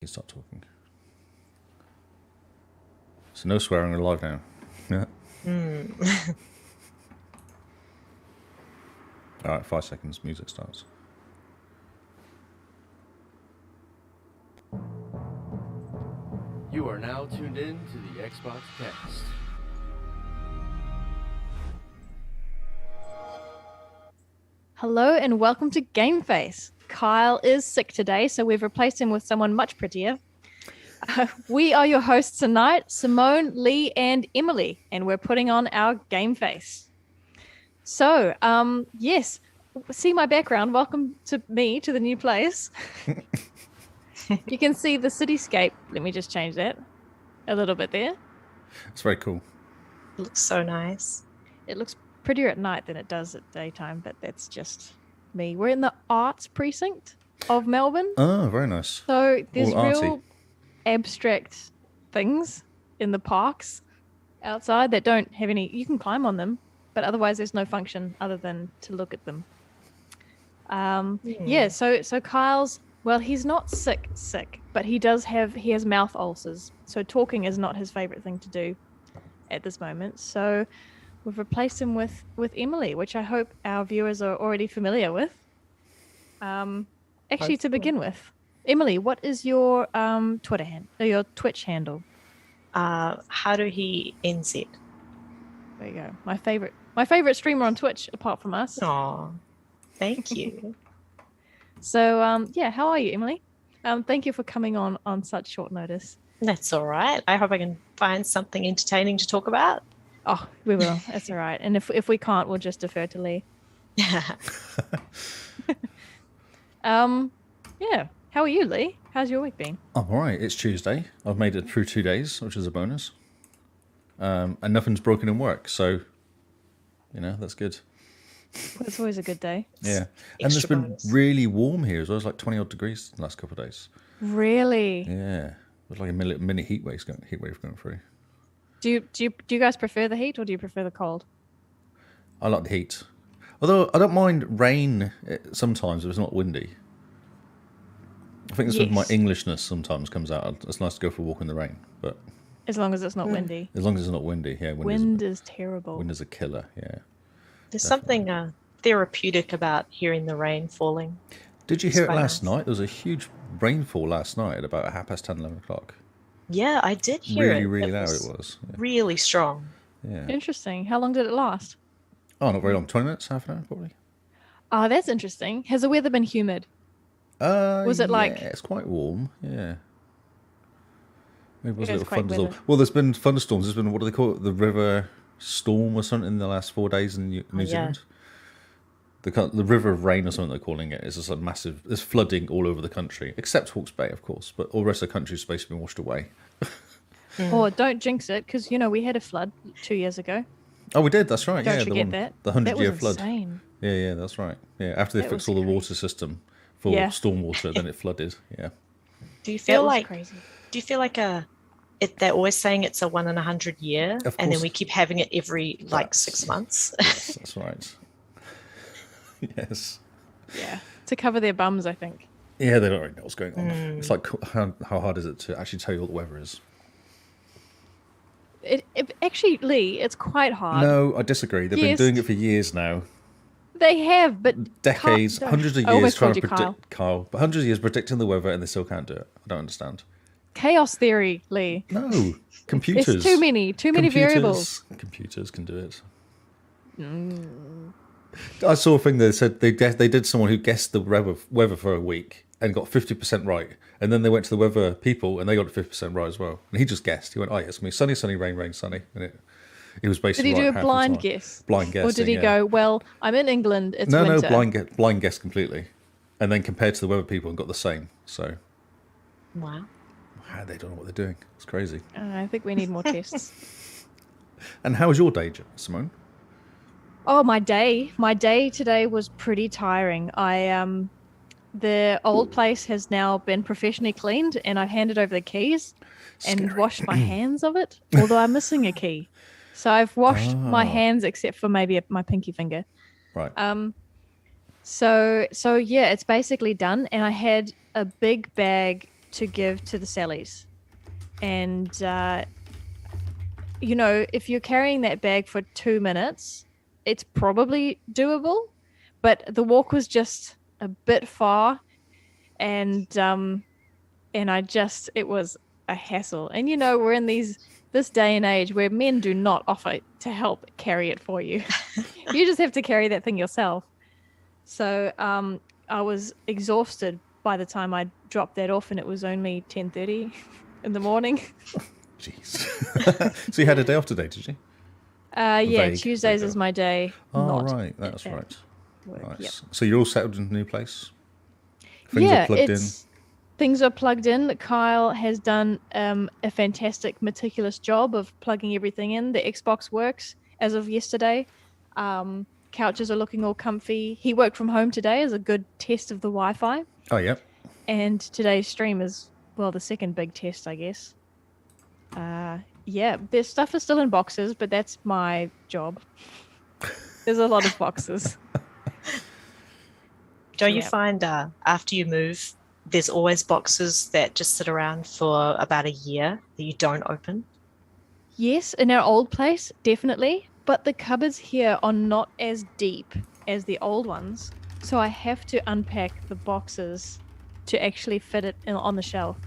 You start talking. So no swearing live now. Yeah. All right, 5 seconds. Music starts. You are now tuned in to the XboxCast. Hello and welcome to Game Face. Kyle is sick today, so we've replaced him with someone much prettier. We are your hosts tonight, Simone, Lee, and Emily, and we're putting on our Game Face. So, yes, see my background. Welcome to me, to the new place. You can see the cityscape. Let me just change that a little bit there. It's very cool. It looks so nice. It looks prettier at night than it does at daytime, but that's just me. We're in the arts precinct of Melbourne. Oh, very nice. So there's All arty. real abstract things in the parks outside that don't have any, you can climb on them, but otherwise there's no function other than to look at them. Yeah, so Kyle's, well, he's not sick, but he has mouth ulcers. So talking is not his favorite thing to do at this moment. So we've replaced him with Emily, which I hope our viewers are already familiar with. Actually, to begin with, Emily, what is your Twitter or your Twitch handle? How do he NZ? There you go. My favorite streamer on Twitch, apart from us. Oh, thank you. So yeah, how are you, Emily? Thank you for coming on such short notice. That's all right. I hope I can find something entertaining to talk about. Oh, we will. That's all right. And if we can't, we'll just defer to Lee. Yeah. How are you, Lee? How's your week been? I'm all right. It's Tuesday. I've made it through 2 days, which is a bonus. And nothing's broken in work, so that's good. It's always a good day. Yeah, and it's been really warm here as well. It's like 20 odd degrees the last couple of days. Really? Yeah, it was like a mini heat wave going through. Do you guys prefer the heat or do you prefer the cold? I like the heat, although I don't mind rain sometimes if it's not windy. I think it's with my Englishness sometimes comes out. It's nice to go for a walk in the rain, but as long as it's not windy. As long as it's not windy, yeah. Wind is terrible. Wind is a killer, yeah. There's something therapeutic about hearing the rain falling. Did you hear it last night? There was a huge rainfall last night at about 10:30, 11 o'clock. Yeah, I did hear it. Really loud it was. Yeah. Really strong. Yeah. Interesting. How long did it last? Oh, not very long. 20 minutes, half an hour probably. Oh, that's interesting. Has the weather been humid? Was it like... Yeah, it's quite warm, yeah. Maybe it was a little quite thunderstorm. weather. Well, there's been thunderstorms. There's been, what do they call it? The river storm or something in the last 4 days in New Zealand. The river of rain or something they're calling it. It's just a massive... There's flooding all over the country, except Hawke's Bay, of course. But all the rest of the country is basically been washed away. Oh, don't jinx it, because, we had a flood 2 years ago. Oh, we did. That's right. Don't yeah, forget that. The 100-year flood. Insane. Yeah, that's right. Yeah, after they fixed all the water system for stormwater, then it flooded. Yeah. Do you feel like crazy. Do you feel like they're always saying it's a 1 in 100 year, and then we keep having it every 6 months? Yes, that's right. Yes. Yeah, to cover their bums, I think. Yeah, they don't really know what's going on. It's like, how hard is it to actually tell you what the weather is? Actually, Lee, it's quite hard. No, I disagree. They've been doing it for years now. They have, but decades, hundreds of years trying to predict Kyle. But hundreds of years predicting the weather, and they still can't do it. I don't understand. Chaos theory, Lee. No, computers. It's too many variables. Computers can do it. I saw a thing that said they did someone who guessed the weather for a week and got 50% right, and then they went to the weather people and they got it 50% right as well. And he just guessed. He went, "Oh, yeah, it's gonna be sunny, sunny, rain, rain, sunny," and it was basically. Did he right do a half blind the time. guess? Blind guess. Or did he go, "Well, I'm in England. It's winter"? winter. No, blind guess completely, and then compared to the weather people and got the same. So. Wow. They don't know what they're doing. It's crazy. I think we need more tests. And how was your day, Simone? Oh, my day today was pretty tiring. The old place has now been professionally cleaned, and I've handed over the keys and washed my hands of it, although I'm missing a key. So I've washed my hands except for maybe my pinky finger. Right. So yeah, it's basically done, and I had a big bag to give to the Sallys. And, you know, if you're carrying that bag for 2 minutes, it's probably doable. But the walk was just a bit far. And it was a hassle. And, you know, we're in this day and age where men do not offer to help carry it for you. You just have to carry that thing yourself. So I was exhausted by the time I dropped that off, and it was only 10:30 in the morning. Jeez. So you had a day off today, did you? Yeah, Tuesdays is my day. Oh, right. That's right. Work. Nice. Yep. So you're all settled in the new place? Things are plugged in? Things are plugged in. Kyle has done a fantastic, meticulous job of plugging everything in. The Xbox works as of yesterday. Couches are looking all comfy. He worked from home today as a good test of the Wi-Fi. Oh, yeah. And today's stream is, well, the second big test, I guess. Yeah, their stuff is still in boxes, but that's my job. There's a lot of boxes. Don't you find after you move, there's always boxes that just sit around for about a year that you don't open? Yes, in our old place, definitely. But the cupboards here are not as deep as the old ones. So I have to unpack the boxes to actually fit it on the shelf.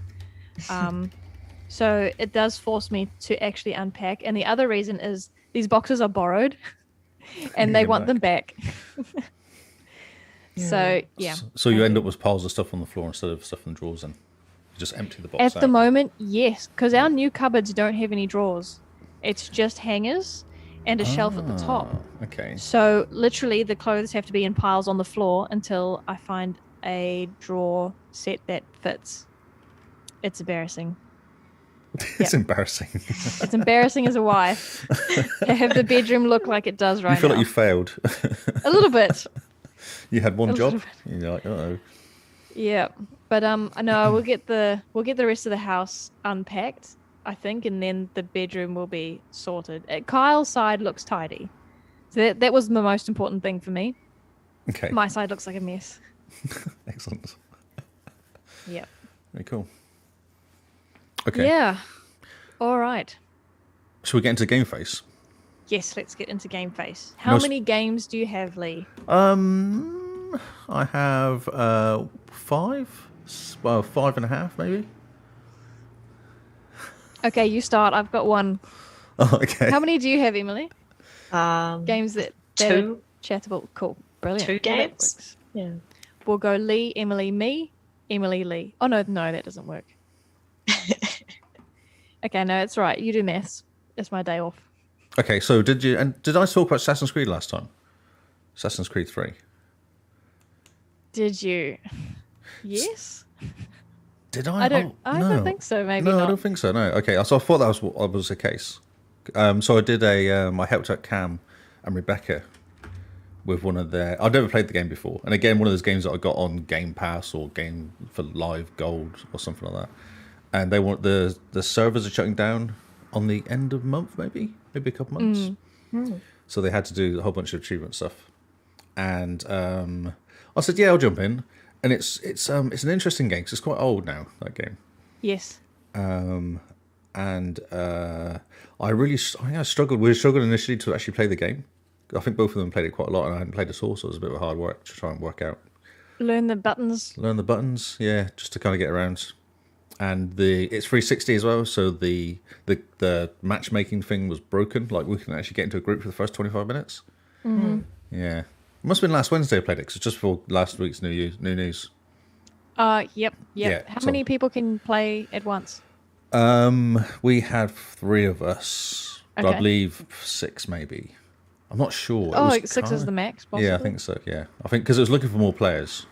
So it does force me to actually unpack. And the other reason is these boxes are borrowed and they want them back. So, yeah. So you end up with piles of stuff on the floor instead of stuff in the drawers, and you just empty the box out? At the moment, yes, because our new cupboards don't have any drawers. It's just hangers and a shelf at the top. Okay. So literally the clothes have to be in piles on the floor until I find a drawer set that fits. It's embarrassing. It's embarrassing. It's embarrassing as a wife to have the bedroom look like it does right now. You feel like you failed. A little bit. You had one job. You're like, uh-oh. Yeah, but no, we'll get the rest of the house unpacked, I think, and then the bedroom will be sorted. Kyle's side looks tidy, so that was the most important thing for me. Okay. My side looks like a mess. Excellent. Yeah. Very cool. Okay. Yeah. All right. Shall we get into Game Face? Yes, let's get into Game Face. How many games do you have, Lee? I have 5. Well, 5.5 maybe. Okay, you start. I've got 1. Oh, okay. How many do you have, Emily? Games that 2. Chattable. Cool. Brilliant. 2 games. Yeah. We'll go Lee, Emily, me, Emily, Lee. Oh, no, that doesn't work. Okay, no, it's right. You do maths. It's my day off. Okay, so did I talk about Assassin's Creed last time? Assassin's Creed 3. Did you? Yes. Did I? I don't think so. Maybe no, not. I don't think so. No. Okay, so I thought that was the case. So I did I helped out Cam and Rebecca with one of their. I'd never played the game before, and again, one of those games that I got on Game Pass or Game for Live Gold or something like that. And they want the servers are shutting down on the end of month, maybe a couple months. So they had to do a whole bunch of achievement stuff, and I said, "Yeah, I'll jump in." And it's an interesting game because it's quite old now, that game. Yes. I struggled. We struggled initially to actually play the game. I think both of them played it quite a lot, and I hadn't played it all, so it was a bit of hard work to try and work out. Learn the buttons, yeah, just to kind of get around. And it's 360 as well, so the matchmaking thing was broken. Like, we couldn't actually get into a group for the first 25 minutes. Mm-hmm. Yeah. It must have been last Wednesday I played it, because it's just before last week's new news. Yep. Yeah, How many people can play at once? We had 3 of us. But Okay. I believe 6 maybe. I'm not sure. Oh, 6 is the max, possibly? Yeah, I think so, yeah. I think because it was looking for more players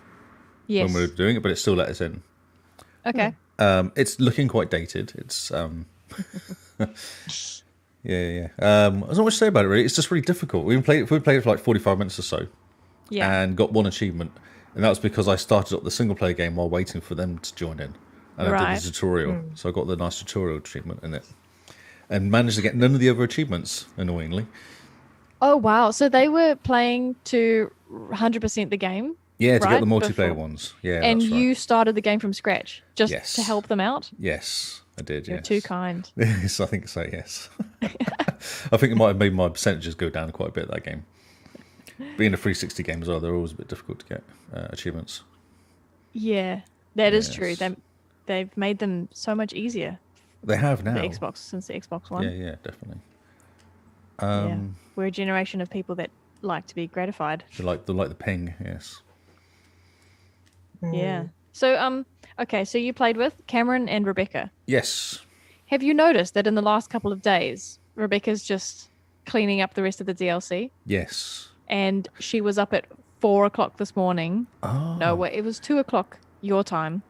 Yes. when we were doing it, but it still let us in. Okay. It's looking quite dated. It's yeah. There's not much to say about it really. It's just really difficult. We played it for like 45 minutes or so, and got 1 achievement, and that was because I started up the single player game while waiting for them to join in, and I did the tutorial. So I got the nice tutorial achievement in it, and managed to get none of the other achievements, annoyingly. Oh wow! So they were playing to 100% the game. Yeah, to get the right? multiplayer Before. ones. Yeah, And that's right. you started the game from scratch just Yes. to help them out? Yes, I did. You're Yes. too kind. Yes, I think so. Yes. I think it might have made my percentages go down quite a bit that game. Being a 360 game as well, they're always a bit difficult to get achievements. Yeah, that is true. Yes. They've made them so much easier. They have now. The Xbox since the Xbox One. Yeah, definitely. Yeah, we're a generation of people that like to be gratified. They like the ping. Yes. Yeah. So okay, so you played with Cameron and Rebecca. Yes. Have you noticed that in the last couple of days, Rebecca's just cleaning up the rest of the DLC? Yes. And she was up at 4 o'clock this morning. Oh. No, wait, it was 2 o'clock your time,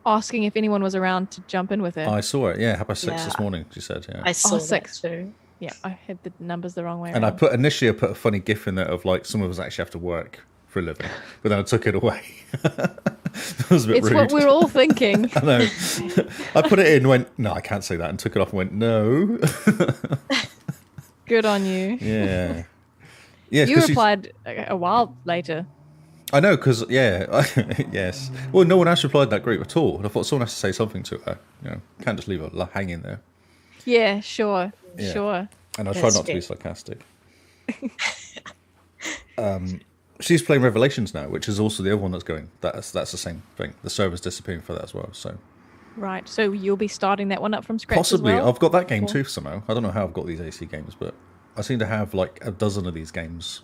asking if anyone was around to jump in with her. I saw it. Yeah, 6:30 Yeah. this morning. She said. Yeah. I saw that 6. too. Yeah, I had the numbers the wrong way And I around. put a funny gif in there of like some of us actually have to work for a living, but then I took it away. That was a bit It's rude. what we're all thinking. I know. I put it in, went no, I can't say that, and took it off and went no. Good on you. Yeah. Yeah. You replied a while later. I know, because yes. Well, no one else replied in that group at all. And I thought someone has to say something to her. You know, can't just leave her hanging there. Yeah, sure. Yeah. Sure. And I try That's not to be fair. sarcastic. She's playing Revelations now, which is also the other one that's going. That's the same thing. The server's disappearing for that as well. So Right. So you'll be starting that one up from scratch. possibly, as well? I've got that game Cool. too somehow. I don't know how I've got these AC games, but I seem to have like a dozen of these games.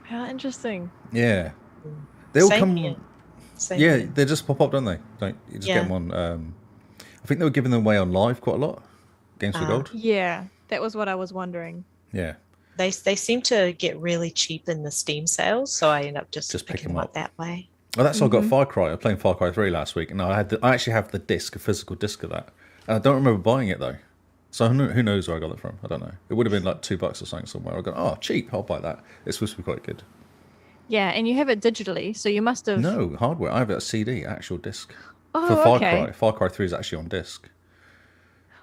How interesting. Yeah, they all Same come. here. Same Yeah, here. they just pop up, don't they? Don't you just get them on? I think they were giving them away on live quite a lot. Games for Gold. Yeah, that was what I was wondering. Yeah, They seem to get really cheap in the Steam sales, so I end up just Just pick picking 'em them up. up that way. well, that's how I got Far Cry. I was playing Far Cry 3 last week, and I actually have the disc, a physical disc of that, and I don't remember buying it though. So who knows where I got it from? I don't know. It would have been like $2 or something somewhere. I go, oh, cheap. I'll buy that. It's supposed to be quite good. Yeah, and you have it digitally, so you must have. No hardware. I have a CD, actual disc. Oh, For Far okay. Cry. Far Cry 3 is actually on disc.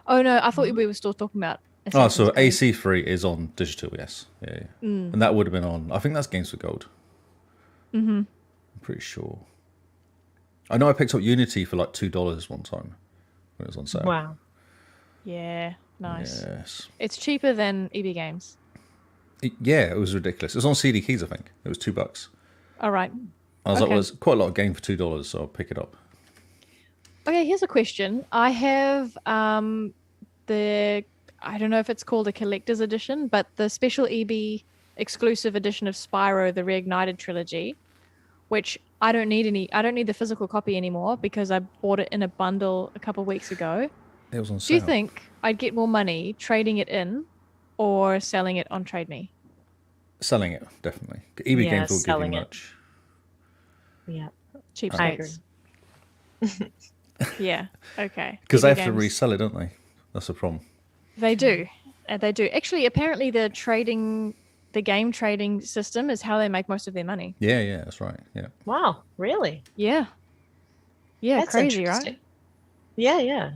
Oh no, I thought we were still talking about. Oh, Assassin's so Creed. AC3 is on digital, yes. Yeah. And that would have been on, I think that's Games for Gold. Mm-hmm. I'm pretty sure. I know I picked up Unity for like $2 one time when it was on sale. Wow. Yeah, nice. Yes. It's cheaper than EB Games. Yeah, it was ridiculous. It was on CD Keys, I think. It was $2. All right. I was like, Okay. well, there's quite a lot of game for $2, so I'll pick it up. Okay, here's a question. I have I don't know if it's called a collector's edition, but the special EB exclusive edition of Spyro: The Reignited trilogy, which I don't need the physical copy anymore because I bought it in a bundle a couple of weeks ago. It was on Do sale. you think I'd get more money trading it in or selling it on Trade Me? Selling it, definitely. EB Yeah, Games won't give you selling it. much. Yeah. Cheap I agree. Yeah. Okay. Because they EB have to Games. resell it, don't they? That's the problem. They do. They do. Actually, apparently the game trading system is how they make most of their money. Yeah, that's right. Yeah. Wow. Really? Yeah. Yeah, That's crazy, interesting. right? Yeah.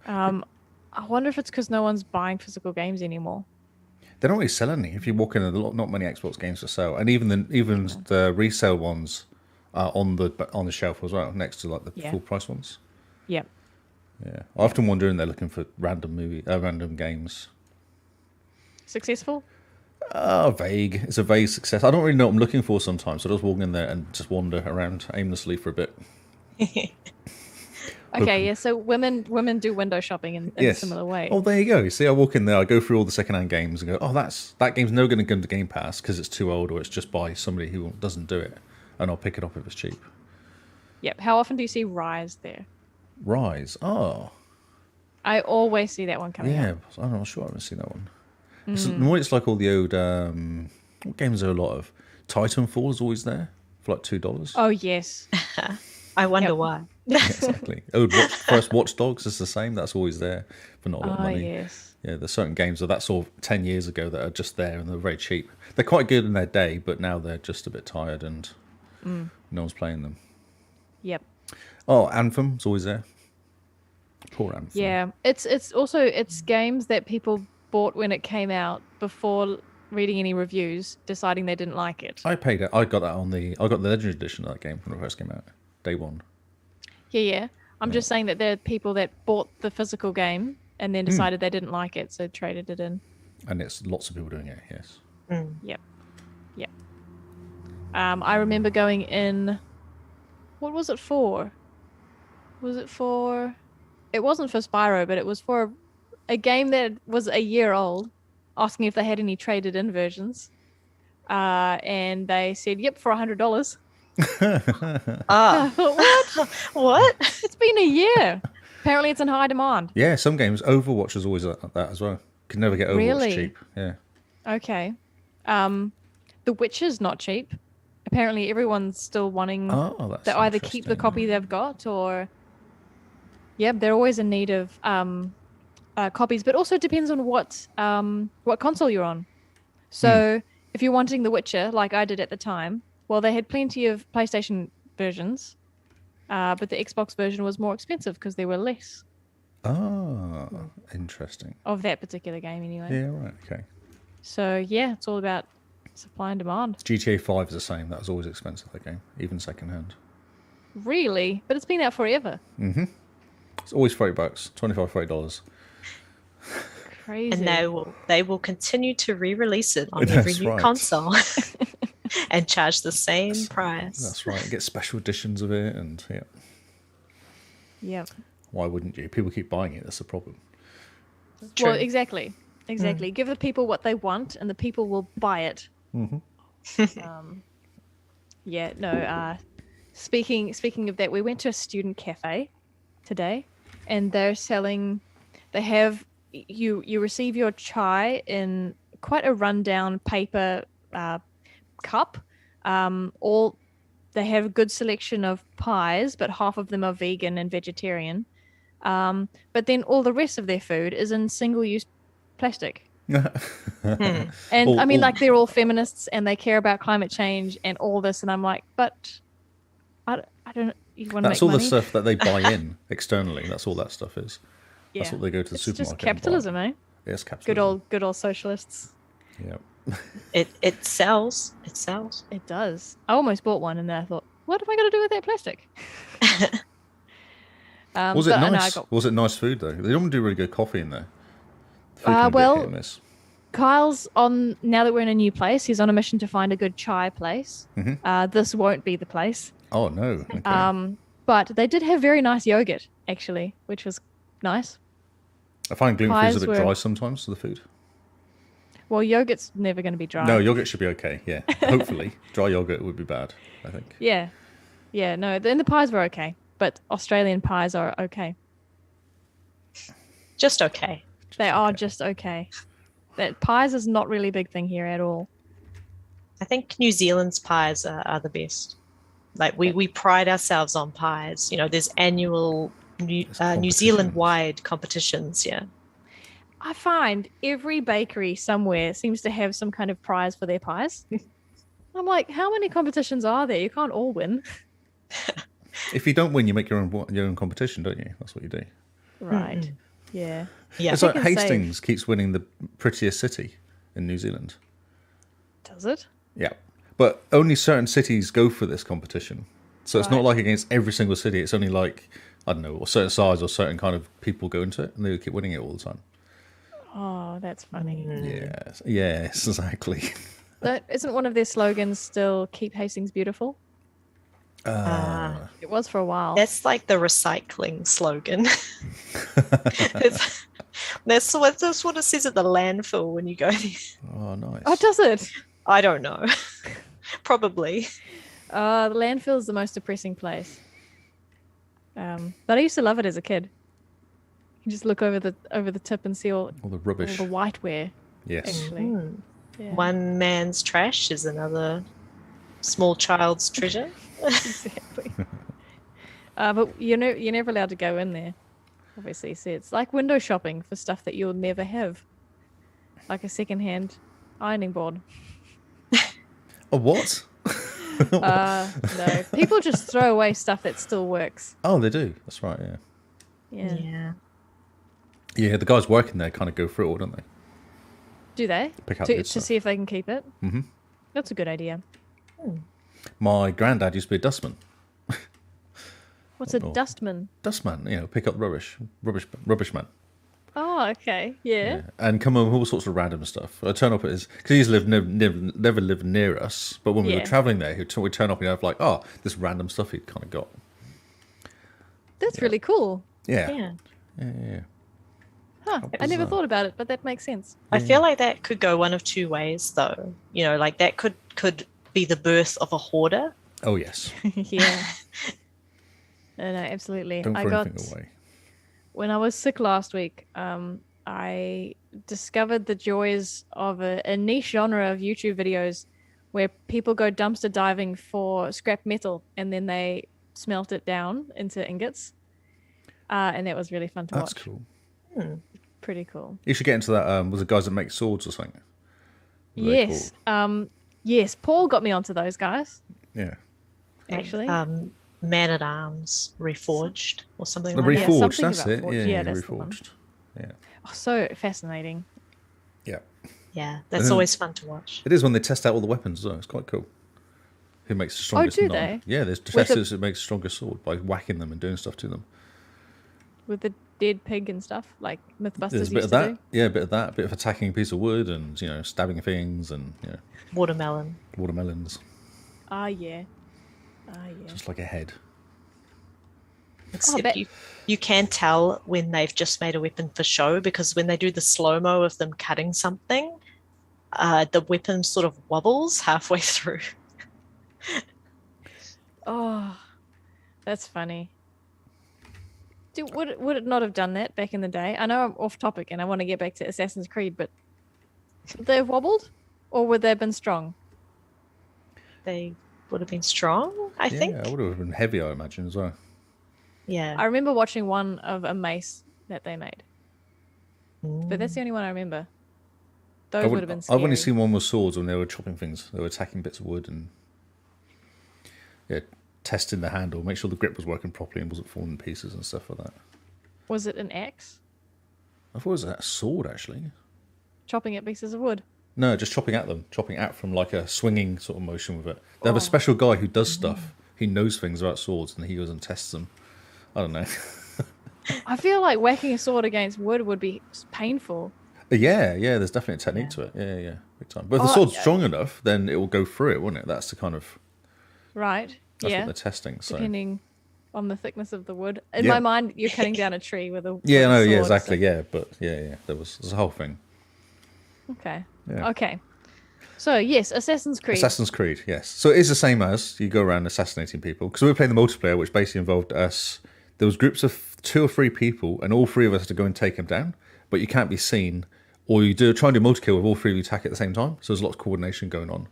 I wonder if it's because no one's buying physical games anymore. They don't really sell any. If you walk in, there's not many Xbox games for sale, and even the resale ones are on the shelf as well, next to like the Yeah. full price ones. Yeah. Yeah, I often wonder when they're looking for random games. Successful? Vague. It's a vague success. I don't really know what I'm looking for sometimes, so I just walk in there and just wander around aimlessly for a bit. Okay, yeah. So women do window shopping in a Yes. similar way. Oh, there you go. You see, I walk in there, I go through all the secondhand games and go, oh, that game's never going to come to Game Pass because it's too old or it's just by somebody who doesn't do it, and I'll pick it up if it's cheap. Yep. How often do you see Rise there? Rise. Oh, I always see that one coming yeah. up. I'm not sure I haven't seen that one. It's like all the old what games are a lot of. Titanfall is always there for like $2. Oh yes. I wonder Yep. why. Yeah, exactly. First Watch Dogs is the same. That's always there for not a lot of Oh money. yes. Yeah, there's certain games that sort of 10 years ago that are just there and they're very cheap. They're quite good in their day, but now they're just a bit tired and no one's playing them. Yep. Oh, Anthem's always there. Poor Anthem. Yeah. It's games that people bought when it came out before reading any reviews, deciding they didn't like it. I paid it. I got the Legendary Edition of that game when it first came out, day one. Yeah. I'm just saying that there are people that bought the physical game and then decided they didn't like it, so traded it in. And it's lots of people doing it, yes. Yep. I remember going in. What was it for? It wasn't for Spyro, but it was for a game that was a year old, asking if they had any traded in versions. And they said, yep, for $100. I thought, what? What? It's been a year. Apparently it's in high demand. Yeah, some games. Overwatch is always like that as well. Can never get Overwatch Really? cheap. Yeah. Okay. The Witcher's not cheap. Apparently everyone's still wanting That's to either keep the interesting. copy they've got or... Yeah, they're always in need of copies, but also it depends on what console you're on. So if you're wanting The Witcher, like I did at the time, well, they had plenty of PlayStation versions, but the Xbox version was more expensive because there were less Interesting. of that particular game anyway. Yeah, right, okay. So yeah, it's all about supply and demand. GTA 5 is the same. That was always expensive, that game, even secondhand. Really? But it's been out forever. It's always $30, $25, $30. Crazy. And they will continue to re-release it on every That's new right. console and charge the same price. That's right. Get special editions of it, and yeah. Yep. Why wouldn't you? People keep buying it. That's the problem. Well, exactly. Give the people what they want, and the people will buy it. Speaking of that, we went to a student cafe today, and they're selling. They have you receive your chai in quite a rundown paper cup. They have a good selection of pies, but half of them are vegan and vegetarian. But then all the rest of their food is in single-use plastic. And I mean, like, they're all feminists and they care about climate change and all this, and I'm like, but I don't. You want to make That's all money? the stuff that they buy in externally. That's all that stuff is. Yeah. That's what they go to the It's supermarket. just capitalism, eh? Yes, capitalism. Good old socialists. Yeah. It sells. It sells. It does. I almost bought one, and then I thought, what am I going to do with that plastic? Was it but, nice? No, Was it nice food though? They don't do really good coffee in there. The food can be a bit well, hit and miss. Kyle's on, now that we're in a new place, he's on a mission to find a good chai place. This won't be the place. Oh no. Okay. But they did have very nice yogurt, actually, which was nice. I find gluten-free is a pies bit were- dry sometimes to the food. Well, yogurt's never going to be dry. No, yogurt should be okay. Yeah, hopefully, dry yogurt would be bad. I think. Yeah. No, the pies were okay, but Australian pies are okay. Just okay. They are just okay. That pies is not really a big thing here at all. I think New Zealand's pies are the best. Like we pride ourselves on pies. You know, there's annual New Zealand-wide competitions. Yeah. I find every bakery somewhere seems to have some kind of prize for their pies. I'm like, how many competitions are there? You can't all win. If you don't win, you make your own competition, don't you? That's what you do. Right. Yeah. Yeah. It's Pick like and save. Hastings keeps winning the prettiest city in New Zealand. Does it? Yeah, but only certain cities go for this competition. So it's not Right. like against every single city. It's only like, I don't know, a certain size or certain kind of people go into it, and they keep winning it all the time. Oh, that's funny. Yes, exactly. Isn't one of their slogans still "Keep Hastings Beautiful"? It was for a while. That's like the recycling slogan. That's what it says at the landfill when you go there. Oh, nice. Oh, does it? I don't know. Probably. The landfill is the most depressing place. But I used to love it as a kid. You can just look over the tip and see all All the rubbish. the whiteware. Yes. Actually, yeah. One man's trash is another small child's treasure. Exactly. But you're never allowed to go in there. Obviously, so it's like window shopping for stuff that you'll never have, like a second-hand ironing board. A what? No, people just throw away stuff that still works. Oh, they do. That's right, yeah. Yeah. Yeah. Yeah, the guys working there kind of go through it all, don't they? Do they? Pick up To good stuff. see if they can keep it? Mm-hmm. That's a good idea. My granddad used to be a dustman. What's a Oh. dustman? Dustman, pick up rubbish man. Oh, okay. Yeah. And come up with all sorts of random stuff. I turn up at his, because he's never lived near us, but when we were Yeah. travelling there, we'd turn up and have like, oh, this random stuff he'd kind of got. That's really cool. Yeah. Yeah. Huh. I never thought about it, but that makes sense. I feel like that could go one of two ways, though. Like that could be the birth of a hoarder. Oh, yes. Yeah. No, absolutely. Don't I throw got anything away. when I was sick last week. I discovered the joys of a niche genre of YouTube videos where people go dumpster diving for scrap metal and then they smelt it down into ingots. And that was really fun to That's watch. cool. Pretty cool. You should get into that. Was it guys that make swords or something? What are they Yes. Yes. Paul got me onto those guys, called? Yeah. actually. Man at Arms Reforged or something The like that. Reforged, something that's about it. forged. Yeah, Yeah, that's the one. Reforged. Yeah. Oh, so fascinating. Yeah. Yeah, that's then- always fun to watch. It is when they test out all the weapons as well. It's quite cool. Who makes the strongest do knife? they? Yeah, there's With the- testers that make the strongest sword by whacking them and doing stuff to them. With the dead pig and stuff, like Mythbusters There's a used bit of to that. do. Yeah, a bit of that. A bit of attacking a piece of wood and, stabbing things and, Watermelon. watermelons. Ah, yeah. Just like a head. Except bet- you can tell when they've just made a weapon for show, because when they do the slow-mo of them cutting something, the weapon sort of wobbles halfway through. Oh, that's funny. Would it not have done that back in the day? I know I'm off topic and I want to get back to Assassin's Creed, but would they have wobbled, or would they have been strong? They would have been strong, I think. Yeah, it would have been heavy, I imagine, as well. Yeah. I remember watching one of a mace that they made, but that's the only one I remember. Those would have been scary. I've only seen one with swords when they were chopping things. They were attacking bits of wood and testing the handle, make sure the grip was working properly and wasn't falling in pieces and stuff like that. Was it an axe? I thought it was a sword, actually. Chopping at pieces of wood? No, just chopping at them, chopping at from like a swinging sort of motion with it. They have a special guy who does stuff. He knows things about swords and he goes and tests them. I don't know. I feel like whacking a sword against wood would be painful. Yeah, there's definitely a technique to it. Yeah, big time. But if the Oh, sword's yeah. strong enough, then it will go through it, won't it? That's the kind of, Right. that's yeah. what they're testing. So Depending on the thickness of the wood. In Yeah. my mind, you're cutting down a tree with a yeah, with a no, yeah, sword, exactly, so- yeah. But yeah, there's a whole thing. Okay. Yeah. Okay. So yes, Assassin's Creed. Assassin's Creed, yes. So it is the same as you go around assassinating people, because we were playing the multiplayer, which basically involved us. There was groups of 2 or 3 people, and all 3 of us had to go and take them down. But you can't be seen, or you try and do multi-kill with all 3 of you attack at the same time. So there's lots of coordination going on.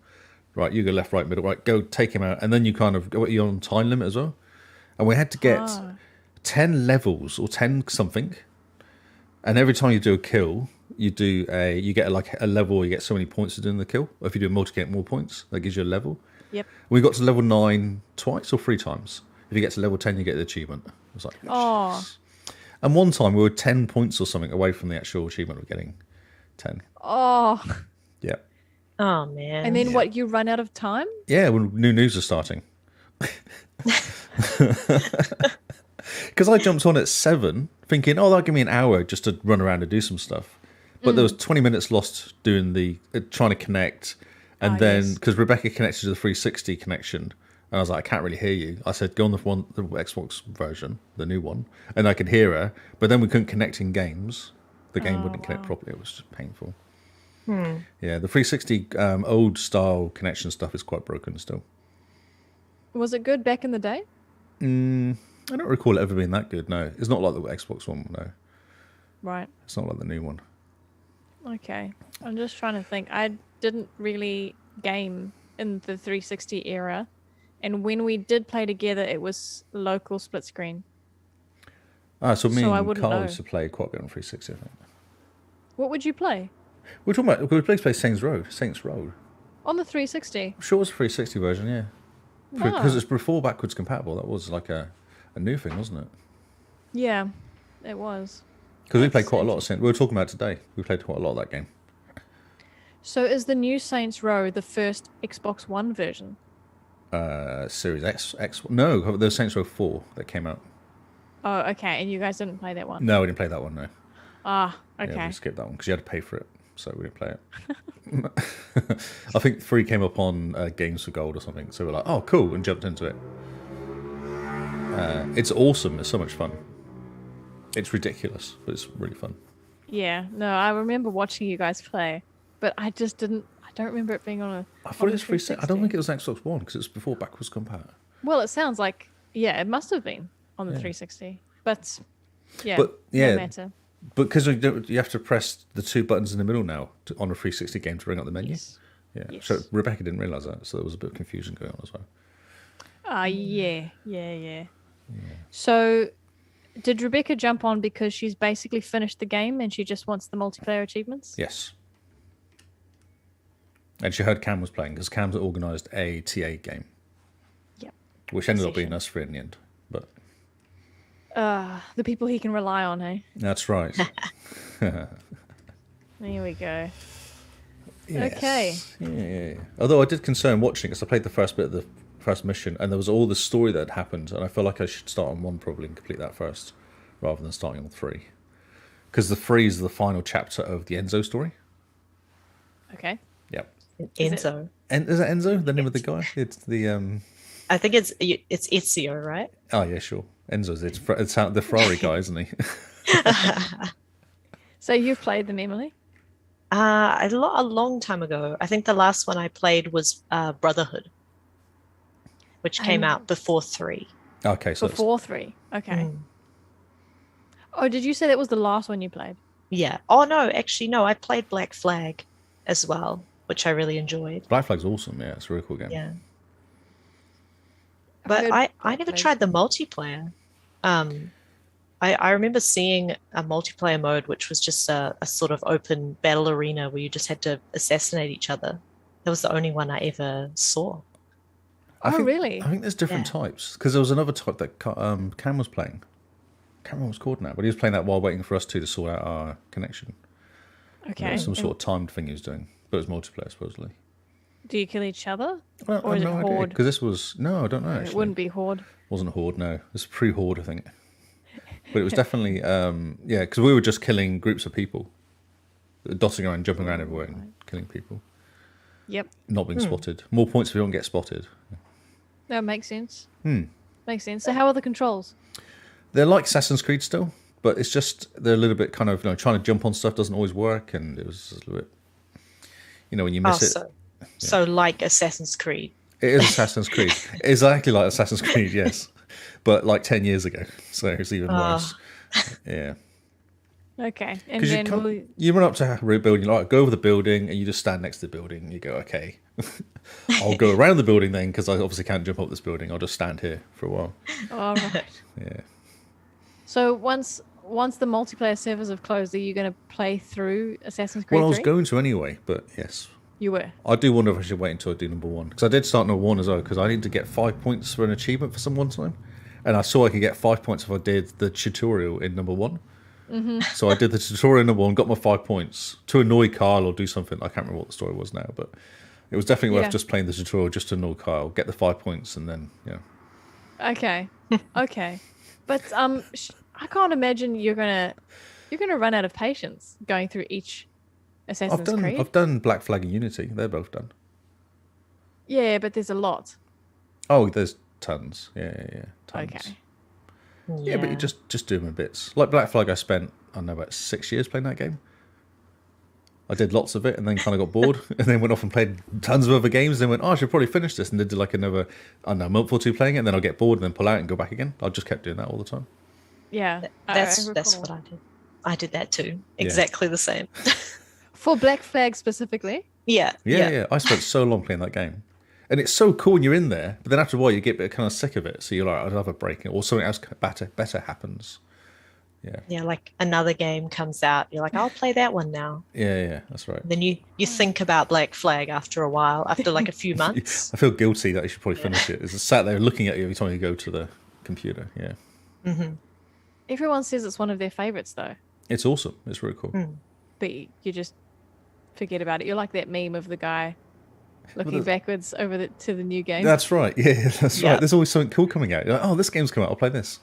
Right, you go left, right, middle, right. Go take him out, and then you kind of you're on time limit as well. And we had to get 10 levels or 10 something, and every time you do a kill, you get like a level. You get so many points for doing the kill. Or if you do a multi, get more points. That gives you a level. Yep. We got to level 9 twice or 3 times. If you get to level 10, you get the achievement. I was like, Oh. yes. And one time we were 10 points or something away from the actual achievement of getting 10. Oh. Yeah. Oh, man. And then what? You run out of time? Yeah, when new news are starting. Because I jumped on at 7, thinking, oh, that'll give me an hour just to run around and do some stuff. But there was 20 minutes lost doing trying to connect. And then, yes. because Rebecca connected to the 360 connection, and I was like, I can't really hear you. I said, go on the Xbox version, the new one. And I could hear her. But then we couldn't connect in games. The game wouldn't connect properly. It was just painful. Yeah, the 360 old style connection stuff is quite broken still. Was it good back in the day? I don't recall it ever being that good. No, it's not like the Xbox One. No, Right. it's not like the new one. Okay. I'm just trying to think. I didn't really game in the 360 era. And when we did play together, it was local split screen. So me So I and wouldn't Carl know. used to play quite a bit on 360, I think. What would you play? We were talking about, we played Saints Row. On the 360? I'm sure it was a 360 version, yeah. Because it's before backwards compatible. That was like a new thing, wasn't it? Yeah, it was. Because we played quite a lot of Saints. We were talking about it today. We played quite a lot of that game. So is the new Saints Row the first Xbox One version? Series X. No, the Saints Row 4 that came out. Oh, okay. And you guys didn't play that one? No, we didn't play that one. No. Ah, okay. Yeah, we skipped that one because you had to pay for it, so we didn't play it. I think 3 came up on Games for Gold or something, so we're like, oh, cool, and jumped into it. It's awesome. It's so much fun. It's ridiculous, but it's really fun. Yeah. No, I remember watching you guys play, but I just didn't. I don't remember it being on a. I thought it was 360. I don't think it was Xbox One because it was before backwards compat. Well, it sounds like it must have been on the 360, but no matter. But because you have to press the 2 buttons in the middle now on a 360 game to bring up the menu. Yes. Yeah. Yes. So Rebecca didn't realise that, so there was a bit of confusion going on as well. Yeah. So, did Rebecca jump on because she's basically finished the game and she just wants the multiplayer achievements? Yes. And she heard Cam was playing because Cam's organised a TA game. Yep. Which ended up being us 3 in the end, but. The people he can rely on, hey? That's right. There we go. Yes. Okay. Yeah. Although I did concern watching it because I played the first bit of the first mission and there was all the story that had happened and I felt like I should start on 1 probably and complete that first rather than starting on 3. Because the 3 is the final chapter of the Enzo story. Okay. Yep. Enzo. Is that Enzo, the name of the guy? It's the... I think it's Ezio, right? Oh, yeah, sure. Enzo's it's the Ferrari guy, isn't he? So you've played them, Emily? A long time ago. I think the last one I played was Brotherhood, which came out before 3. Okay, so before 3. Okay. Oh, did you say that was the last one you played? Yeah. Oh no, actually no. I played Black Flag as well, which I really enjoyed. Black Flag's awesome. Yeah, it's a really cool game. Yeah. But I never tried the multiplayer. I remember seeing a multiplayer mode which was just a sort of open battle arena where you just had to assassinate each other. That was the only one I ever saw. Really? I think there's different types because there was another type that Cam was playing. I can't remember what it's called now, but he was playing that while waiting for us to sort out our connection. Okay. Some sort of timed thing he was doing, but it was multiplayer supposedly. Do you kill each other? Well, or is it Horde? Because this was I don't know. Actually. It wouldn't be Horde. Wasn't Horde, no. It was pre-Horde, I think. But it was definitely because we were just killing groups of people, dotting around, jumping around everywhere, and killing people. Yep. Not being spotted. More points if you don't get spotted. That makes sense. Makes sense. So how are the controls? They're like Assassin's Creed still, but it's just they're a little bit kind of trying to jump on stuff doesn't always work, and it was just a little bit when you miss it. So like Assassin's Creed. It is Assassin's Creed. Exactly like Assassin's Creed, yes. But like 10 years ago, so it's even worse. Yeah. Okay. And then you run up to a building, you go over the building, and you just stand next to the building, and you go, okay, I'll go around the building then, because I obviously can't jump up this building. I'll just stand here for a while. All right. Yeah. So once the multiplayer servers have closed, are you going to play through Assassin's Creed 3? Well, I was going to anyway, but yes. You were? I do wonder if I should wait until I do number 1. Because I did start number 1 as well, because I need to get 5 points for an achievement for some one time. And I saw I could get 5 points if I did the tutorial in number 1. Mm-hmm. So I did the tutorial in number 1, got my 5 points to annoy Kyle or do something. I can't remember what the story was now, but it was definitely worth just playing the tutorial just to annoy Kyle, get the 5 points, and then, Okay. Okay. But I can't imagine you're gonna run out of patience going through each Assassin's Creed. I've done Black Flag and Unity. They're both done. Yeah, but there's a lot. Oh, there's tons. Yeah. Tons. Okay. Yeah, but you just do them in bits. Like Black Flag, I spent, about 6 years playing that game. I did lots of it and then kind of got bored and then went off and played tons of other games. Then went, I should probably finish this. And then did like another, month or 2 playing it. And then I'll get bored and then pull out and go back again. I just kept doing that all the time. Yeah. That's what I did. I did that too. Exactly the same. For Black Flag specifically? Yeah. I spent so long playing that game. And it's so cool when you're in there, but then after a while you get a bit kind of sick of it. So you're like, I'd have a break, or something else better happens. Yeah. Yeah, like another game comes out, you're like, I'll play that one now. Yeah, that's right. Then you think about Black Flag after a while, after like a few months. I feel guilty that you should probably finish it. It's sat there looking at you every time you go to the computer. Yeah. Mm-hmm. Everyone says it's one of their favorites, though. It's awesome. It's really cool. But you just forget about it. You're like that meme of the guy looking Well, backwards over to the new game. That's right. Yeah, that's Yeah. right. There's always something cool coming out. You're like, oh, this game's come out. I'll play this.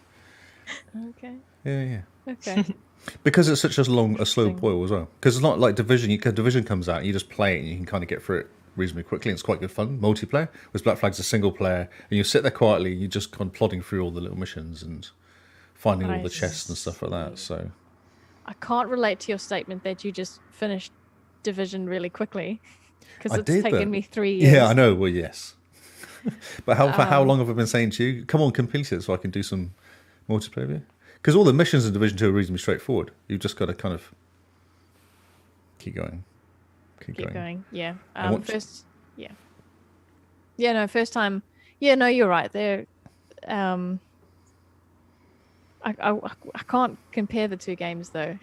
Okay. Yeah. Okay. Because it's such a slow Interesting. boil as well. Because it's not like Division. Division comes out, and you just play it, and you can kind of get through it reasonably quickly. And it's quite good fun. Multiplayer. Whereas Black Flag's a single player, and you sit there quietly, and you're just kind of plodding through all the little missions and finding all I the chests and stuff like that. So I can't relate to your statement that you just finished Division really quickly because I it's did, taken but- me 3 years. yeah, I know. Well, yes. But for how long have I been saying to you, come on, complete it so I can do some multiplayer with you? Because all the missions in Division 2 are reasonably straightforward. You've just got to kind of keep going. Keep going. Yeah. I want- First. Yeah. Yeah. No. First time. Yeah. No. You're right. They're. I can't compare the two games though.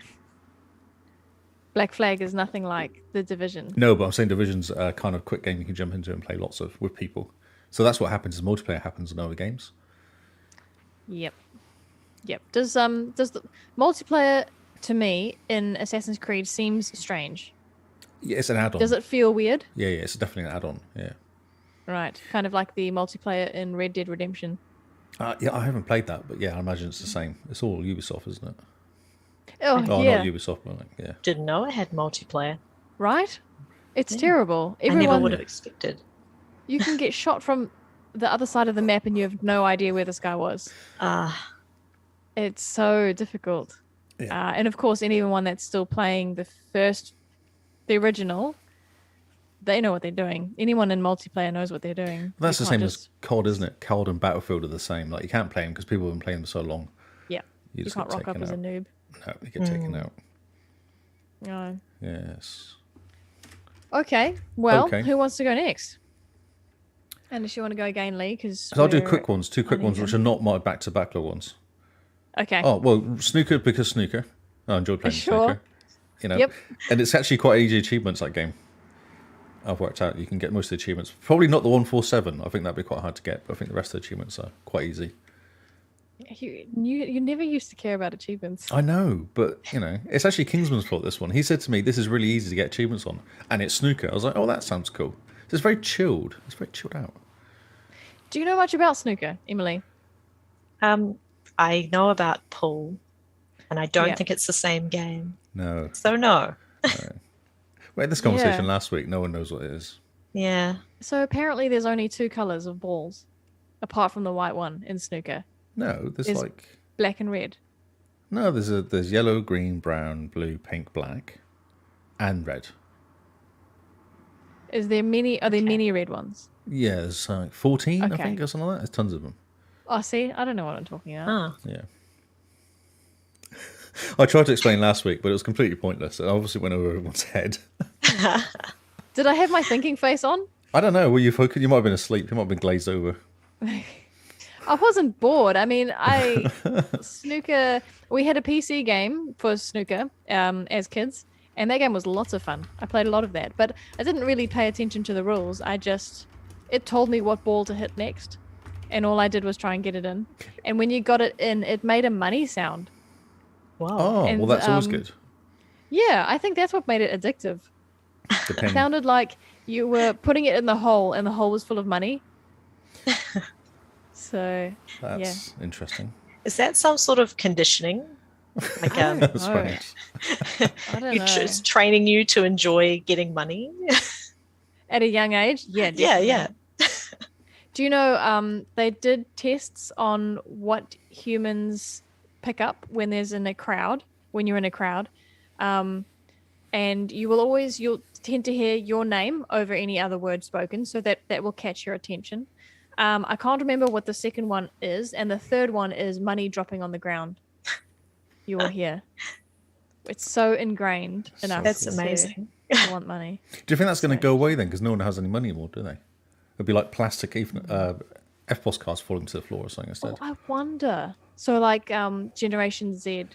Black Flag is nothing like the Division. No, but I'm saying Division's a kind of quick game you can jump into and play lots of with people. So that's what happens as multiplayer happens in other games. Yep. Does the multiplayer to me in Assassin's Creed seems strange? Yeah, it's an add-on. Does it feel weird? Yeah, it's definitely an add-on. Yeah. Right. Kind of like the multiplayer in Red Dead Redemption. Yeah, I haven't played that, but yeah, I imagine it's the same. It's all Ubisoft, isn't it? Oh, Oh, yeah. not Ubisoft, but like, yeah. Didn't know it had multiplayer. Right? It's Yeah. terrible. I never Everyone, would have expected. you can get shot from the other side of the map and you have no idea where this guy was. It's so difficult. Yeah. And of course, anyone that's still playing the original, they know what they're doing. Anyone in multiplayer knows what they're doing. That's You the can't same just- as COD, isn't it? COD and Battlefield are the same. Like, you can't play them because people have been playing them so long. Yeah. You just can't get rock up taken as a out. noob. No, you get taken out. No. Yes. Okay. Well, Okay. who wants to go next? Unless you want to go again, Lee, because So I'll do quick ones, two quick ones, which are not my back-to-backlog ones. Okay. Oh, well, snooker because snooker. I enjoy playing Sure. snooker. You know, Yep. and it's actually quite easy achievements, that game. I've worked out you can get most of the achievements. Probably not the 147. I think that'd be quite hard to get, but I think the rest of the achievements are quite easy. You never used to care about achievements. I know, but you know, it's actually Kingsman's fault. This one, he said to me, "This is really easy to get achievements on," and it's snooker. I was like, "Oh, that sounds cool." So it's very chilled. It's very chilled out. Do you know much about snooker, Emily? I know about pool, and I don't Yeah. think it's the same game. No, So no. we had this conversation Yeah. last week. No one knows what it is. Yeah. So apparently there's only two colors of balls, apart from the white one in snooker. No, there's Is- like Black and red. no. There's yellow, green, brown, blue, pink, black, and red. Are there Okay. many red ones? Yeah, there's like 14, I Okay. think, or something like that. There's tons of them. Oh, see, I don't know what I'm talking about. Huh. Yeah. I tried to explain last week, but it was completely pointless. It obviously went over everyone's head. Did I have my thinking face on? I don't know. Were you focused? You might have been asleep. You might have been glazed over. I wasn't bored. I mean, snooker. We had a PC game for snooker as kids, and that game was lots of fun. I played a lot of that, but I didn't really pay attention to the rules. It told me what ball to hit next, and all I did was try and get it in. And when you got it in, it made a money sound. Wow. Oh, And, well, that's always um, good. Yeah, I think that's what made it addictive. It Depends. sounded like you were putting it in the hole, and the hole was full of money. So That's interesting. Is that some sort of conditioning? Like I don't That's know. right. I don't know. it's training you to enjoy getting money? At a young age, yeah, Yeah, definitely. yeah. Do you know they did tests on what humans pick up when you're in a crowd, and you'll tend to hear your name over any other word spoken, so that will catch your attention. I can't remember what the second one is, and the third one is money dropping on the ground. You will hear. It's so ingrained in us. That's cool. amazing. To want money. Do you think that's going to go away then? Because no one has any money anymore, do they? It'll be like plastic, even XboxCast falling to the floor or something instead. Oh, I wonder. So like Generation Z,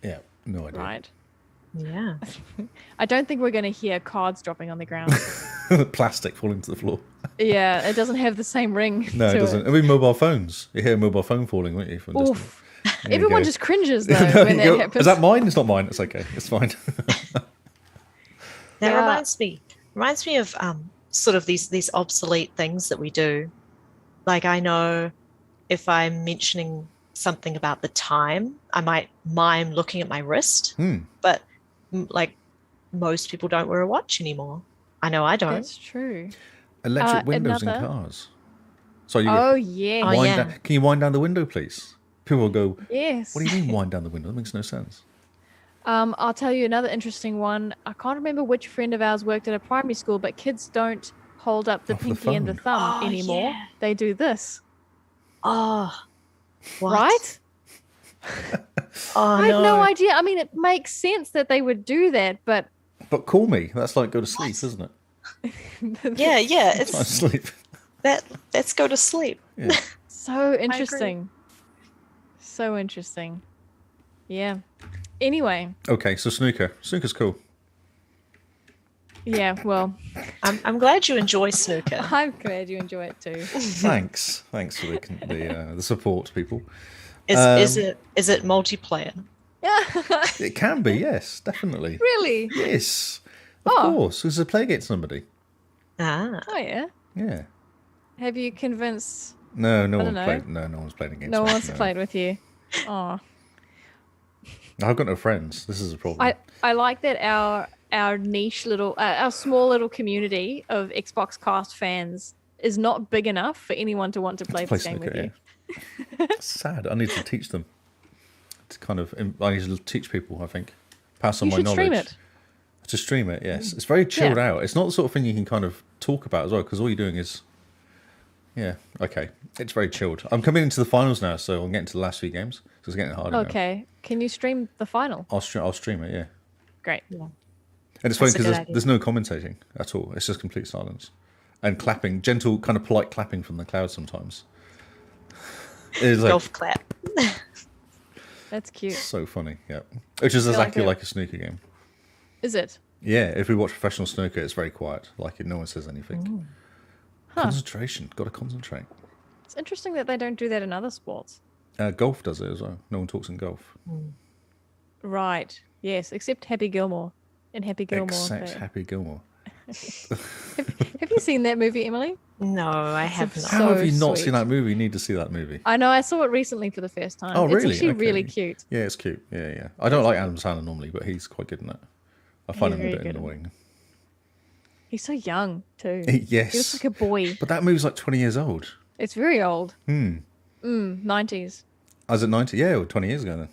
Yeah, no idea. right? Yeah. I don't think we're going to hear cards dropping on the ground. Plastic falling to the floor. Yeah, it doesn't have the same ring. No, to it doesn't. It'll be mobile phones. You hear a mobile phone falling, won't you? From a distance? Oof. There you Everyone go. just cringes though No, when you that go, happens. is that mine? It's not mine. It's okay. It's fine. That Yeah. reminds me of sort of these obsolete things that we do. Like I know if I'm mentioning something about the time, I might mime looking at my wrist, but like most people don't wear a watch anymore. I know I don't. That's true. Electric windows in another- cars. So you Oh, go, yes. Oh, wind yeah. down. Can you wind down the window, please? People will go, Yes. what do you mean wind down the window? That makes no sense. I'll tell you another interesting one. I can't remember which friend of ours worked at a primary school, but kids don't hold up the Oh, for the pinky and the phone. thumb Oh, anymore. yeah. They do this, Oh, what? right? Oh, I had no no. idea. I mean, it makes sense that they would do that, but But call me. That's like go to sleep, isn't it? Yeah, yeah. I It's sleep. let's go to sleep. Yeah. so interesting. So interesting. Yeah. Anyway, Okay, so snooker. Snooker's cool. yeah, well, I'm glad you enjoy snooker. I'm glad you enjoy it too. Thanks. Thanks for the support, people. Is it multiplayer? It can be, yes, definitely. Really? Yes. Of Oh. course. It's a play against somebody. Ah, Oh, yeah. Yeah. Have you convinced No, I don't know. no one's played against no me. one's played with you? Oh. I've got no friends. This is a problem. I like that our niche little our small little community of XboxCast fans is not big enough for anyone to want to play this game with you. It's sad. I need to teach them. To kind of, I need to teach people, I think. Pass on You my should knowledge. stream it. To stream it, yes. It's very chilled out. It's not the sort of thing you can kind of talk about as well, because all you're doing is, yeah, okay. It's very chilled. I'm coming into the finals now, so I'm getting to the last few games. So it's getting harder now. Okay. Can you stream the final? I'll stream it, yeah. Great. And it's funny That's a because good idea. there's no commentating at all. It's just complete silence. And clapping, gentle, kind of polite clapping from the crowd sometimes. It's like golf clap. That's cute. so funny, yeah. Which is feel like exactly it- like a snooker game. Is it? Yeah, if we watch professional snooker, it's very quiet. Like no one says anything. Concentration. Got to concentrate. It's interesting that they don't do that in other sports. Golf does it as well. No one talks in golf. Right. Yes, except Happy Gilmore. In Happy Gilmore. Except Happy Gilmore. Have you seen that movie, Emily? No, I have not. How have So you not sweet. seen that movie? You need to see that movie. I know. I saw it recently for the first time. Oh, really? It's actually Okay. really cute. Yeah, it's cute. Yeah, yeah. I don't like Adam Sandler normally, but he's quite good in that. I find He's him a very bit good. annoying. He's so young too. Yes. He looks like a boy. But that movie's like 20 years old. It's very old. 90s. I was at 90. Yeah, or 20 years ago then.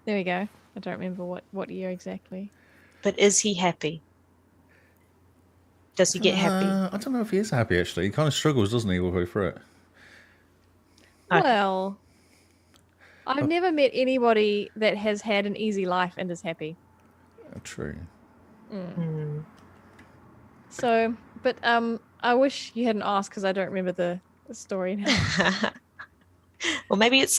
There we go. I don't remember what year exactly. But is he happy? Does he get happy? I don't know if he is happy, actually. He kind of struggles, doesn't he, all the way through it? Okay. Well, I've never met anybody that has had an easy life and is happy. True. So, but I wish you hadn't asked because I don't remember the story now. Well, maybe it's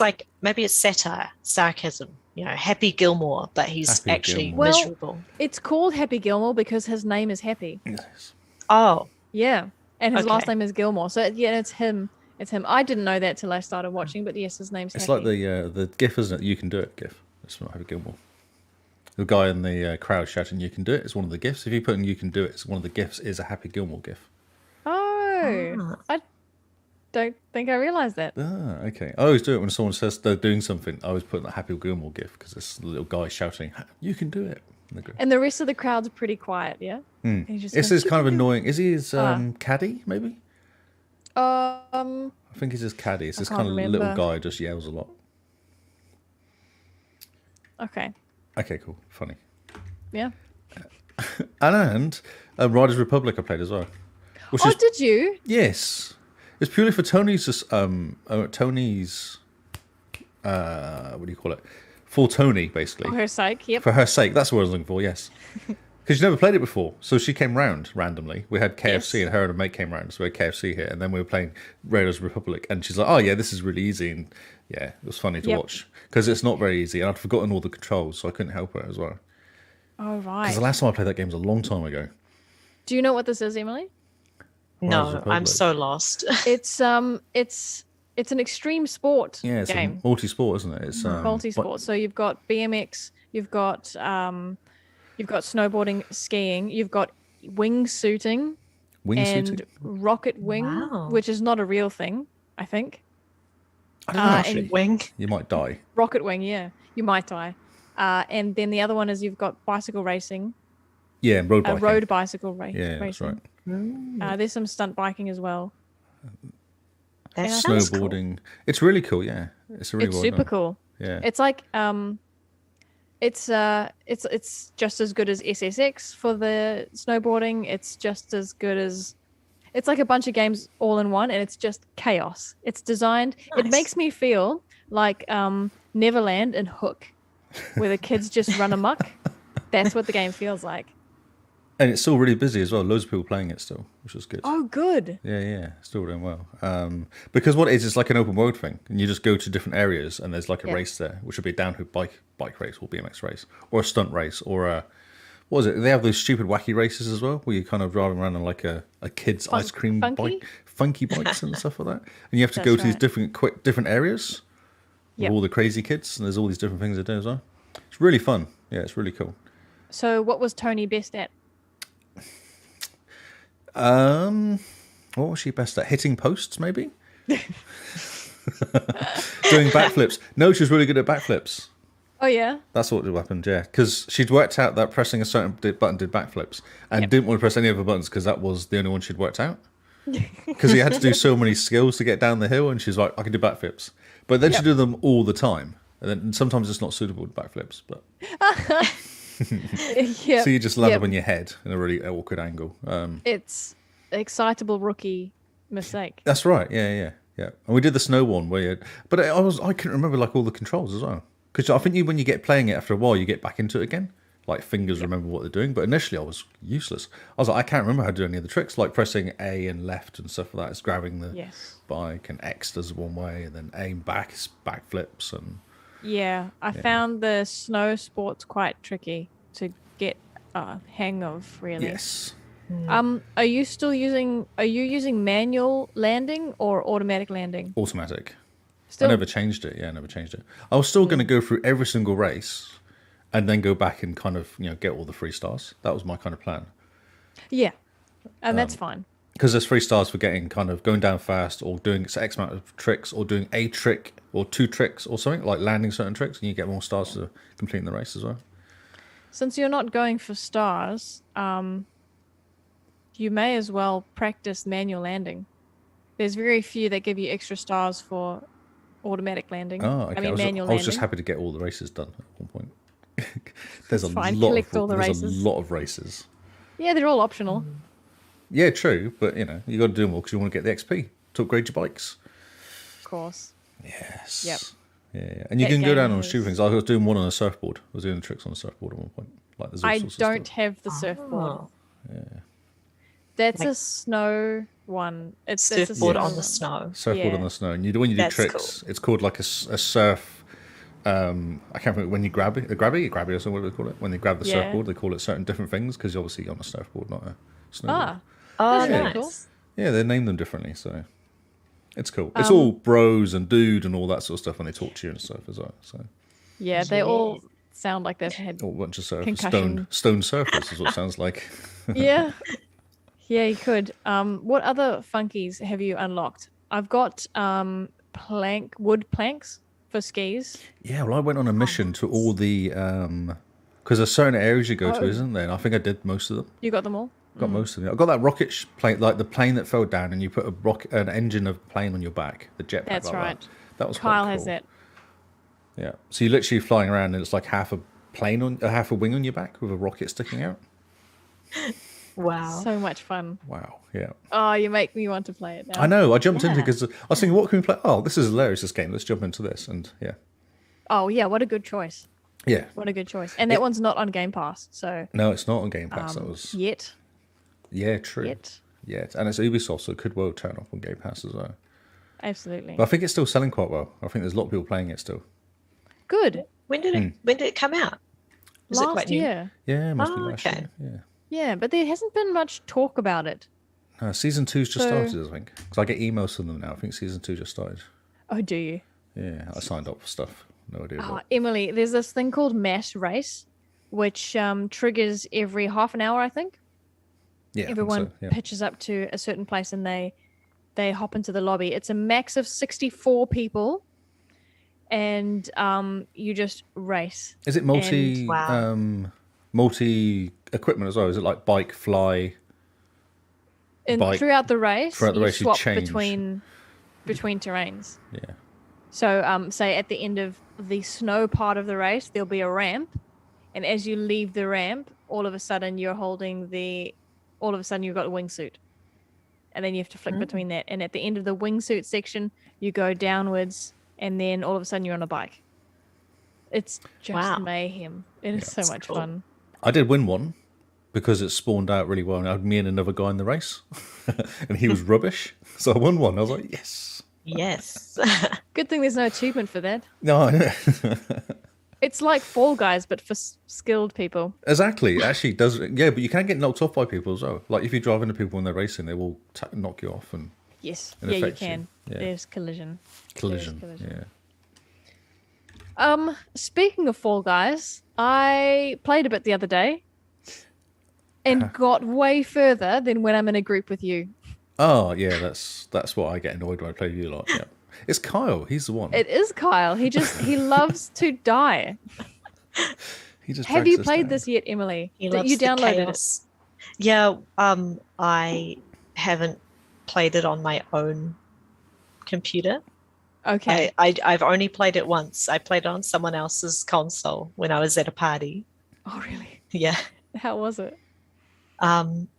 satire, sarcasm. You know, Happy Gilmore, but he's Happy actually Gilmore. Well- miserable. It's called Happy Gilmore because his name is Happy. Yes. Oh, Yeah, and his last Okay. name is Gilmore. So yeah, it's him. It's him. I didn't know that till I started watching, but yes, his name's It's Happy. like the GIF, isn't it? You can do it, GIF. It's not Happy Gilmore. The guy in the crowd shouting, "You can do it." It's one of the GIFs. If you put in "You can do it," it's one of the GIFs is a Happy Gilmore GIF. Oh, I don't think I realized that. Ah, okay. I always do it when someone says they're doing something. I always put in the Happy Gilmore GIF because it's the little guy shouting, "You can do it." And they go, And the rest of the crowd's pretty quiet, yeah? And he just This goes, is kind of annoying. Is he his caddy, maybe? Um, I think he's his caddy. It's this can't kind of little remember. guy who just yells a lot. okay. Okay, cool. Funny. Yeah. And Riders Republic I played as well. Which Oh, is, did you? yes. It's purely for Tony's, Tony's, what do you call it? For Tony, basically. For her sake, yep. For her sake. That's what I was looking for, yes. Because she's never played it before. So she came round randomly. We had KFC Yes. and her and a mate came round. So we had KFC here. And then we were playing Raiders Republic. And she's like, oh, yeah, this is really easy. And yeah, it was funny to Yep. watch. Because it's not very easy. And I'd forgotten all the controls. So I couldn't help her as well. Oh, right. Because the last time I played that game was a long time ago. Do you know what this is, Emily? no, Riders I'm Republic. so lost. It's an extreme sport Yeah, it's game. a multi-sport, isn't it? It's Multi-sport. So you've got BMX, you've got You've got snowboarding, skiing. You've got wingsuiting and Wingsuiting? rocket wing, Wow. which is not a real thing, I think. I don't know, and actually. Wing. You might die. Rocket wing, yeah. You might die. And then the other one is you've got bicycle racing, Yeah, road biking. road bicycle Yeah, racing. that's right. There's some stunt biking as well. That Yeah. sounds cool. Snowboarding. It's really cool, yeah. It's really It's well super done. cool. Yeah. It's like it's just as good as SSX for the snowboarding. It's just as good as it's like a bunch of games all in one, and it's just chaos. It's designed. It Nice. makes me feel like Neverland and Hook, where the kids just run amok. That's what the game feels like. And it's still really busy as well. Loads of people playing it still, which is good. Oh, good. Yeah, still doing well. Because what it is, it's like an open world thing, and you just go to different areas, and there's like a Yeah. race there, which would be a downhill bike race or BMX race, or a stunt race, or a what is it? They have those stupid wacky races as well, where you're kind of driving around on like a kid's ice cream funky? bike, funky bikes and stuff like that, and you have to go That's to these right. different areas Yep. with all the crazy kids, and there's all these different things to do as well. It's really fun. Yeah, it's really cool. So, what was Tony best at? What was she best at? Hitting posts, maybe? Doing backflips. No, she was really good at backflips. Oh yeah. That's what happened, yeah. Because she'd worked out that pressing a certain button did backflips, and Yep. didn't want to press any other buttons because that was the only one she'd worked out. Because you had to do so many skills to get down the hill, and she's like, I can do backflips. But then Yep. she'd do them all the time. And then sometimes it's not suitable to backflips, but Yeah. so you just land Yep. up on your head in a really awkward angle. It's excitable rookie mistake. That's right. Yeah. And we did the snow one where, but I couldn't remember like all the controls as well. Because I think when you get playing it after a while, you get back into it again. Like fingers remember what they're doing. But initially, I was useless. I was like, I can't remember how to do any of the tricks, like pressing A and left and stuff like that. It's grabbing the Yes. bike, and X does one way, and then aim back is backflips, and Yeah, I found the snow sports quite tricky to get a hang of. Really. yes. Are you using manual landing or automatic landing? Automatic. Still. I never changed it. Yeah, I never changed it. I was still going to go through every single race, and then go back and kind of get all the 3 stars. That was my kind of plan. Yeah, and that's fine. Because there's 3 stars for getting kind of going down fast, or doing X amount of tricks, or doing a trick or 2 tricks or something, like landing certain tricks, and you get more stars for completing the race as well. Since you're not going for stars, you may as well practice manual landing. There's very few that give you extra stars for automatic landing. Oh, okay. I mean, manual I was just landing. happy to get all the races done at one point. There's a Fine, lot collect of all the there's races. a lot of races. Yeah, they're all optional. Yeah, true, but you got to do them all because you want to get the XP to upgrade your bikes. Of course. Yes. Yep. Yeah. And you That can go down game on stupid is- things. I was doing one on a surfboard. I was doing tricks on a surfboard at one point. Like there's all I sorts of don't stuff. have the surfboard. Oh, That's Like- a snow one. That's a surfboard snow on the one. snow. Surfboard Yeah. on the snow. And when you do That's tricks, it's called like a surf. I can't remember when you grab it, a grabby or something. What do they call it? When they grab the Yeah. surfboard, they call it certain different things because you're obviously on a surfboard, not a snowboard. Ah, Oh, That's really nice. cool. Yeah, they name them differently, so it's cool. Um, It's all bros and dude and all that sort of stuff when they talk to you and stuff as well. So yeah, they all sound like they've had. all a bunch of Concussion. stone surfers is what it sounds like. Yeah, yeah, you could. What other funkies have you unlocked? I've got wood planks for skis. Yeah, well, I went on a mission to all the because there's certain areas you go to, Oh. isn't there? And I think I did most of them. You got them all? Got most of them. I got that rocket plane, like the plane that fell down, and you put an engine of plane on your back, the jetpack. That's like right. That was quite Kyle cool. has that. Yeah. So you're literally flying around, and it's like half a half a wing on your back with a rocket sticking out. Wow. So much fun. Wow. Yeah. Oh, you make me want to play it now. I know. I jumped into Yeah. because I was thinking, what can we play? Oh, this is hilarious. This game. Let's jump into this. And yeah, Oh yeah, what a good choice. yeah. What a good choice. And that one's not on Game Pass, so No, it's not on Game Pass. That was yet. true. Yet. Yeah, and it's Ubisoft, so it could well turn up on Game Pass as well. Absolutely. But I think it's still selling quite well. I think there's a lot of people playing it still. Good. When did it come out? Is it Last quite new? year. Yeah, it must be Oh, last okay. year. Yeah. Yeah, but there hasn't been much talk about it. Season 2's just So- started, I think. Because I get emails from them now. I think season 2 just started. Oh, do you? Yeah, I signed up for stuff. No idea Oh, what. Emily, there's this thing called Mass Race which triggers every half an hour, I think. Yeah, I think Everyone so, yeah. pitches up to a certain place and they hop into the lobby. It's a max of 64 people, and you just race. Is it Wow. multi equipment as well? Is it like bike, fly, And bike? throughout the race, Throughout the you race, you swap change. between terrains. Yeah. So, say at the end of the snow part of the race, there'll be a ramp, and as you leave the ramp, all of a sudden you've got a wingsuit, and then you have to flick between that. And at the end of the wingsuit section, you go downwards, and then all of a sudden you're on a bike. It's just Wow. mayhem. It is so That's much cool. fun. I did win one because it spawned out really well. And I had me and another guy in the race, and he was rubbish. So I won one. I was like, yes. Yes. Good thing there's no achievement for that. No, It's like Fall Guys, but for skilled people. exactly. It actually does. Yeah, but you can get knocked off by people as well. Like if you drive into people when they're racing, they will knock you off and Yes. It Yeah, you affects you. can. Yeah. There's collision. collision. collision. Yeah. Speaking of Fall Guys, I played a bit the other day and got way further than when I'm in a group with you. Oh, yeah. That's what I get annoyed when I play with you a lot. Yeah. It's Kyle. He's the one. It is Kyle. He loves to die. He just Have drags you us played down. this yet, Emily? He That loves you the downloaded it. chaos. Yeah, I haven't played it on my own computer. Okay. I've only played it once. I played it on someone else's console when I was at a party. Oh, really? Yeah. How was it?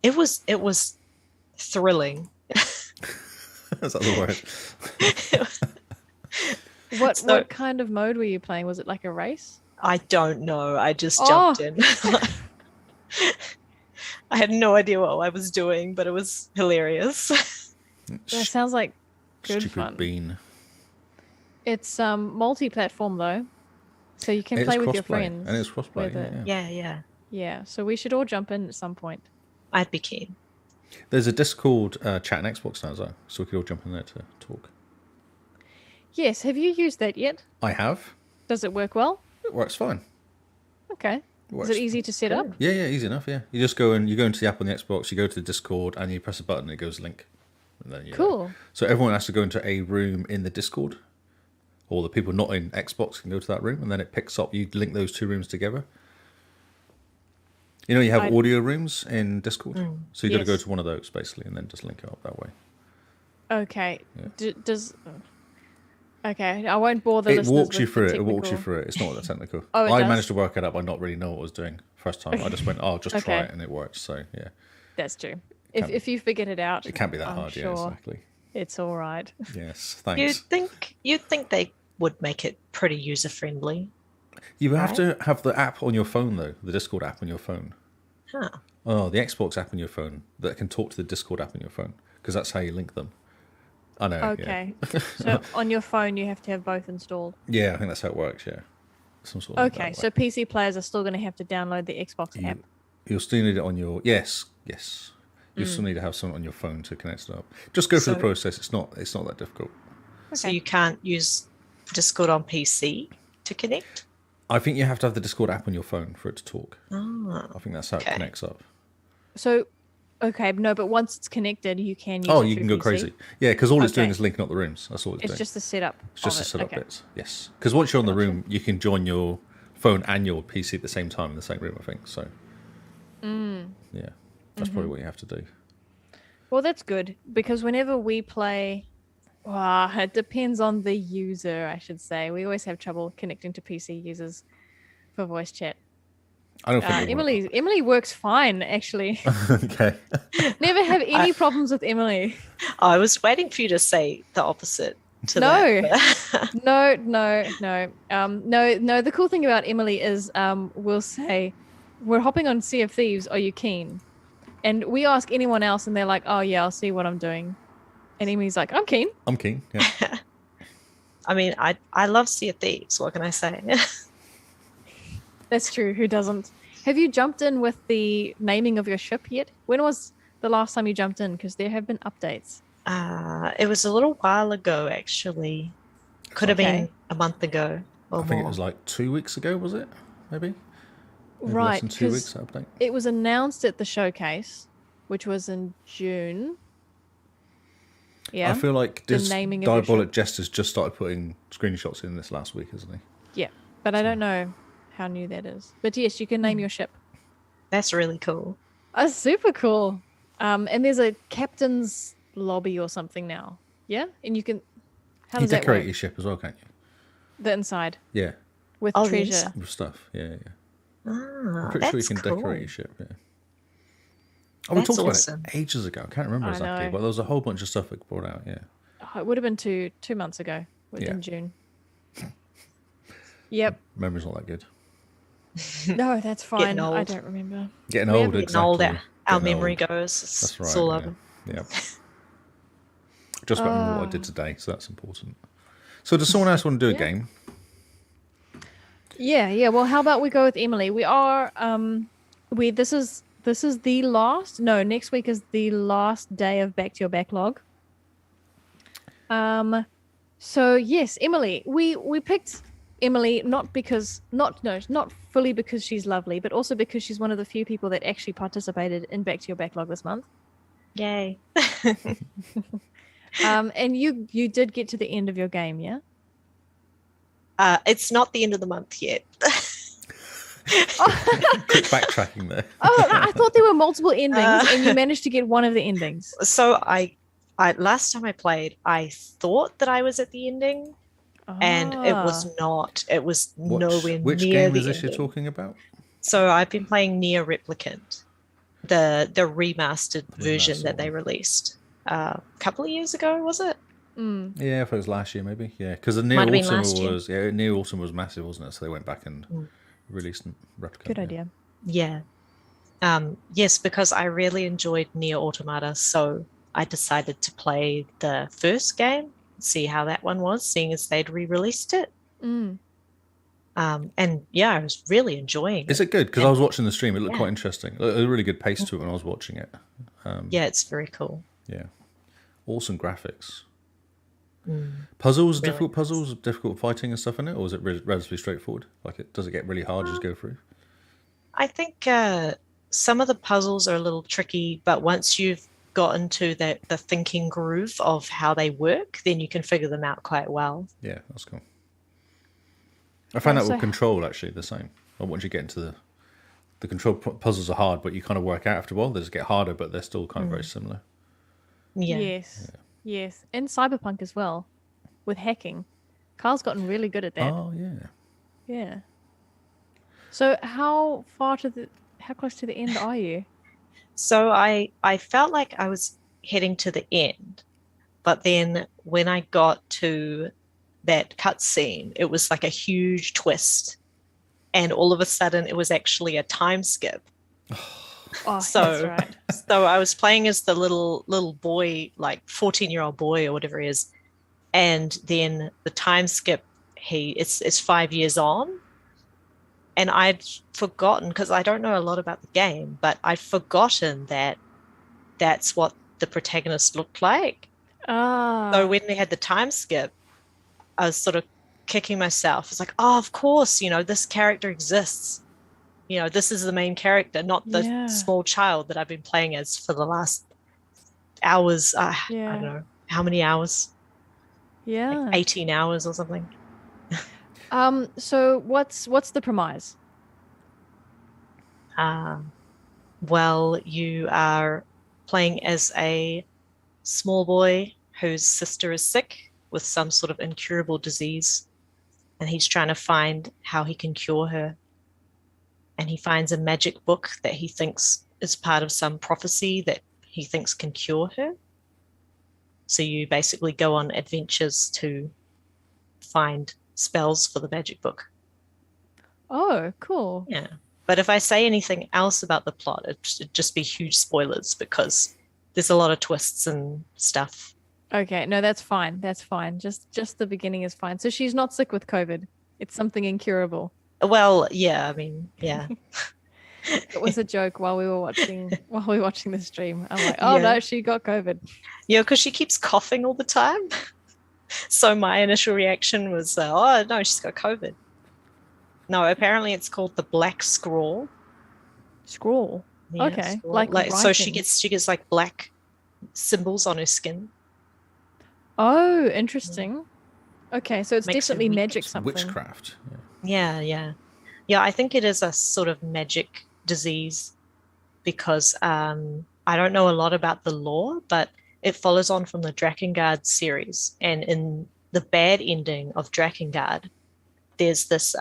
It was thrilling. Is that the word? What kind of mode were you playing? Was it like a race? I don't know. I just jumped in. I had no idea what I was doing, but it was hilarious. That sounds like good Stupid fun. bean. It's multi-platform though, so you can It's play with your crossplay, friends. and it's crossplay. with it. Yeah. Yeah. Yeah, so we should all jump in at some point. I'd be keen. There's a Discord chat on Xbox now, so we could all jump in there to talk. Yes, have you used that yet? I have. Does it work well? It works fine. Okay. It Is works. it easy to set up? Yeah, easy enough. Yeah, you just go into the app on the Xbox. You go to the Discord, and you press a button. And it goes link. And then Cool. So everyone has to go into a room in the Discord, or the people not in Xbox can go to that room, and then it picks up. You link those two rooms together. You know, you have audio rooms in Discord, so you got to go Yes. to one of those basically, and then just link it up that way. Okay. Yeah. Okay, I won't bore the It listeners walks you with through the it. It walks you technical- through it. It's not that technical. Oh, it I does? managed to work it out by not really know what I was doing first time. I just went, "Oh, just try Okay. it," and it worked. So yeah, That's true. Can't- If you figured it out, it can't be that I'm hard. Sure Yeah, exactly. it's all right. Yes, You'd thanks. think they would make it pretty user friendly. You have to have the app on your phone though, the Discord app on your phone. Huh. Oh, the Xbox app on your phone that can talk to the Discord app on your phone, because that's how you link them. I know. Okay. So on your phone, you have to have both installed. Yeah, I think that's how it works. Yeah. Some sort of like Okay, that so way. PC players are still going to have to download the Xbox app. You'll still need it on your yes. You still need to have something on your phone to connect it up. Just go through the So- process. It's not that difficult. So Okay. you can't use Discord on PC to connect? I think you have to have the Discord app on your phone for it to talk. Oh. I think that's how Okay. it connects up. So, okay, no, but once it's connected, you can use Oh, it you through can go PC. crazy. Yeah, because all it's doing Okay. is linking up the rooms. That's all it's It's doing. just the setup. It's just of the it. setup Okay. bits. Yes. Because once you're on the room, you can join your phone and your PC at the same time in the same room, I think. So, yeah, that's probably what you have to do. Well, that's good because whenever we play, it depends on the user, I should say. We always have trouble connecting to PC users for voice chat. I don't think it will. Emily works fine, actually. Okay. Never have any problems with Emily. I was waiting for you to say the opposite to No. that. No. No. The cool thing about Emily is, we'll say, "We're hopping on Sea of Thieves. Are you keen?" And we ask anyone else, and they're like, "Oh yeah, I'll see what I'm doing." And Emily's like, "I'm keen." I'm keen. Yeah. I mean, I love Sea of Thieves. What can I say? That's true. Who doesn't? Have you jumped in with the naming of your ship yet? When was the last time you jumped in? Because there have been updates. It was a little while ago, actually. Could have Okay. been a month ago or I think it more. was like 2 weeks ago, was it? Maybe? Maybe Right, less than 2 weeks 'cause update. it was announced at the showcase, which was in June. Yeah. I feel like The this naming of your Diabolic Jester's just started putting screenshots in this last week, isn't he? Yeah, but I don't know how new that is. But yes, you can name your ship. That's really cool. That's super cool. And there's a captain's lobby or something now. Yeah, and you can. How You does that decorate work? your ship as well, can't you? The inside Yeah, with Oh, the treasure. inside. with stuff. Yeah. Ah, I'm pretty sure you that's can cool. decorate your ship. Yeah. Oh, we That's talked awesome. about it ages ago. I can't remember I exactly, know. but there was a whole bunch of stuff that brought out. Yeah. Oh, it would have been two months ago, Yeah. in June. Yep. Memory's not that good. No, that's fine. Getting I old. don't remember. Getting We old, haven't- Getting old, exactly. our Getting memory old. goes. That's right. It's all yeah. over. Yeah. Just about remember what I did today, so that's important. So does someone else want to do a Yeah. game? Yeah. Well, how about we go with Emily? We are this is the last. No, next week is the last day of Back to Your Backlog. So yes, Emily. We picked Emily not fully because she's lovely, but also because she's one of the few people that actually participated in Back to Your Backlog this month. Yay. And you did get to the end of your game, yeah? It's not the end of the month yet. Quick backtracking there. Oh, I thought there were multiple endings, and you managed to get one of the endings. So I last time I played, I thought that I was at the ending, and it was not. It was nowhere Which near game the is this you're ending. talking about? So I've been playing Nier Replicant, the remastered version Remastered that they released a couple of years ago, was it? Yeah, if it was last year, maybe. Yeah, because the Near Might have been Autumn last year. was Near Autumn was massive, wasn't it? So they went back and released Replicant. Good yeah. idea. Yeah. Yes, because I really enjoyed Nier Automata, so I decided to play the first game, see how that one was, seeing as they'd re-released it. And yeah, I was really enjoying it. Is it good? Because I was watching the stream. It looked Yeah. quite interesting. A really good pace to it when I was watching it. Yeah, it's very cool. Yeah. Awesome graphics. Puzzles, Really difficult puzzles, difficult fighting and stuff in it, or is it relatively straightforward? Does it get really hard as you go through? I think some of the puzzles are a little tricky, but once you've gotten to the thinking groove of how they work, then you can figure them out quite well. Yeah, that's cool. I found out so- with Control actually the same. Once you get into the Control puzzles are hard, but you kind of work out after a while. They just get harder, but they're still kind of very similar. Yeah. Yes. And Cyberpunk as well, with hacking. Carl's gotten really good at that. Oh yeah. Yeah. So how close to the end are you? So I felt like I was heading to the end, but then when I got to that cutscene, it was like a huge twist, and all of a sudden it was actually a time skip. Oh, So- that's right. So I was playing as the little boy, like 14-year-old boy or whatever he is, and then the time skip, it's 5 years on, and I'd forgotten, because I don't know a lot about the game, but I'd forgotten that that's what the protagonist looked like. So when they had the time skip, I was sort of kicking myself. It's like, oh, of course, this character exists. This is the main character, not the Yeah. small child that I've been playing as for the last hours. I don't know how many hours, Yeah. like 18 hours or something. So what's the premise? Well, you are playing as a small boy whose sister is sick with some sort of incurable disease, and he's trying to find how he can cure her. And he finds a magic book that he thinks is part of some prophecy that he thinks can cure her. So you basically go on adventures to find spells for the magic book. Oh, cool. Yeah. But if I say anything else about the plot, it'd just be huge spoilers, because there's a lot of twists and stuff. Okay, no, that's fine. That's fine. Just the beginning is fine. So she's not sick with COVID. It's something incurable. Well, yeah, I mean, yeah. It was a joke while we were watching the stream. I'm like, oh Yeah. no, she got COVID. Yeah, because she keeps coughing all the time. So my initial reaction was, oh no, she's got COVID. No, apparently it's called the Black Scrawl. Scroll. Yeah, Okay, scrawl. like So she writing. gets like black symbols on her skin. Oh, interesting. Okay, so it's Makes her definitely weak. magic It's something. witchcraft. Yeah. Yeah. I think it is a sort of magic disease because I don't know a lot about the lore, but it follows on from the Drakengard series. And in the bad ending of Drakengard, there's this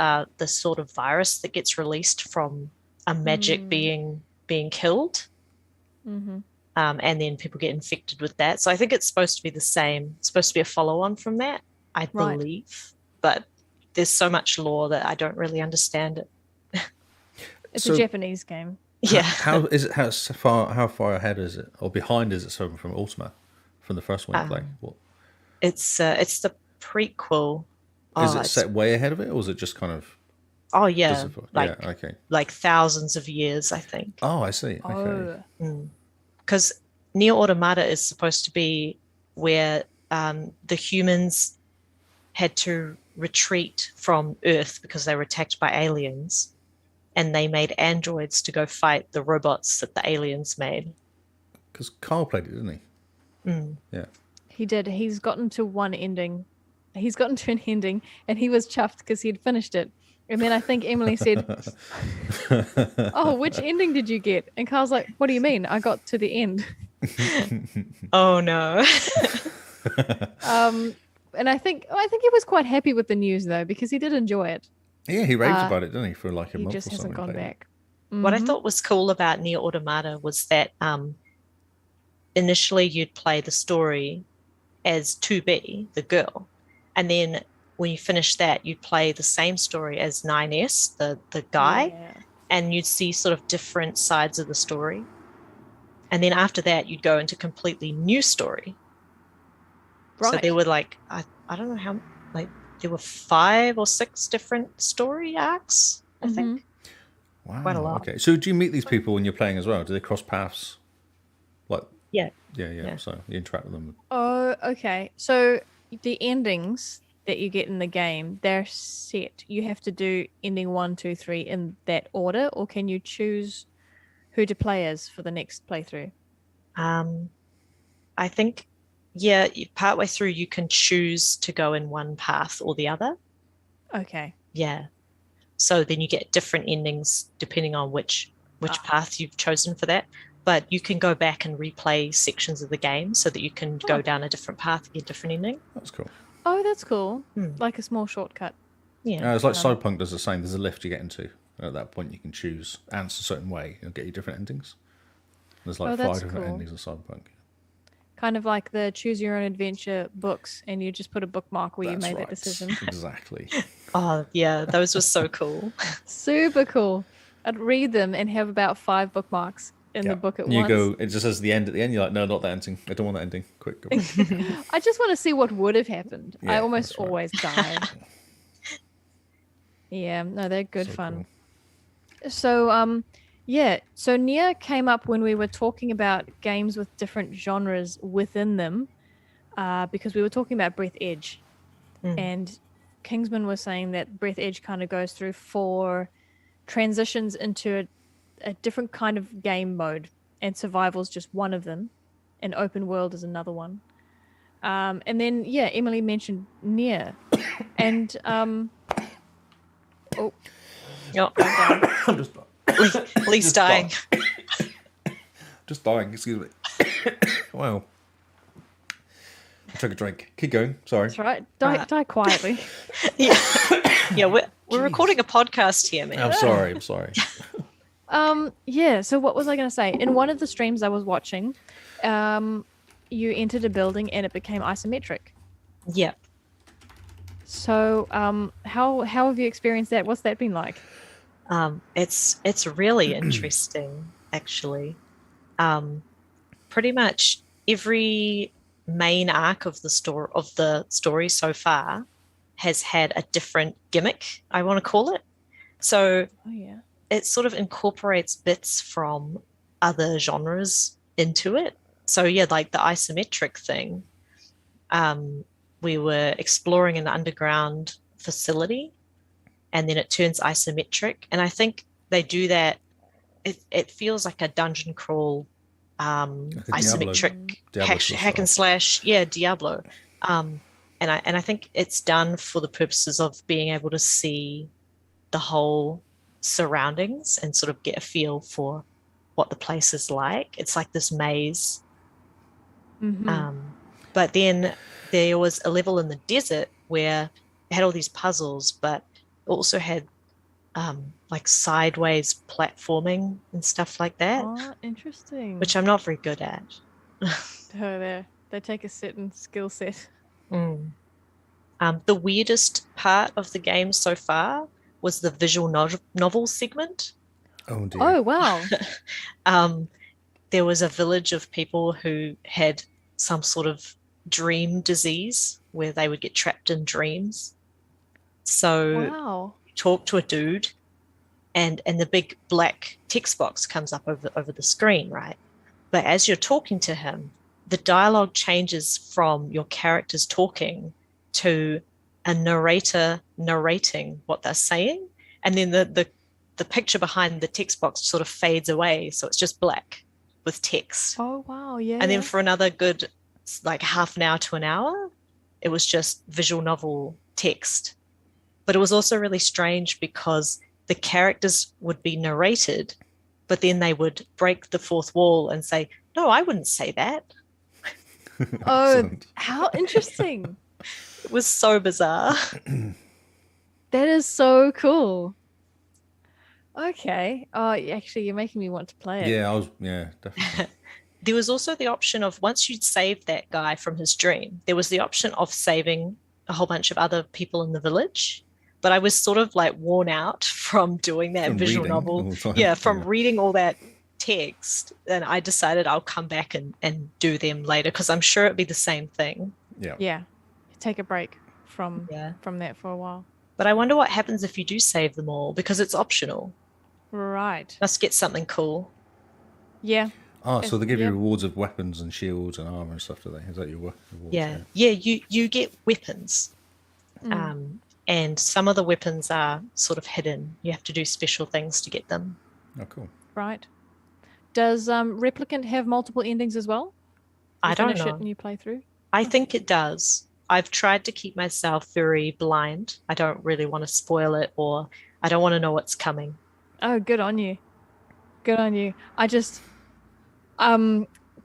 sort of virus that gets released from a magic being killed. Mm-hmm. And then people get infected with that. So I think it's supposed to be the same. It's supposed to be a follow-on from that, I Right. believe. But there's so much lore that I don't really understand it. It's So- a Japanese game. Yeah. How is it? How far ahead is it, or behind is it? From Ultima, from the first one you play. What It's the prequel. is Oh, it set way ahead of it, or is it just kind of? Oh yeah, does it- like yeah. Okay. like thousands of years, I think. Oh, I see. Okay. Oh, Because Nier Automata is supposed to be where the humans had to retreat from Earth because they were attacked by aliens, and they made androids to go fight the robots that the aliens made. Because Carl played it, didn't he? Yeah. he did. He's gotten to one ending. He's gotten to an ending, and he was chuffed because he'd finished it. And then I think Emily said, "Oh, which ending did you get?" And Carl's like, "What do you mean? I got to the end." Oh no. And I think he was quite happy with the news though because he did enjoy it. Yeah, he raved about it, didn't he? For like a He month just or hasn't something. gone played it. back. What I thought was cool about Nier Automata was that initially you'd play the story as 2B, the girl, and then when you finish that, you'd play the same story as 9S, the guy, Yeah. and you'd see sort of different sides of the story. And then after that, you'd go into a completely new story. Right. So there were like, I don't know how, like, there were 5 or 6 different story arcs, I think. Wow. Quite a lot. Okay. So do you meet these people when you're playing as well? Do they cross paths? Like. Yeah. Yeah. So you interact with them. Oh, okay. So the endings that you get in the game, they're set. You have to do ending 1, 2, 3 in that order, or can you choose who to play as for the next playthrough? I think, yeah, partway through you can choose to go in one path or the other. Okay. Yeah. So then you get different endings depending on which path you've chosen for that. But you can go back and replay sections of the game so that you can go down a different path and get a different ending. That's cool. Oh, that's cool. Like a small shortcut. Yeah. It's like Cyberpunk does the same. There's a lift you get into. And at that point, you can choose answer a certain way and get you different endings. There's like 5 that's different cool. endings of Cyberpunk. Kind of like the choose your own adventure books, and you just put a bookmark where That's you made right. that decision. Exactly. Oh, yeah, those were so cool. Super cool. I'd read them and have about 5 bookmarks in the book at you once. go, it just says the end at the end. You're like, no, not that ending. I don't want that ending. Quick, go. I just want to see what would have happened. I Yeah, almost that's right. always die. Yeah, no, they're good So fun. So, so Nier came up when we were talking about games with different genres within them, because we were talking about Breath Edge, and Kingsman was saying that Breath Edge kind of goes through 4 transitions into a different kind of game mode, and survival's just one of them, and open world is another one. And then Emily mentioned Nier, and oh. Oh, I'm just Lee's dying. Just dying. Excuse me. Wow. I took a drink. Keep going. Sorry. That's right. Die quietly. Yeah, we're recording a podcast here, man. I'm sorry. I'm sorry. So what was I going to say? In one of the streams I was watching, you entered a building and it became isometric. Yeah. So, how have you experienced that? What's that been like? It's really interesting, actually. Pretty much every main arc of the story so far has had a different gimmick, I want to call it. So Oh yeah. it sort of incorporates bits from other genres into it. So yeah, like the isometric thing. We were exploring an underground facility, and then it turns isometric. And I think they do that. It feels like a dungeon crawl, Like a isometric Diablo hack and slash. Yeah, Diablo. And I think it's done for the purposes of being able to see the whole surroundings and sort of get a feel for what the place is like. It's like this maze. But then there was a level in the desert where it had all these puzzles, but it also had like sideways platforming and stuff like that. Oh, interesting. Which I'm not very good at. They take a certain skill set. The weirdest part of the game so far was the visual novel segment. Oh dear. Oh wow. There was a village of people who had some sort of dream disease where they would get trapped in dreams. So you talk to a dude and the big black text box comes up over the screen, right? But as you're talking to him, the dialogue changes from your characters talking to a narrator narrating what they're saying. And then the picture behind the text box sort of fades away. So it's just black with text. Oh, wow. Yeah. And then for another good, like half an hour to an hour, it was just visual novel text. But it was also really strange because the characters would be narrated, but then they would break the fourth wall and say, no, I wouldn't say that. Oh, how interesting. It was so bizarre. That is so cool. Okay. Oh, actually, you're making me want to play it. Yeah, definitely. There was also the option of once you'd saved that guy from his dream, there was the option of saving a whole bunch of other people in the village. But I was sort of like worn out from doing that visual novel. Yeah, from reading all that text. And I decided I'll come back and do them later because I'm sure it'd be the same thing. Yeah. Yeah. Take a break from that for a while. But I wonder what happens if you do save them all because it's optional. Right. Must get something cool. Yeah. Oh, so they give you rewards of weapons and shields and armor and stuff, do they? Is that your rewards? Yeah. You get weapons. And some of the weapons are sort of hidden. You have to do special things to get them. Oh, cool. Right. Does Replicant have multiple endings as well? I don't know. Finish it and you play through? I think it does. I've tried to keep myself very blind. I don't really want to spoil it or I don't want to know what's coming. Oh, good on you. Good on you. I just,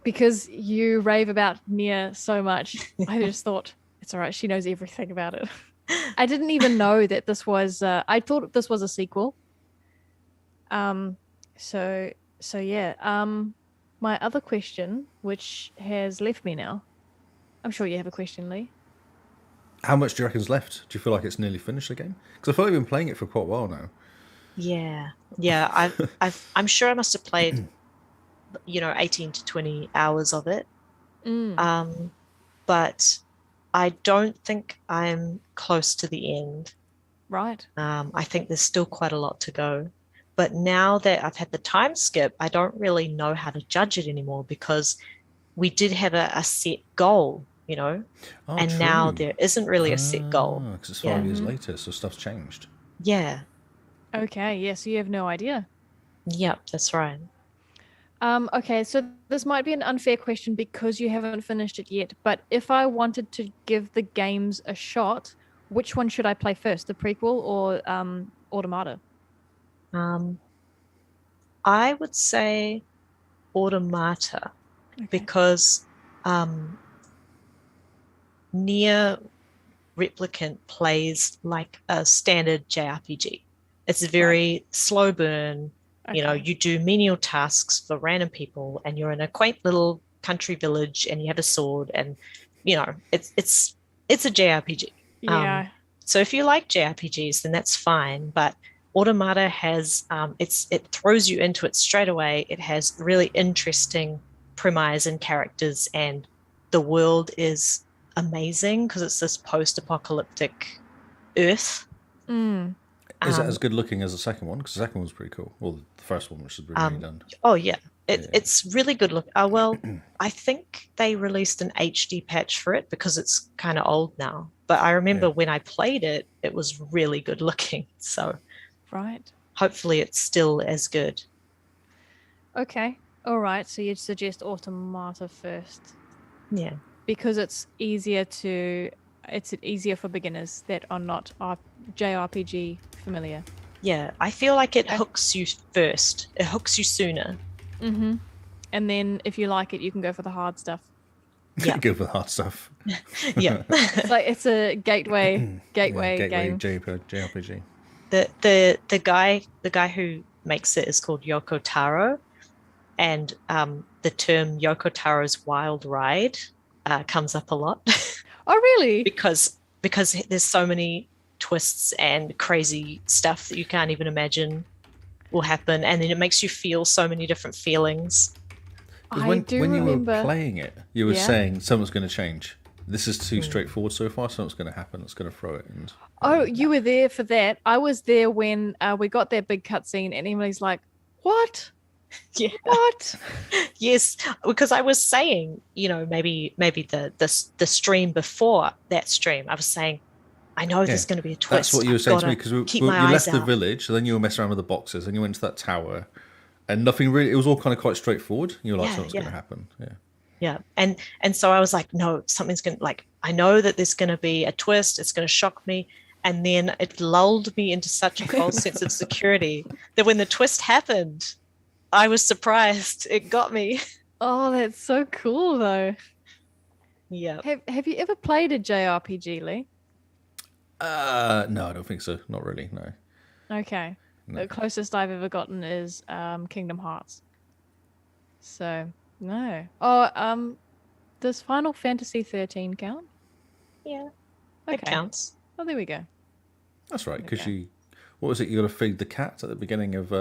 because you rave about Nier so much, I just thought, it's all right. She knows everything about it. I didn't even know that this was, I thought this was a sequel. So yeah. My other question, which has left me now. I'm sure you have a question, Lee. How much do you reckon's left? Do you feel like it's nearly finished the game? Because I feel like you've been playing it for quite a while now. Yeah. I'm sure I must have played, 18 to 20 hours of it. But I don't think I'm close to the end. Right. I think there's still quite a lot to go. But now that I've had the time skip, I don't really know how to judge it anymore because we did have a set goal, and true. now there isn't really a set goal. Because it's 5 years later, so stuff's changed. Yeah. Okay, yeah, so you have no idea. Yep, that's right. Okay, so this might be an unfair question because you haven't finished it yet, but if I wanted to give the games a shot, which one should I play first, the prequel or Automata? I would say Automata because Nier Replicant plays like a standard JRPG. It's a very slow burn. You do menial tasks for random people and you're in a quaint little country village and you have a sword and it's a JRPG. Yeah. So if you like JRPGs, then that's fine. But Automata has it throws you into it straight away. It has really interesting premise and characters, and the world is amazing because it's this post-apocalyptic Earth. Is it as good looking as the second one? Because the second one was pretty cool. Well, the first one, which is really done. Oh yeah, It's really good look. Oh well, I think they released an HD patch for it because it's kind of old now. But I remember when I played it, it was really good looking. So Right. hopefully it's still as good. Okay. All right. So you'd suggest Automata first Yeah. because it's easier for beginners that are not JRPG familiar. Yeah. I feel like it hooks you first. It hooks you sooner. Mm-hmm. And then if you like it, you can go for the hard stuff. Yeah. Go for the hard stuff. Yeah. It's a gateway game. JRPG. The guy who makes it is called Yoko Taro, and the term Yoko Taro's wild ride comes up a lot. Oh, really? because there's so many twists and crazy stuff that you can't even imagine will happen, and then it makes you feel so many different feelings. When you were playing it, you were saying something's going to change. This is too straightforward so far. Something's going to happen. It's going to throw it. You were there for that. I was there when we got that big cutscene, and Emily's like, "What? Yeah. What?" Yes, because I was saying, maybe the stream before that stream, I was saying, I know there's going to be a twist. That's what you were saying to me, because you left the out. village, and then you were messing around with the boxes, and you went to that tower, and nothing really. It was all kind of quite straightforward. You were like, something's going to happen. Yeah, and so I was like, no, something's going to, like, I know that there's going to be a twist. It's going to shock me. And then it lulled me into such a false sense of security that when the twist happened, I was surprised. It got me. Oh, that's so cool, though. Yeah. Have you ever played a JRPG, Lee? No, I don't think so. Not really, no. Okay. No. The closest I've ever gotten is Kingdom Hearts. So, no. Oh, does Final Fantasy 13 count? Yeah. Okay. It counts. Oh, there we go. That's right, because what was it? You got to feed the cat at the beginning of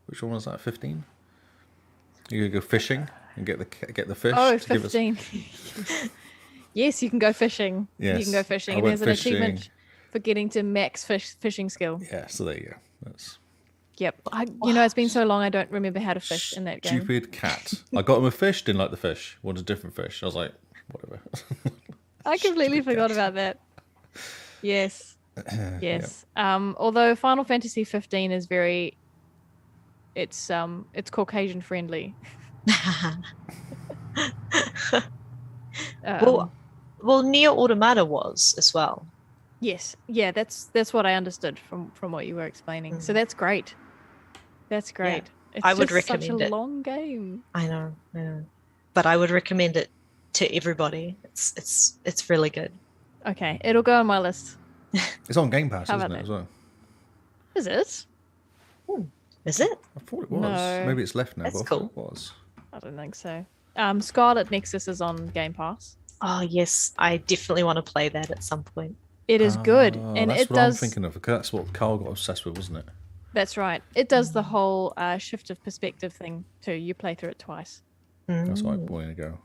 which one was that? 15. You go fishing and get the fish. Oh, 15. Yes, you can go fishing. Yes, you can go fishing, and there's an achievement for getting to max fishing skill. Yeah, so there you go. That's... Yep. It's been so long I don't remember how to fish in that game. Stupid cat. I got him a fish. Didn't like the fish. Wanted a different fish. I was like, whatever. I completely forgot about that. Yes. Yes. Although Final Fantasy 15 is very, it's Caucasian friendly. Well, Nier Automata was as well. Yes. Yeah, that's what I understood from what you were explaining. So that's great. That's great. Yeah. I would recommend such a long game. I know. But I would recommend it to everybody. It's really good. Okay, it'll go on my list. It's on Game Pass, isn't it, as well? Is it? Is it? I thought it was. No. Maybe it's left now, That's but cool. I thought it was. I don't think so. Scarlet Nexus is on Game Pass. Oh, yes. I definitely want to play that at some point. It is good. And that's it what does... I'm thinking of, because that's what Carl got obsessed with, wasn't it? That's right. It does the whole shift of perspective thing, too. You play through it twice. That's like boy and a girl.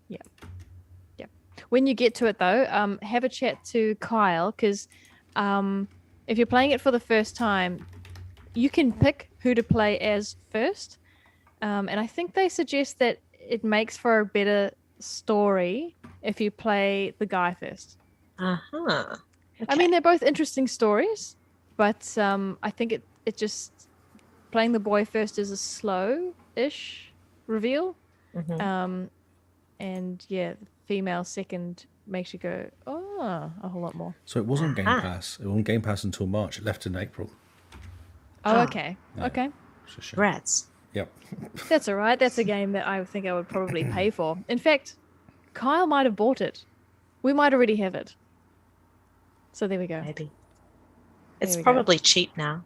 Yeah. When you get to it, though, have a chat to Kyle, because if you're playing it for the first time, you can pick who to play as first. And I think they suggest that it makes for a better story if you play the guy first. Uh-huh. Okay. I mean, they're both interesting stories, but I think it just... Playing the boy first is a slow-ish reveal. Mm-hmm. And yeah, the female second makes you go, oh, a whole lot more. So it was on Game Pass. It was on Game Pass until March. It left in April. Oh, okay. Yeah. Okay. It's a shame. Rats. Yep. That's all right. That's a game that I think I would probably pay for. In fact, Kyle might have bought it. We might already have it. So there we go. Maybe. It's probably cheap now.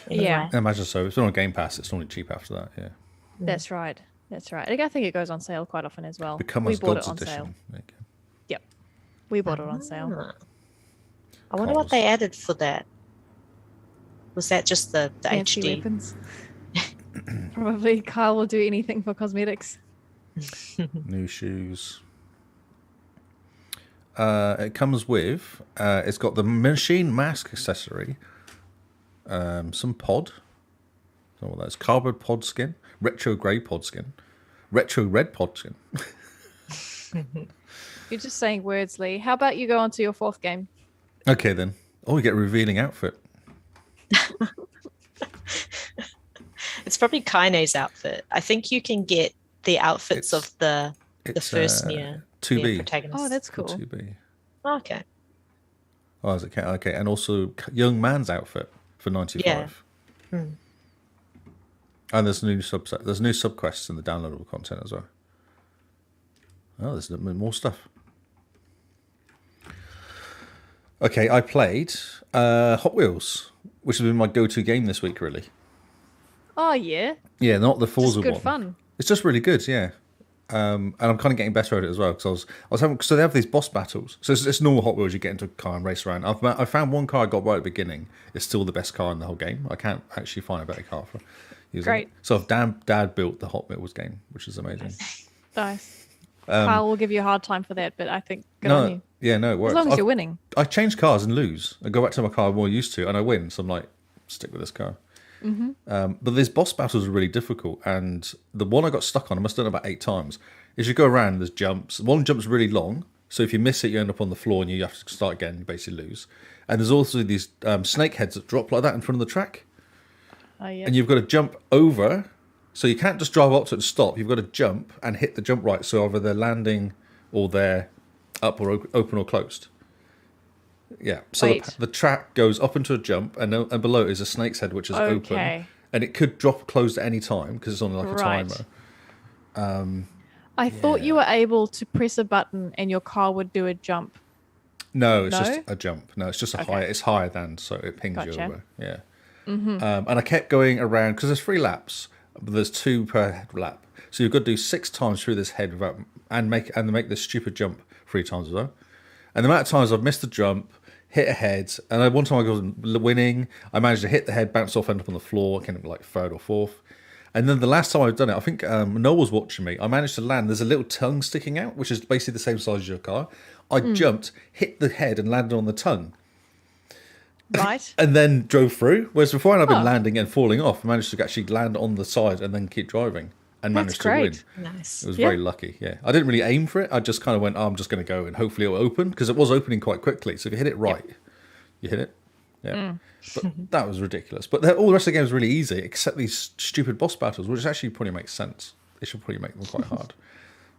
Anyway. Yeah. I imagine so. If it's on Game Pass, it's normally cheap after that, yeah. That's right. That's right. I think it goes on sale quite often as well. Become We as bought God's it on edition. sale. There you go. Yep. We bought it on sale. I wonder what they added for that. Was that just the Fancy HD? weapons. Probably Kyle will do anything for cosmetics. New shoes. It comes with, it's got the machine mask accessory, some pod, don't know what that is. Carbon pod skin, retro grey pod skin, retro red pod skin. You're just saying words, Lee. How about you go on to your fourth game? Okay, then. Oh, we get a revealing outfit. It's probably Kaine's outfit. I think you can get the outfits of the first Nier 2B. protagonists. Oh, that's cool. 2B. Okay. Oh, is it okay? And also young man's outfit for 95. Yeah. And there's new subset. There's new subquests in the downloadable content as well. Oh, there's more stuff. Okay, I played Hot Wheels, which has been my go-to game this week, really. Oh, yeah. Yeah, not the Forza Just good one. fun. It's just really good, yeah. And I'm kind of getting better at it as well because I was having. So they have these boss battles. So it's normal Hot Wheels. You get into a car and race around. I found one car I got right at the beginning. It's still the best car in the whole game. I can't actually find a better car for using Great. it. So Dad built the Hot Wheels game, which is amazing. Nice. Kyle will give you a hard time for that, but I think good on you. Yeah, no, it works. As long as you're winning. I change cars and lose. I go back to my car I'm more used to, and I win. So I'm like, stick with this car. But these boss battles are really difficult, and the one I got stuck on, I must have done it about 8 times, is you go around, there's jumps. One jump's really long, so if you miss it, you end up on the floor and you have to start again, you basically lose. And there's also these snake heads that drop like that in front of the track. Oh, yeah. And you've got to jump over, so you can't just drive up to it and stop. You've got to jump and hit the jump right, so either they're landing or they're up or open or closed. Yeah, so the track goes up into a jump, and below is a snake's head, which is open, and it could drop closed at any time because it's on like a timer. I thought you were able to press a button and your car would do a jump. No, it's just a jump. No, it's just a higher. It's higher than, so it pings you over. Yeah. And I kept going around because there's 3 laps, but there's 2 per lap. So you've got to do 6 times through this head without and make this stupid jump 3 times as well. And the amount of times I've missed the jump, hit a head, and one time I was winning. I managed to hit the head, bounce off, end up on the floor, kind of like 3rd or 4th. And then the last time I've done it, I think Noel was watching me. I managed to land. There's a little tongue sticking out, which is basically the same size as your car. I jumped, hit the head, and landed on the tongue. Right. And then drove through. Whereas before I'd been landing and falling off, I managed to actually land on the side and then keep driving and managed to win. Nice. It was very lucky, yeah. I didn't really aim for it. I just kind of went, I'm just going to go and hopefully it'll open because it was opening quite quickly. So if you hit it right, you hit it. Yeah. But that was ridiculous. But all the rest of the game was really easy, except these stupid boss battles, which actually probably makes sense. It should probably make them quite hard,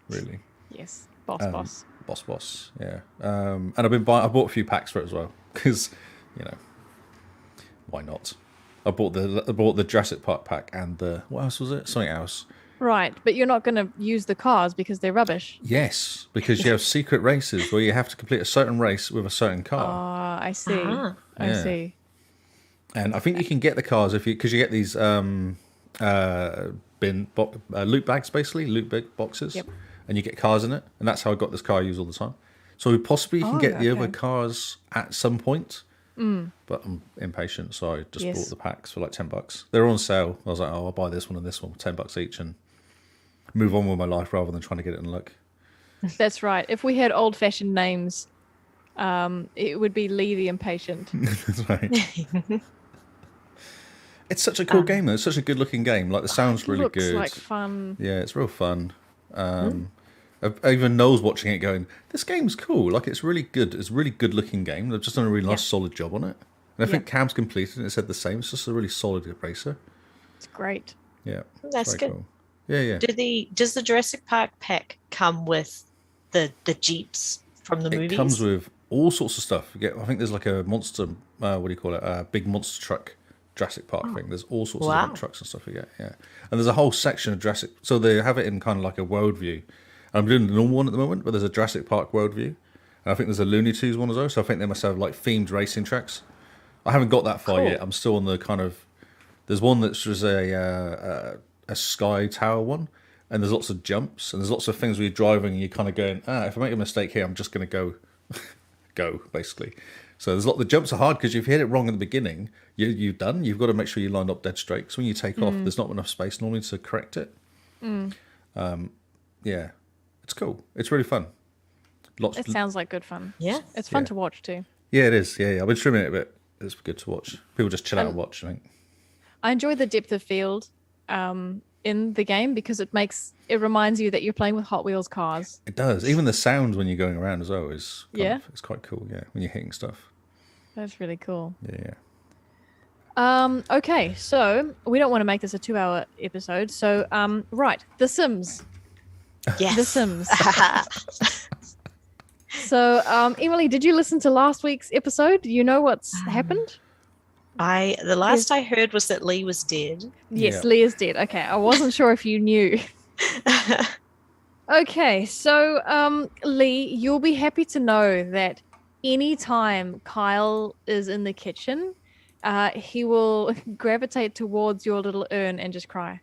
really. Yes, boss. Boss, yeah. And I bought a few packs for it as well because, why not? I bought the Jurassic Park pack and what else was it? Something else. Right, but you're not going to use the cars because they're rubbish. Yes, because you have secret races where you have to complete a certain race with a certain car. Oh, I see. I see. And I think you can get the cars because you get these loot bags, basically loot bag boxes, and you get cars in it, and that's how I got this car I use all the time. So possibly you can get the other cars at some point, but I'm impatient, so I just bought the packs for like $10. They're on sale. I was like, I'll buy this one and this one, $10 each, and move on with my life rather than trying to get it in luck. That's right. If we had old-fashioned names, it would be Lee the Impatient. That's right. It's such a cool game, though. It's such a good-looking game. Like, the sound's really good. It looks like fun. Yeah, it's real fun. Even Noel's watching it going, this game's cool. Like, it's really good. It's a really good-looking game. They've just done a really nice, solid job on it. And I think Cam's completed it. It said the same. It's just a really solid racer. It's great. Yeah. That's good. Cool. Yeah. Does the Jurassic Park pack come with the Jeeps from the movies? It comes with all sorts of stuff. I think there's like a monster, a big monster truck Jurassic Park thing. There's all sorts of different trucks and stuff you get, yeah. And there's a whole section of Jurassic, so they have it in kind of like a world view. I'm doing the normal one at the moment, but there's a Jurassic Park world view. And I think there's a Looney Tunes one as well, so I think they must have like themed racing tracks. I haven't got that far yet. I'm still on the kind of, there's one that's just a sky tower one, and there's lots of jumps, and there's lots of things where you're driving and you're kind of going, if I make a mistake here, I'm just going to go, basically. So the jumps are hard because if you hit it wrong in the beginning, you're done. You've got to make sure you line up dead straight. So when you take off, there's not enough space normally to correct it. Yeah, it's cool. It's really fun. It sounds like good fun. Yeah. It's fun to watch too. Yeah, it is. Yeah. I've been streaming it a bit. It's good to watch. People just chill out and watch, I think. I enjoy the depth of field in the game because it reminds you that you're playing with Hot Wheels cars. It does. Even the sound when you're going around as well is it's quite cool. Yeah, when you're hitting stuff. That's really cool. Yeah. Okay, so we don't want to make this a 2-hour episode. So, right, The Sims. Yes. The Sims. So, Emily, did you listen to last week's episode? You know what's happened? The last I heard was that Lee was dead. Yes, Lee is dead. Okay, I wasn't sure if you knew. Okay, so Lee, you'll be happy to know that anytime Kyle is in the kitchen, he will gravitate towards your little urn and just cry.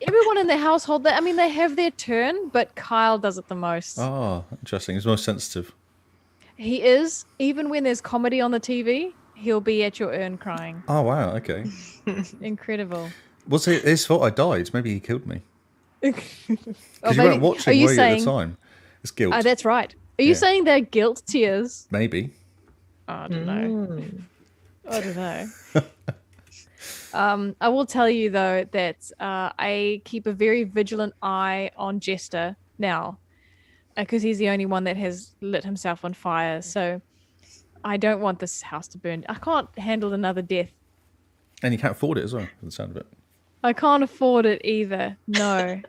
Everyone in the household, they have their turn, but Kyle does it the most. Oh, interesting. He's most sensitive. He is. Even when there's comedy on the TV, he'll be at your urn crying. Oh, wow. Okay. Incredible. Was it his fault I died? Maybe he killed me. Because you maybe, weren't watching, were you, at the time? It's guilt. That's right. Are you saying they're guilt tears? Maybe. I don't know. I don't know. I will tell you, though, that I keep a very vigilant eye on Jester now because he's the only one that has lit himself on fire. So I don't want this house to burn. I can't handle another death. And you can't afford it as well, from the sound of it. I can't afford it either. No.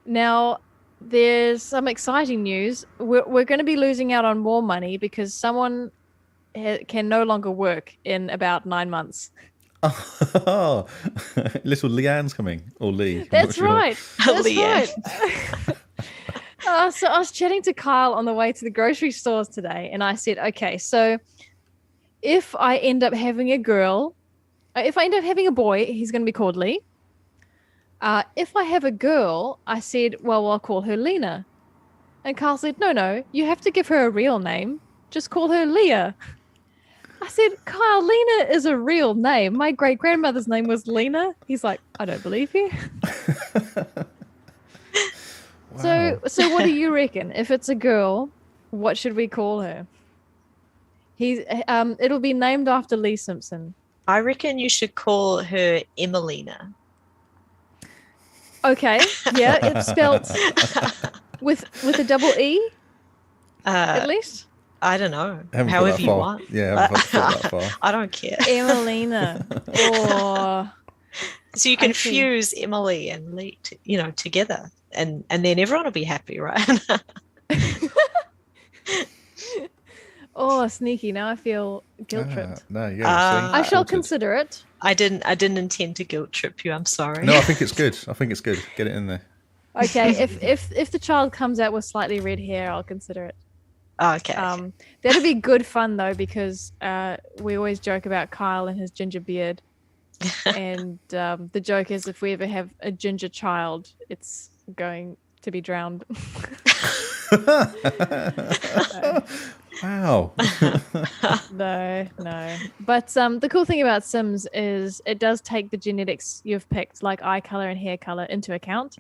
Now, there's some exciting news. We're going to be losing out on more money because someone can no longer work in about 9 months. Oh, little Leanne's coming. Or Lee. That's right. That's Leanne. right. So I was chatting to Kyle on the way to the grocery stores today, and I said, okay, so if I end up having a boy, he's going to be called Lee. If I have a girl, I said, well, I'll call her Lena. And Kyle said, no, you have to give her a real name. Just call her Leah. I said, Kyle, Lena is a real name. My great-grandmother's name was Lena. He's like, I don't believe you. Wow. So what do you reckon? If it's a girl, what should we call her? It'll be named after Lee Simpson. I reckon you should call her Emelina. Okay, yeah, it's spelled with a double E, at least. I don't know. Haven't However thought that you far. want. Yeah, I haven't thought that far. I don't care. Emelina. Or So you can fuse Emily and Lee, together, and then everyone will be happy, right? Oh, sneaky! Now I feel guilt tripped. No, yeah. I shall consider it. I didn't intend to guilt trip you. I'm sorry. No, I think it's good. Get it in there. Okay, if the child comes out with slightly red hair, I'll consider it. Oh, okay. That'll be good fun though, because we always joke about Kyle and his ginger beard, and the joke is if we ever have a ginger child, it's going to be drowned. Wow. No. But the cool thing about Sims is it does take the genetics you've picked, like eye color and hair color, into account,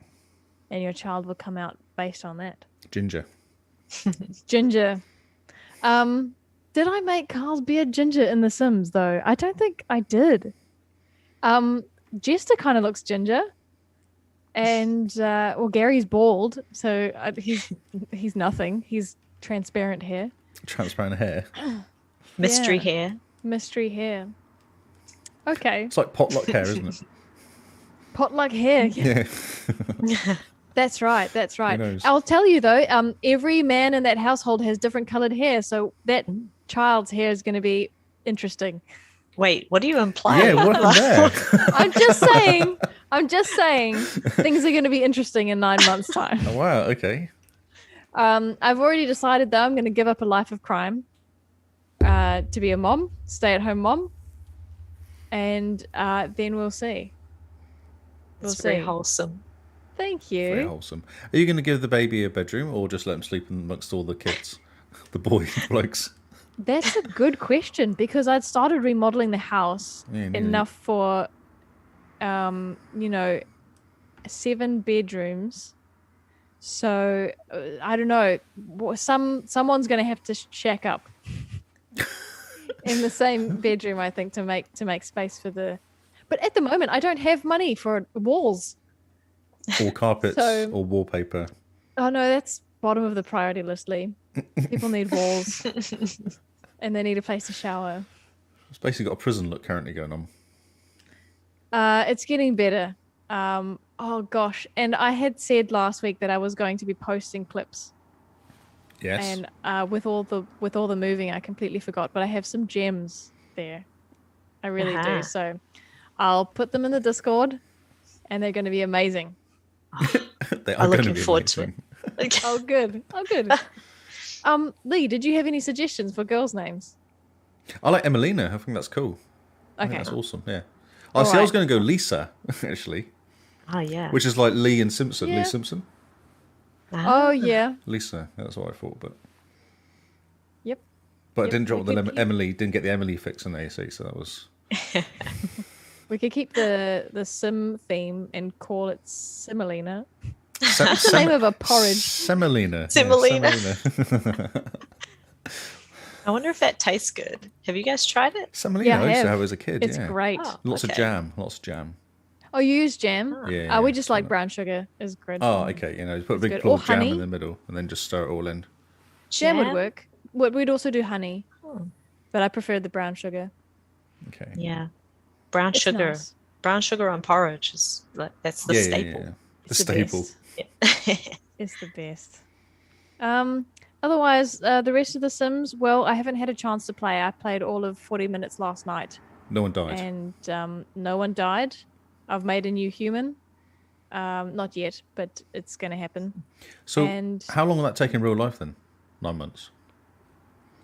and your child will come out based on that. Ginger. Ginger. Did I make Carl's beard ginger in The Sims though? I don't think I did. Jester kind of looks ginger, and Gary's bald, so he's nothing. He's transparent hair. Transparent hair. Mystery hair. Mystery hair. Okay. It's like potluck hair, isn't it? Potluck hair. Yeah. That's right. Who knows? I'll tell you though, every man in that household has different colored hair, so that child's hair is going to be interesting. Wait, what do you imply? Yeah, what happened there? I'm just saying things are going to be interesting in 9 months' time. Oh, wow, okay. I've already decided though I'm going to give up a life of crime to be a mom, stay-at-home mom, and then we'll see. It's very wholesome. Thank you. Very wholesome. Are you going to give the baby a bedroom or just let him sleep amongst all the kids, the blokes? That's a good question because I'd started remodeling the house enough for, 7 bedrooms. So I don't know. Someone's going to have to shack up in the same bedroom, I think, to make space for the. But at the moment, I don't have money for walls. Or carpets So- or wallpaper. Oh no, that's bottom of the priority list, Lee. People need walls, and they need a place to shower. It's basically got a prison look currently going on. It's getting better. Oh gosh, and I had said last week that I was going to be posting clips, Yes. and with all the moving, I completely forgot. But I have some gems there. I really Aha. do. So I'll put them in the Discord, and they're going to be amazing. They are I'm going to looking be forward to it. amazing. Oh good. Oh good. Lee, did you have any suggestions for girls' names? I like Emelina. I think that's cool. I think Okay. that's awesome. Yeah. All I was right. going to go Lisa, actually, Oh, yeah. which is like Lee and Simpson. Yeah. Lee Simpson. Oh yeah. Lisa. That's what I thought. But Yep. I Yep, didn't drop we the could keep- Emily. Didn't get the Emily fix in AC. So that was. We could keep the Sim theme and call it Simelina. Sem- It's the name of a porridge. Semolina. Semolina. Semolina. I wonder if that tastes good. Have you guys tried it? Semolina. Yeah, I I used to have. have as a kid. It's yeah. great. Oh, Lots of okay. jam. Lots of jam. Oh, you use jam? Yeah. We just like so- brown sugar is good. Oh, okay. You know, put a big good. blob Or of jam in honey. the middle and then just stir it all in. Jam would Jam? work. We'd also do honey, but I prefer the brown sugar. Okay. Yeah. Brown It's sugar. nice. Brown sugar on porridge is like that's the staple. The It's the staple. best. It's the best. Otherwise, the rest of the Sims, well, I haven't had a chance to play. I played all of 40 minutes last night, No one died. and no one died. I've made a new human. Not yet, but it's going to happen. So, and- how long will that take in real life then? 9 months.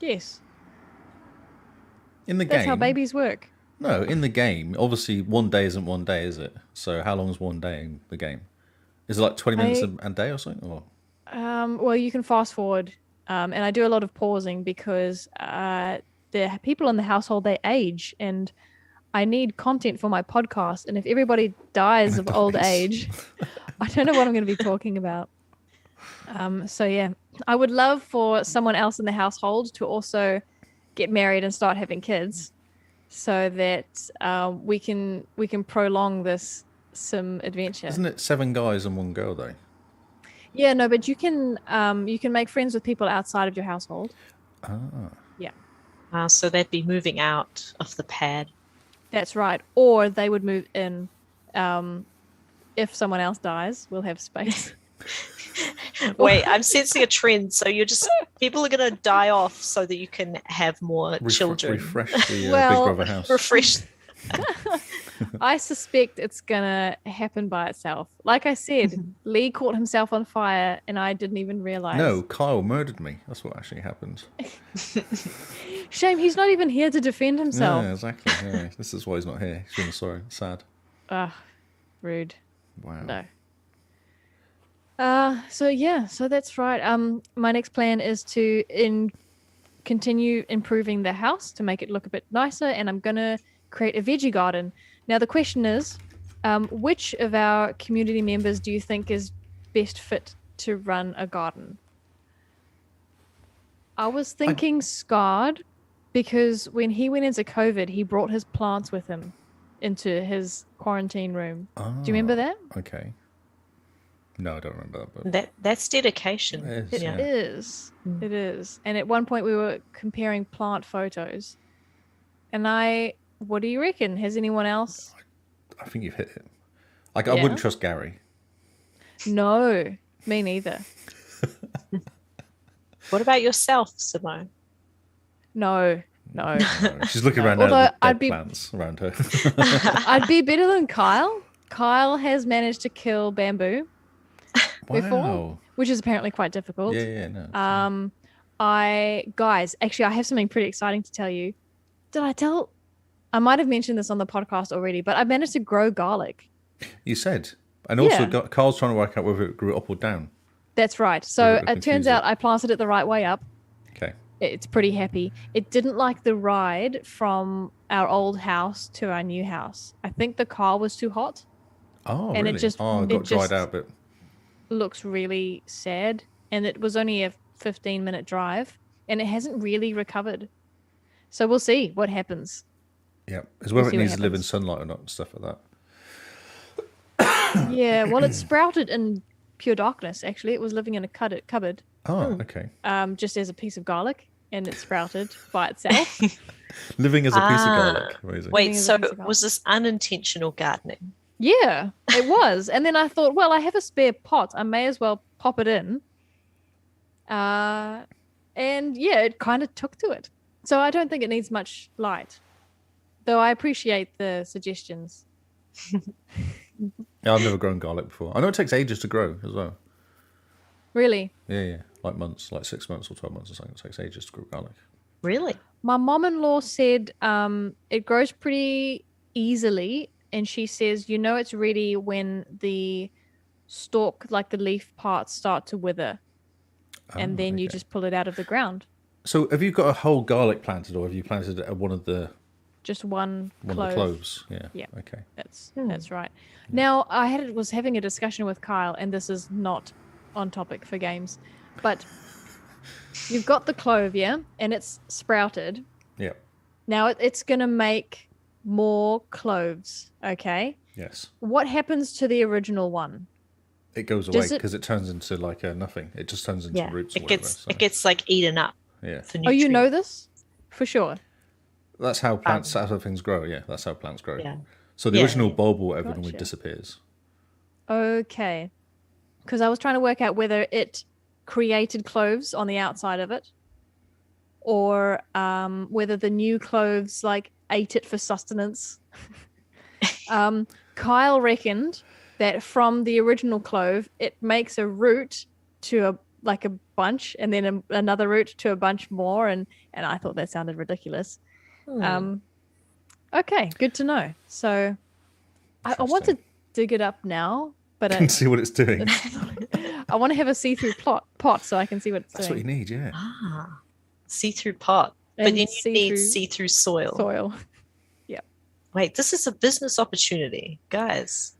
Yes, In the that's game. how babies work. No, in the game. Obviously, one day isn't one day, is it? So, how long is one day in the game? Is it like 20 minutes a day or something? Or Well, you can fast forward, and I do a lot of pausing because the people in the household, they age, and I need content for my podcast. And if everybody dies of old age, I don't know what I'm going to be talking about. So yeah, I would love for someone else in the household to also get married and start having kids, so that we can prolong this Sim adventure. isn't it 7 guys and 1 girl though? Yeah, no, but you can make friends with people outside of your household. Ah, Yeah, So they'd be moving out of the pad. that's right. Or they would move in. If someone else dies, we'll have space. Wait, I'm sensing a trend. So you're just people are gonna die off so that you can have more children. refresh the Well, Big Brother house. Refresh. I suspect it's gonna happen by itself. Like I said, Lee caught himself on fire, and I didn't even realize. No, Kyle murdered me. That's what actually happened. Shame he's not even here to defend himself. Yeah, exactly. Yeah. This is why he's not here. He's feeling sorry. Sad. Ugh, rude. Wow. No. So that's right. My next plan is to continue improving the house to make it look a bit nicer, and I'm gonna create a veggie garden. Now the question is, which of our community members do you think is best fit to run a garden? I was thinking Scarred, because when he went into COVID, he brought his plants with him into his quarantine room. Do you remember that? Okay. No, I don't remember that. But That's dedication. It is, It yeah. is. Mm. It is. And at one point we were comparing plant photos. And what do you reckon? Has anyone else? I think you've hit it. Like, I Yeah? wouldn't trust Gary. No, me neither. What about yourself, Simone? No. No, she's looking around now Although at the I'd dead be- plants around her. I'd be better than Kyle. Kyle has managed to kill bamboo, before. Wow. which is apparently quite difficult. Yeah, no. Actually, I have something pretty exciting to tell you. I might have mentioned this on the podcast already, but I managed to grow garlic. You said. And also, Yeah. Carl's trying to work out whether it grew up or down. That's right. So bit it turns confusing. out I planted it the right way up. Okay. It's pretty happy. It didn't like the ride from our old house to our new house. I think the car was too hot. Oh, And it really? just- oh, it it got dried just- out, but Looks really sad. And it was only a 15-minute drive. And it hasn't really recovered. So we'll see what happens. Yeah, it's whether see it what needs to live in happens. sunlight or not, and stuff like that. Yeah, well, it sprouted in pure darkness. Actually, it was living in a cupboard, Oh, okay. just as a piece of garlic, and it sprouted by itself. Living as a piece of garlic. Ah. Amazing. Wait, Living as a so piece of garlic. was this unintentional gardening? Yeah, it was. And then I thought, well, I have a spare pot. I may as well pop it in. And yeah, it kind of took to it. So I don't think it needs much light. Though I appreciate the suggestions. Yeah, I've never grown garlic before. I know it takes ages to grow as well. Really? Yeah. Like months, like 6 months or 12 months or something. It takes ages to grow garlic. Really? My mom-in-law said it grows pretty easily. And she says, it's ready when the stalk, like the leaf parts, start to wither. And then you just pull it out of the ground. So have you got a whole garlic planted, or have you planted one of the Just one of clove. the cloves? Yeah. Yeah. Okay. That's right. Now, I was having a discussion with Kyle, and this is not on topic for games, but you've got the clove, yeah, and it's sprouted. Yeah. Now it's going to make more cloves, okay? Yes. What happens to the original one? It goes away Does it- because it turns into like nothing. It just turns into Yeah. roots. Or It whatever, gets so, it gets like eaten up yeah. for Oh, you know nutrients. this? For sure. That's how plants. That's how things grow. Yeah, that's how plants grow. Yeah. So the Yeah, original yeah. bulb or whatever normally Gotcha. disappears. Okay. Because I was trying to work out whether it created cloves on the outside of it, or whether the new cloves like ate it for sustenance. Kyle reckoned that from the original clove, it makes a root to a bunch, and then another root to a bunch more, and I thought that sounded ridiculous. Okay, good to know. So I want to Interesting. dig it up now, but And see what it's doing. I want to have a see-through pot so I can see what it's That's what doing. you need. Yeah. Ah, see-through pot. But And then you need see-through see-through soil. soil. Wait, this is a business opportunity, guys.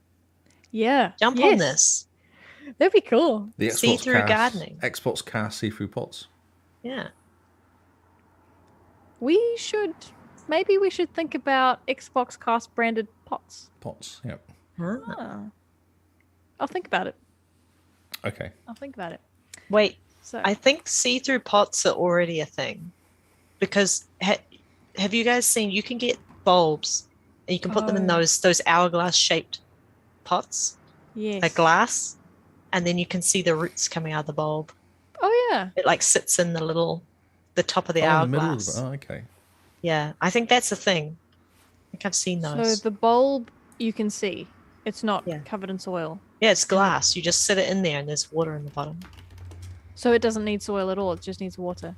Yeah. Jump on this. That'd be cool. The See-through gardening. XboxCast see-through pots. Yeah. Maybe we should think about XboxCast branded pots. Pots. Yep. Ah. I'll think about it. Okay. Wait, So I think see-through pots are already a thing, because have you guys seen? You can get bulbs, and you can put them in Oh. those hourglass shaped pots, yes. a glass, and then you can see the roots coming out of the bulb. Oh yeah. It like sits in the top of the In the hourglass. middle of the, okay. Yeah, I think that's a thing. I think I've seen those. So the bulb you can see. It's not Yeah. covered in soil. Yeah, it's glass. You just sit it in there, and there's water in the bottom. So it doesn't need soil at all. It just needs water.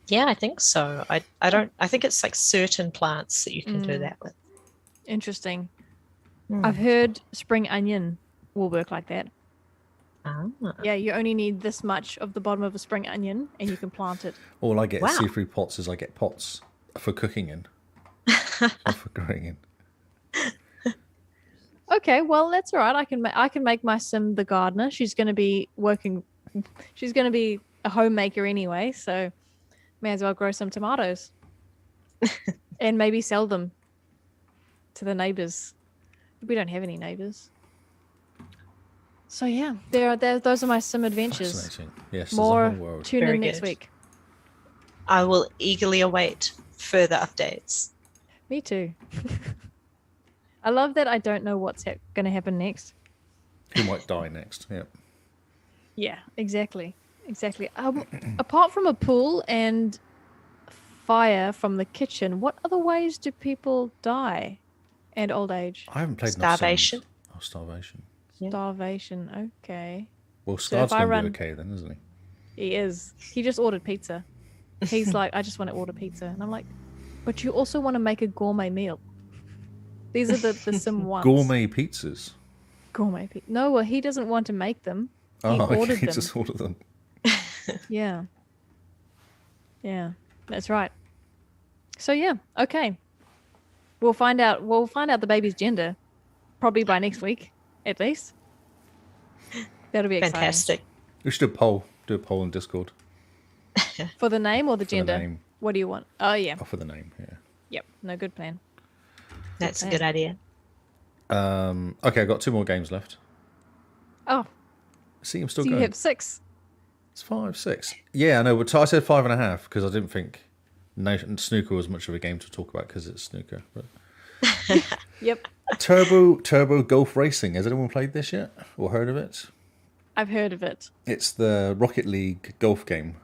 Yeah, I think so. I don't. I think it's like certain plants that you can do Mm. that with. Interesting. Mm. I've heard spring onion will work like that. Ah. Yeah, you only need this much of the bottom of a spring onion and you can plant it. All I get Wow. is see-through pots is I get pots for cooking in. Or for growing in. Okay, well that's all right. I can make my sim the gardener. She's going to be working. She's going to be a homemaker anyway, so may as well grow some tomatoes and maybe sell them to the neighbors. We don't have any neighbors. So yeah, those are my sim adventures. Fascinating. Yes, More there's a whole world. tune Very in next good. week. I will eagerly await further updates. Me too. I love that I don't know what's going to happen next. Who might die next? Yeah. Yeah, exactly. Apart from a pool and fire from the kitchen, what other ways do people die and old age? I haven't played enough Starvation. Sims. Oh, starvation. Yeah. Starvation. Okay. Well, So if Scar's I going to run- be okay then, isn't he? He is. He just ordered pizza. He's like, I just want to order pizza. And I'm like, but you also want to make a gourmet meal. These are the sim ones. Gourmet pizzas. Gourmet pizza. No, well, he doesn't want to make them. He Oh, ordered okay, them. just order them. Yeah. Yeah, that's right. So yeah, okay. We'll find out the baby's gender probably by next week, at least. That'll be exciting. Fantastic. We should do a poll. Do a poll in Discord For the name or the for the gender? name. What do you want? Oh, yeah. for the name. Yeah. Yep. No, good plan. That's a good idea. Okay, I've got 2 more games left. Oh, See, I'm still so you going. have 6. It's 5, 6. Yeah, I know. But I said 5.5 because I didn't think snooker was much of a game to talk about because it's snooker. But Yep. Turbo Golf Racing. Has anyone played this yet or heard of it? I've heard of it. It's the Rocket League golf game.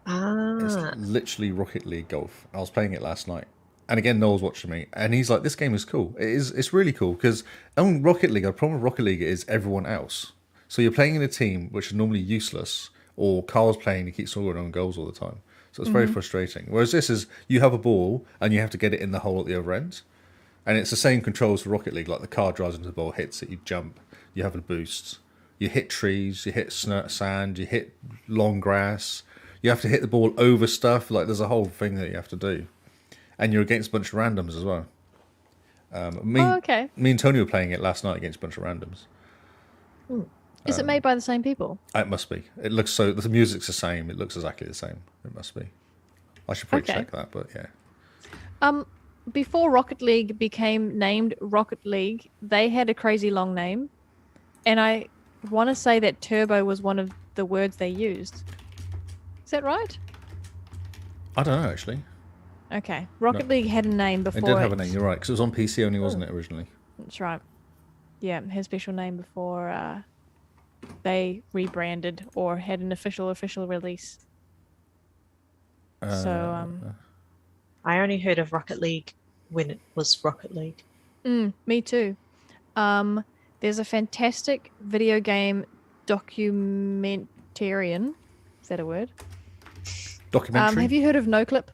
It's Ah, literally Rocket League golf. I was playing it last night, and again, Noel's watching me, and he's like, "This game is cool. It is. It's really cool because on Rocket League, the problem with Rocket League is everyone else. So you're playing in a team which is normally useless, or Carl's playing, he keeps scoring on goals all the time. So it's very frustrating. Whereas this is you have a ball and you have to get it in the hole at the other end, and it's the same controls for Rocket League. Like the car drives into the ball, hits it, you jump, you have a boost, you hit trees, you hit sand, you hit long grass. You have to hit the ball over stuff. Like there's a whole thing that you have to do, and you're against a bunch of randoms as well. Okay. Me and Tony were playing it last night against a bunch of randoms. Is it made by the same people? It must be. It looks so. The music's the same. It looks exactly the same. It must be. I should probably Okay. check that, but yeah. Before Rocket League became named Rocket League, they had a crazy long name, and I want to say that turbo was one of the words they used. Is that right? I don't know actually. Okay. Rocket League had a name before It did have a name. You're right, because it was on PC only, wasn't it originally? That's right. Yeah, it had a special name before they rebranded or had an official release. I only heard of Rocket League when it was Rocket League. Me too. There's a fantastic video game documentarian. Is that a word? Documentary. Have you heard of NoClip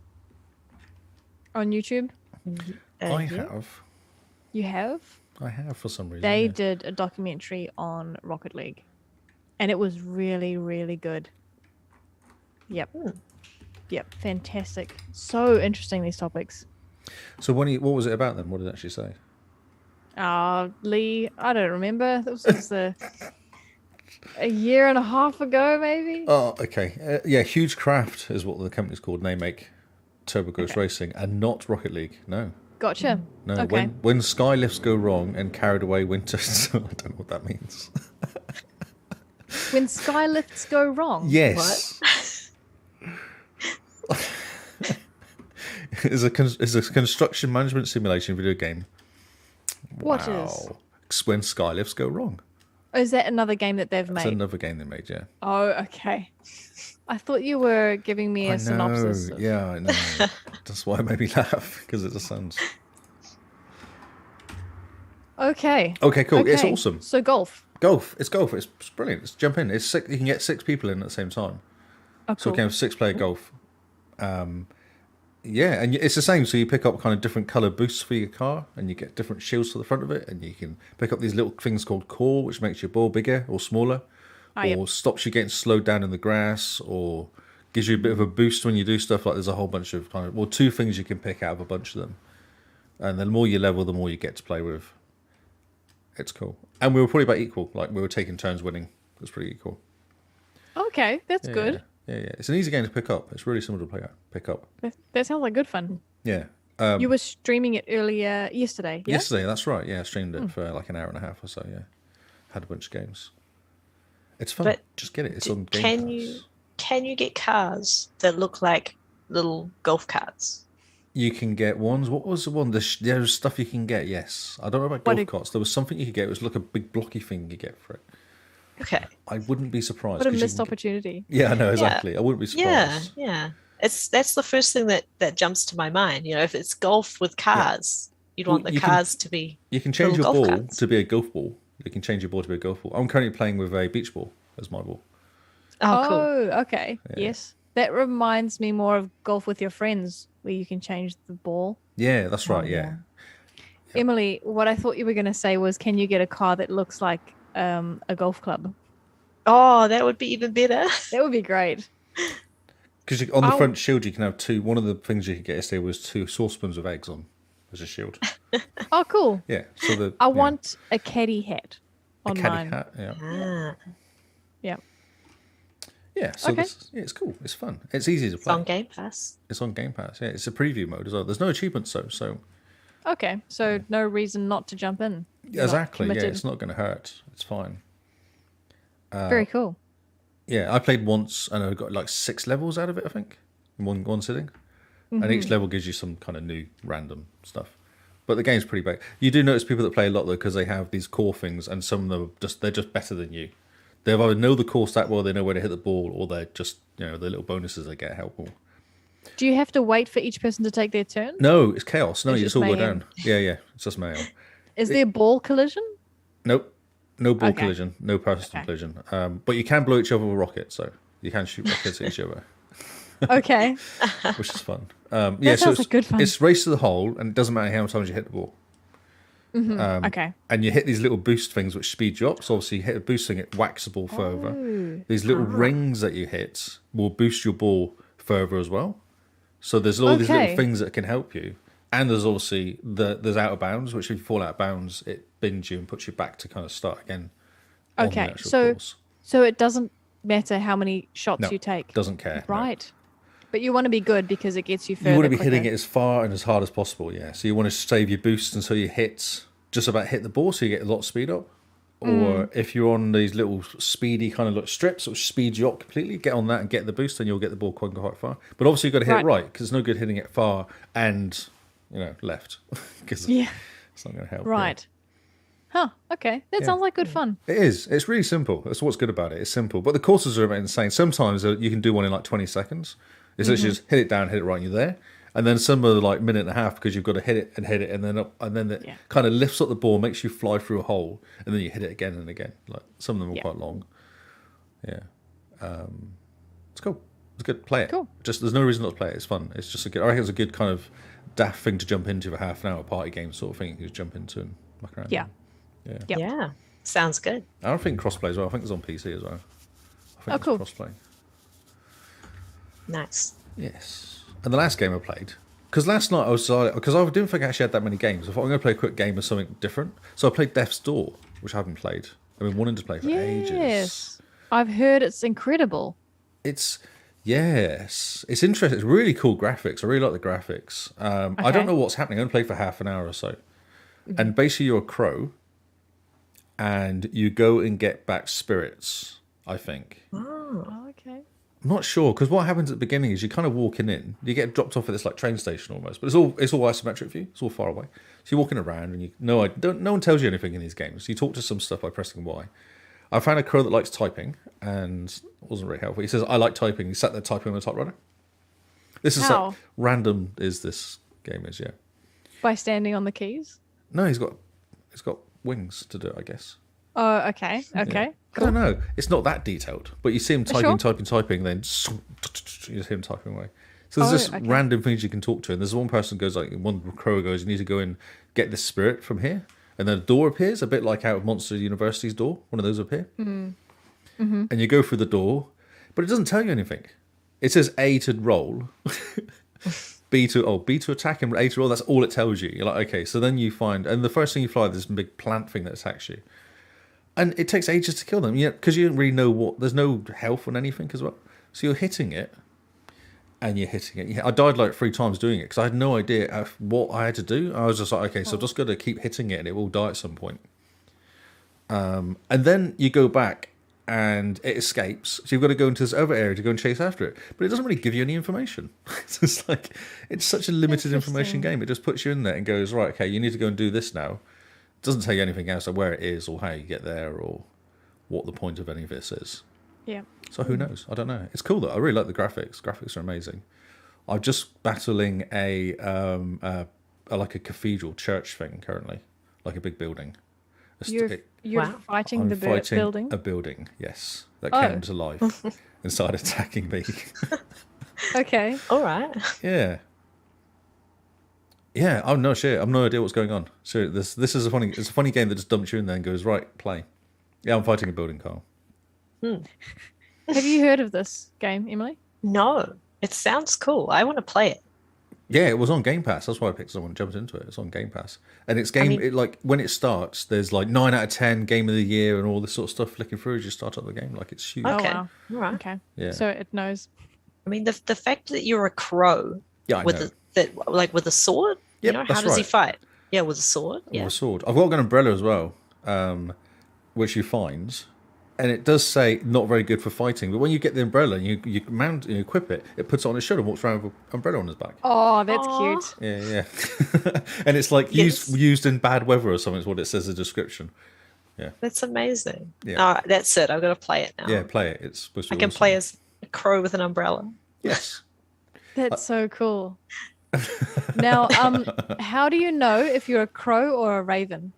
on YouTube? I Yeah. have. You have? I have for some reason. They yeah. did a documentary on Rocket League, and it was really, really good. Yep. Yep. Fantastic. So interesting, these topics. So what was it about then? What did it actually say? Lee, I don't remember. This was a year and a half ago, maybe. Oh, okay. Yeah, Huge Craft is what the company's called. And they make Turbo Ghost Racing and not Rocket League. No. Gotcha. No, Okay. when sky lifts go wrong and carried away winter, I don't know what that means. When sky lifts go wrong. Yes. It's a construction management simulation video game. What is? Wow. It's when sky lifts go wrong. Oh, is that another game that they've It's made? another game they made, yeah. Oh, okay. I thought you were giving me a synopsis. Of... Yeah, I know. That's why it made me laugh, because it just sounds... Okay. Okay, cool. It's Okay. awesome. So golf. Golf. It's brilliant. It's jump in. It's six, you can get 6 people in at the same time. Oh, So cool. we can have 6-player golf. Yeah, and it's the same. So you pick up kind of different color boosts for your car, and you get different shields to the front of it, and you can pick up these little things called core, which makes your ball bigger or smaller, or Yep. stops you getting slowed down in the grass, or gives you a bit of a boost when you do stuff. Like there's a whole bunch of well, 2 things you can pick out of a bunch of them, and the more you level, the more you get to play with. It's cool, and we were probably about equal. Like we were taking turns winning. It was pretty equal. Okay, that's good. Yeah. It's an easy game to pick up. It's really simple to pick up. That sounds like good fun. Yeah. You were streaming it earlier yesterday. Yeah? Yesterday, that's right. Yeah, I streamed it for like an hour and a half or so. Yeah, had a bunch of games. It's fun. But just get it. It's on Game Can Pass. can you get cars that look like little golf carts? You can get ones. What was the one? There's stuff you can get. Yes, I don't know about golf carts. There was something you could get. It was like a big blocky thing you get for it. Okay. I wouldn't be surprised. What a 'cause you missed can opportunity. Yeah, I know exactly. I wouldn't be surprised. Yeah. That's the first thing that jumps to my mind. You know, if it's golf with cars, you'd want Well, the you can- cars to be. You can change your Little golf ball carts. to be a golf ball. You can change your ball to be a golf ball. I'm currently playing with a beach ball as my ball. Oh, cool. Okay. Yes. That reminds me more of golf with your friends, where you can change the ball. Yeah, that's right. Yeah. Emily, what I thought you were going to say was, can you get a car that looks like a golf club? Oh, that would be even better. That would be great. Because on the front shield, you can have 2. One of the things you could get yesterday was 2 saucepans of eggs on as a shield. Oh, cool. Yeah. So I want a caddy hat a on caddy mine. hat. Yeah. Ah. Yeah. Yeah, so Okay. it's cool. It's fun. It's easy to It's play. on Game Pass. It's on Game Pass. Yeah, it's a preview mode as well. There's no achievements though, so Okay, so no reason not to jump in. You're not exactly. Yeah, committed. it's not going to hurt. It's fine. Very cool. Yeah, I played once and I got like 6 levels out of it. I think in one sitting, and each level gives you some kind of new random stuff. But the game's pretty big. You do notice people that play a lot though because they have these core things, and some of them they're just better than you. They either know the core stat well, they know where to hit the ball, or they're just the little bonuses they get helpful. Do you have to wait for each person to take their turn? No, it's chaos. No, It's you just just all go mayhem. down. Yeah, it's just mayhem. Is there ball collision? Nope, no ball Okay. collision, no personal Okay. collision. But you can blow each other with rockets, so you can shoot rockets at each other, Okay. which is fun. Yeah, sounds it's, like good fun. It's race to the hole, and it doesn't matter how many times you hit the ball. Okay. And you hit these little boost things which speed you up. So obviously, you hit a boost thing, it whacks the ball further. These little rings that you hit will boost your ball further as well. So there's all these little Okay. things that can help you. And there's obviously there's out of bounds, which if you fall out of bounds, it bins you and puts you back to kind of start again. On the Okay, actual so course. so it doesn't matter how many shots No, you take. doesn't care. no. Right. But you want to be good because it gets you further. You want to be quicker. hitting it as far and as hard as possible, yeah. So you want to save your boost until you just about hit the ball, so you get a lot of speed up. Or if you're on these little speedy kind of strips, which speeds you up completely, get on that and get the boost, and you'll get the ball quite far. But obviously you've got to hit it right, because it's no good hitting it far and left, because Yeah. it's not going to help. Right. Huh. Okay. That Yeah. sounds like good fun. It is. It's really simple. That's what's good about it. It's simple. But the courses are insane. Sometimes you can do one in like 20 seconds. It's literally just hit it down, hit it right, and you're there. And then some are like minute and a half because you've got to hit it, and then up, and then it Yeah. kind of lifts up the ball, makes you fly through a hole, and then you hit it again and again. Like some of them are Yeah. quite long. Yeah. It's cool. It's good. Play it. Cool. Just there's no reason not to play it. It's fun. It's just a good. I reckon it's a good kind of daft thing to jump into for half an hour party game sort of thing. You can just jump into and muck around. Yeah. Yeah. Yep. Yeah, sounds good. I don't think crossplay as well. I think it's on PC as well. I think Oh, cool. it's crossplay. Nice. Yes. And the last game I played, because last night because I didn't think I actually had that many games. I thought I'm going to play a quick game of something different. So I played Death's Door, which I haven't played. I've been wanting to play for ages. Yes. I've heard it's incredible. It's interesting. It's really cool graphics. I really like the graphics. I Okay. don't know what's happening. I only played for half an hour or so. And basically you're a crow and you go and get back spirits, I think. Oh, okay. I'm not sure, because what happens at the beginning is you're kind of walking in, you get dropped off at this like train station almost, but it's all isometric view. It's all far away. So you're walking around and no one tells you anything in these games. You talk to some stuff by pressing Y. I found a crow that likes typing and it wasn't very helpful. He says, I like typing. He sat there typing on a typewriter. This is How? so random as this game is, yeah. By standing on the keys? No, he's got wings to do it, I guess. Oh, okay. Okay. I don't know. It's not that detailed, but you see him typing, Sure. typing, then you just hear him typing away. So there's just okay. random things you can talk to, and there's one person goes like, one crow goes, you need to go and get this spirit from here, and then a door appears, a bit like out of Monster University's door. One of those appear, and you go through the door, but it doesn't tell you anything. It says A to roll, B to attack, and A to roll. That's all it tells you. You're like, okay. So then you find, and the first thing you fly, this big plant thing that attacks you. And it takes ages to kill them, because you don't really know there's no health on anything as well. So you're hitting it, and you're hitting it. I died like 3 times doing it, because I had no idea what I had to do. I was just like, okay, so I've just got to keep hitting it, and it will die at some point. And then you go back, and it escapes. So you've got to go into this other area to go and chase after it. But it doesn't really give you any information. It's like, it's such a limited information Interesting. game. It just puts you in there and goes, right, okay, you need to go and do this now. Doesn't tell you anything else, like where it is or how you get there or what the point of any of this is. Yeah. So who knows? I don't know. It's cool though. I really like the graphics. Graphics are amazing. I'm just battling a like a cathedral church thing currently, like a big building. You're Wow. fighting I'm the fighting building? a building, yes, that Oh. came to life and started attacking me. Okay. All right. Yeah. Yeah, I'm no shit. I've no idea what's going on. So this is it's a funny game that just dumps you in there and goes, right, play. Yeah, I'm fighting a building, Carl. Have you heard of this game, Emily? No, it sounds cool. I want to play it. Yeah, it was on Game Pass. That's why I picked it up and jumped into it. It's on Game Pass, and it's like when it starts, there's like 9 out of 10 Game of the Year and all this sort of stuff flicking through as you start up the game. Like it's huge. Okay. Oh wow. All right. Okay. Yeah. So it knows. I mean, the fact that you're a crow Yeah, I know. with a sword. Yep, How that's does he right. fight? Yeah, with a sword. With Yeah. a sword. I've got an umbrella as well, which you find, and it does say not very good for fighting. But when you get the umbrella and you mount, you equip it, it puts it on his shoulder and walks around with an umbrella on his back. Oh, that's Aw. cute. Yeah. And it's like Yes. used in bad weather or something. Is what it says in the description. That's amazing. Yeah. All right, that's it. I've got to play it now. Yeah, play it. It's supposed to I be can awesome. play as a crow with an umbrella. Yes. That's so cool. Now, how do you know if you're a crow or a raven?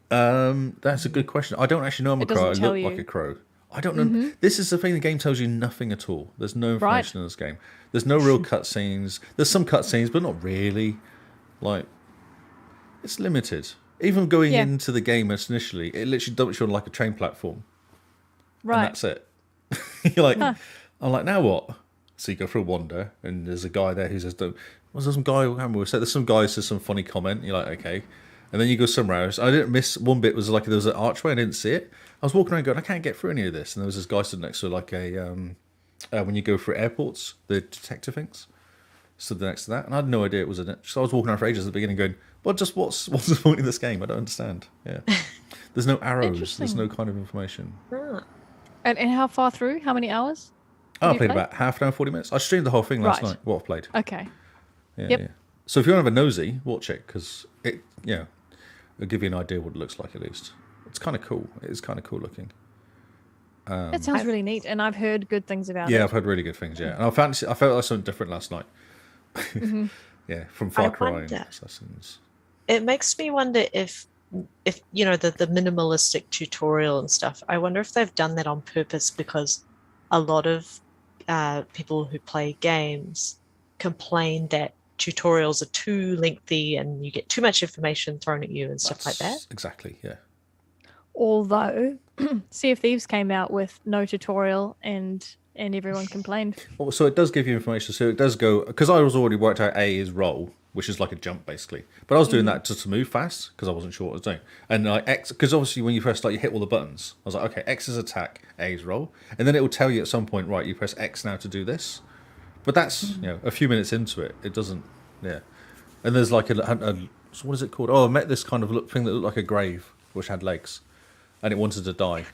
That's a good question. I don't actually know I'm a It crow. I doesn't look tell you. like a crow. I don't know. This is the thing. The game tells you nothing at all. There's no information in this game. There's no real cutscenes. There's some cutscenes, but not really. Like, it's limited. Even going Yeah. into the game initially, it literally dumps you on like a train platform, and Right. that's it. You're like, I'm like, now what? So you go for a wander, and there's a guy there who says, "Was there some guy?" I can't remember. There's some guy who says some funny comment. And you're like, okay. And then you go somewhere else. I didn't miss one bit. Was like there was an archway. I didn't see it. I was walking around going, I can't get through any of this. And there was this guy stood next to like a when you go through airports, the detector things stood next to that, and I had no idea it was in it. So I was walking around for ages at the beginning, going, "Well, just what's the point of this game? I don't understand." Yeah, there's no arrows. There's Interesting. no kind of information. Ah. And how far through? How many hours? Oh, I you played played? about half an hour, 40 minutes. I streamed the whole thing last Right. night. What I've played. Okay. Yeah, Yep. yeah. So if you want to have a nosy, watch it because it, it'll give you an idea what it looks like at least. It's kind of cool. It is kind of cool looking. That sounds really neat, and I've heard good things about Yeah, it. I've heard really good things. Yeah, and I felt like something different last night. Yeah, from Far Cry and wonder- Assassins. It makes me wonder if the minimalistic tutorial and stuff. I wonder if they've done that on purpose because a lot of people who play games complain that tutorials are too lengthy and you get too much information thrown at you and stuff like that. That's Exactly. Yeah. Although, Sea of Thieves came out with no tutorial, and everyone complained. Oh, so it does give you information. So it does go because I was already worked out A is roll, which is like a jump basically. But I was doing that just to move fast because I wasn't sure what I was doing. And like X, because obviously when you press like you hit all the buttons. I was like, okay, X is attack, A is roll, and then it will tell you at some point, right, you press X now to do this. But that's a few minutes into it. It doesn't, yeah. And there's like so what is it called? Oh, I met this kind of thing that looked like a grave, which had legs, and it wanted to die.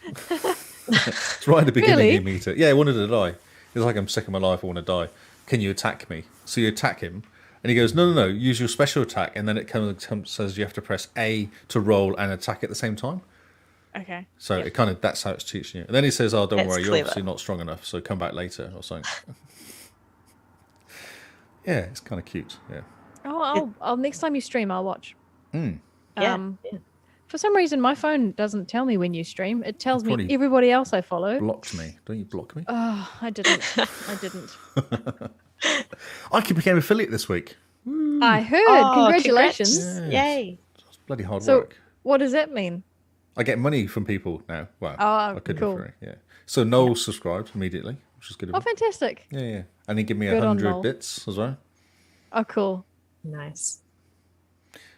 It's right at the beginning Really? you meet it. Yeah, it wanted to die. It's like, I'm sick of my life, I want to die. Can you attack me? So you attack him, and he goes, no, use your special attack, and then it says you have to press A to roll and attack at the same time. Okay. So it kind of, that's how it's teaching you. And then he says, oh, don't That's worry, you're clever. obviously not strong enough, so come back later or something. Yeah, it's kind of cute. Yeah. Oh, I'll next time you stream, I'll watch. Yeah, Um, yeah. For some reason, my phone doesn't tell me when you stream. It tells me Probably everybody else I follow. Blocked me. Don't you block me? Oh, I didn't. I didn't. I became affiliate this week. I heard. Oh, Congratulations. congrats. Yes. Yay. It's bloody hard So, work. what does that mean? I get money from people now. Wow. Oh, I could cool. do free. Yeah. So Noel subscribed immediately, which is good of Oh, him. fantastic. Yeah, yeah. And he gave me Good on 100 Noel. bits as well. Oh, cool. Nice.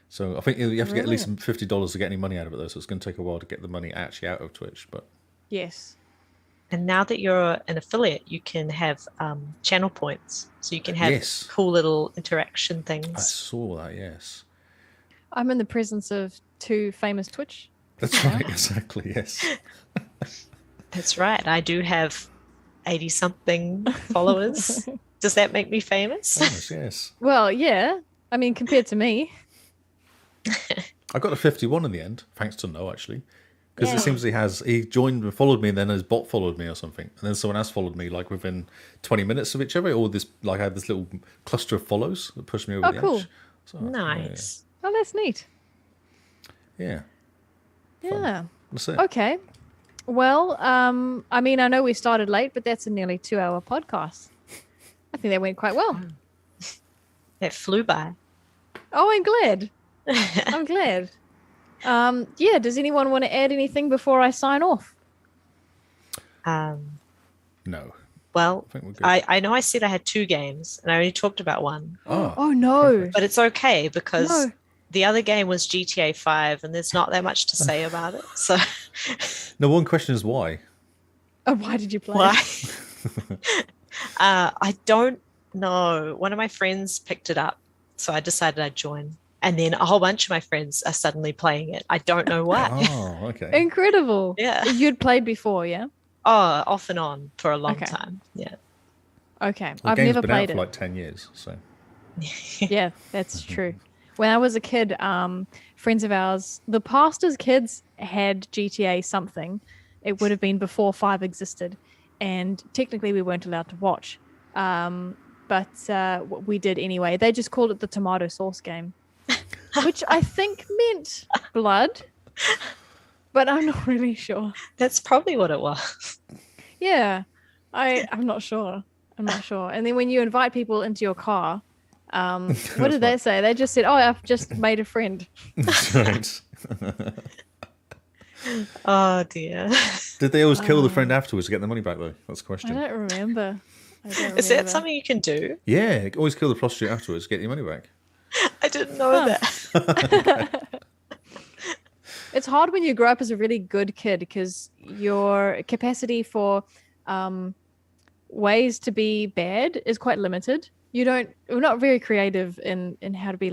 So I think you have to get at least Brilliant. $50 to get any money out of it, though. So it's going to take a while to get the money actually out of Twitch. But Yes. And now that you're an affiliate, you can have channel points. So you can have Yes. cool little interaction I things. saw that, yes. I'm in the presence of two famous Twitch. That's right, exactly, yes. That's right. I do have 80 something followers. Does that make me famous? Famous, yes. Well, yeah. I mean, compared to me. I got a 51 in the end, thanks to Noel, actually. Because Yeah. it seems he joined and followed me, and then his bot followed me or something. And then someone else followed me, like, within 20 minutes of each other. Or this, like, I had this little cluster of follows that pushed me over Oh, the cool. edge. So, Nice. Oh, that's neat. Yeah. Yeah. That's it. Okay. Well, I mean, I know we started late, but that's a nearly 2-hour podcast. I think that went quite well. That flew by. Oh, I'm glad. I'm glad. Yeah, does anyone want to add anything before I sign off? Um, No. Well, I think we're good. I know I said I had 2 games and I only talked about one, Oh no. perfect. but it's okay because No. the other game was GTA 5 and there's not that much to say about it. So No, one question is why. Oh, why did you play? why? I don't know. One of my friends picked it up, so I decided I'd join. And then a whole bunch of my friends are suddenly playing it. I don't know why. Oh, okay. Incredible. Yeah. You'd played before, yeah? Oh, off and on for a long Okay. time. Yeah. Okay. The I've game's never been out played for it. like 10 years, so Yeah, that's true. When I was a kid, friends of ours, the pastor's kids had GTA something. It would have been before 5 existed, and technically we weren't allowed to watch. But we did anyway. They just called it the tomato sauce game, which I think meant blood, but I'm not really sure. That's probably what it was. Yeah, I'm not sure. I'm not sure. And then when you invite people into your car, what did they say? They just said, "Oh, I've just made a friend." right. Oh dear. Did they always kill the friend afterwards to get the money back though? That's the I question. don't remember. Is that something you can do? Yeah, always kill the prostitute afterwards to get your money back. I didn't know that. It's hard when you grow up as a really good kid because your capacity for ways to be bad is quite limited. We're not very creative in how to be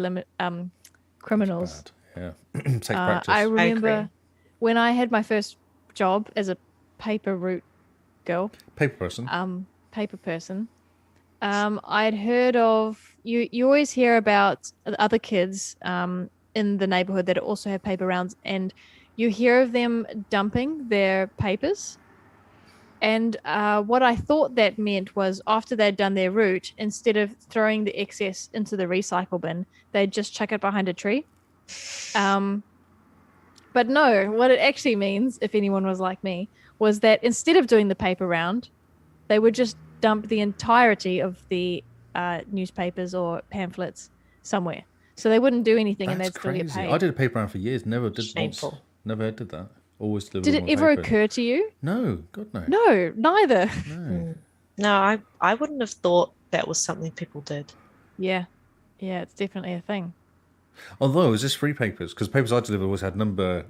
criminals. Bad. Yeah. Take practice. I remember agree. when I had my first job as a paper route girl, Paper person. paper person. I'd heard of you always hear about other kids in the neighborhood that also have paper rounds, and you hear of them dumping their papers. And what I thought that meant was after they'd done their route, instead of throwing the excess into the recycle bin, they'd just chuck it behind a tree. But no, what it actually means, if anyone was like me, was that instead of doing the paper round, they would just dump the entirety of the newspapers or pamphlets somewhere. So they wouldn't do anything and they'd That's still get crazy. paid. I did a paper round for years. Never did Shameful. once. Never did that. Always delivered Did it on ever paper. occur to you? No, God no. No, neither. No. No, I wouldn't have thought that was something people did. Yeah, it's definitely a thing. Although it was just free papers because papers I delivered always had number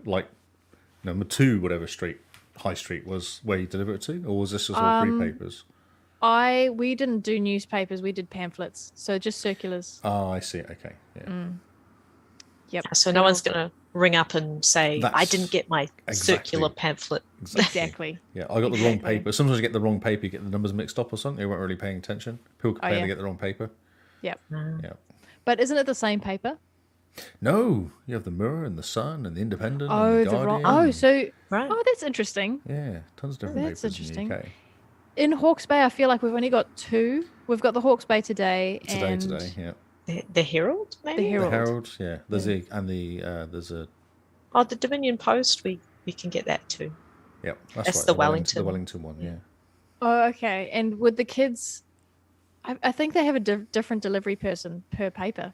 2, whatever street, High Street was where you deliver it to, or was this just all free papers? We didn't do newspapers, we did pamphlets. So just circulars. Oh, I see. Okay, yeah. Yep. So no one's going to ring up and say, I That's- didn't get my circular pamphlet. Exactly. Yeah, I got the wrong Exactly. paper. Sometimes you get the wrong paper, you get the numbers mixed up or something. You weren't really paying attention. People complain yeah. they get the wrong paper. Yep. Yeah. But isn't it the same paper? No, you have the Mirror and the Sun and the Independent. Oh, and the the wrong. Guardian. Oh, so Right. that's interesting. Yeah, tons of different That's papers interesting. in the UK. In Hawke's Bay, I feel like we've only got 2. We've got the Hawke's Bay Today, and Today, yeah. The Herald, maybe? The Herald. The Herald, yeah. There's there's a Oh, the Dominion Post, we can get that too. yeah. That's right, the The Wellington. Wellington one, yeah. Oh, okay. And with the kids, I think they have a different delivery person per paper.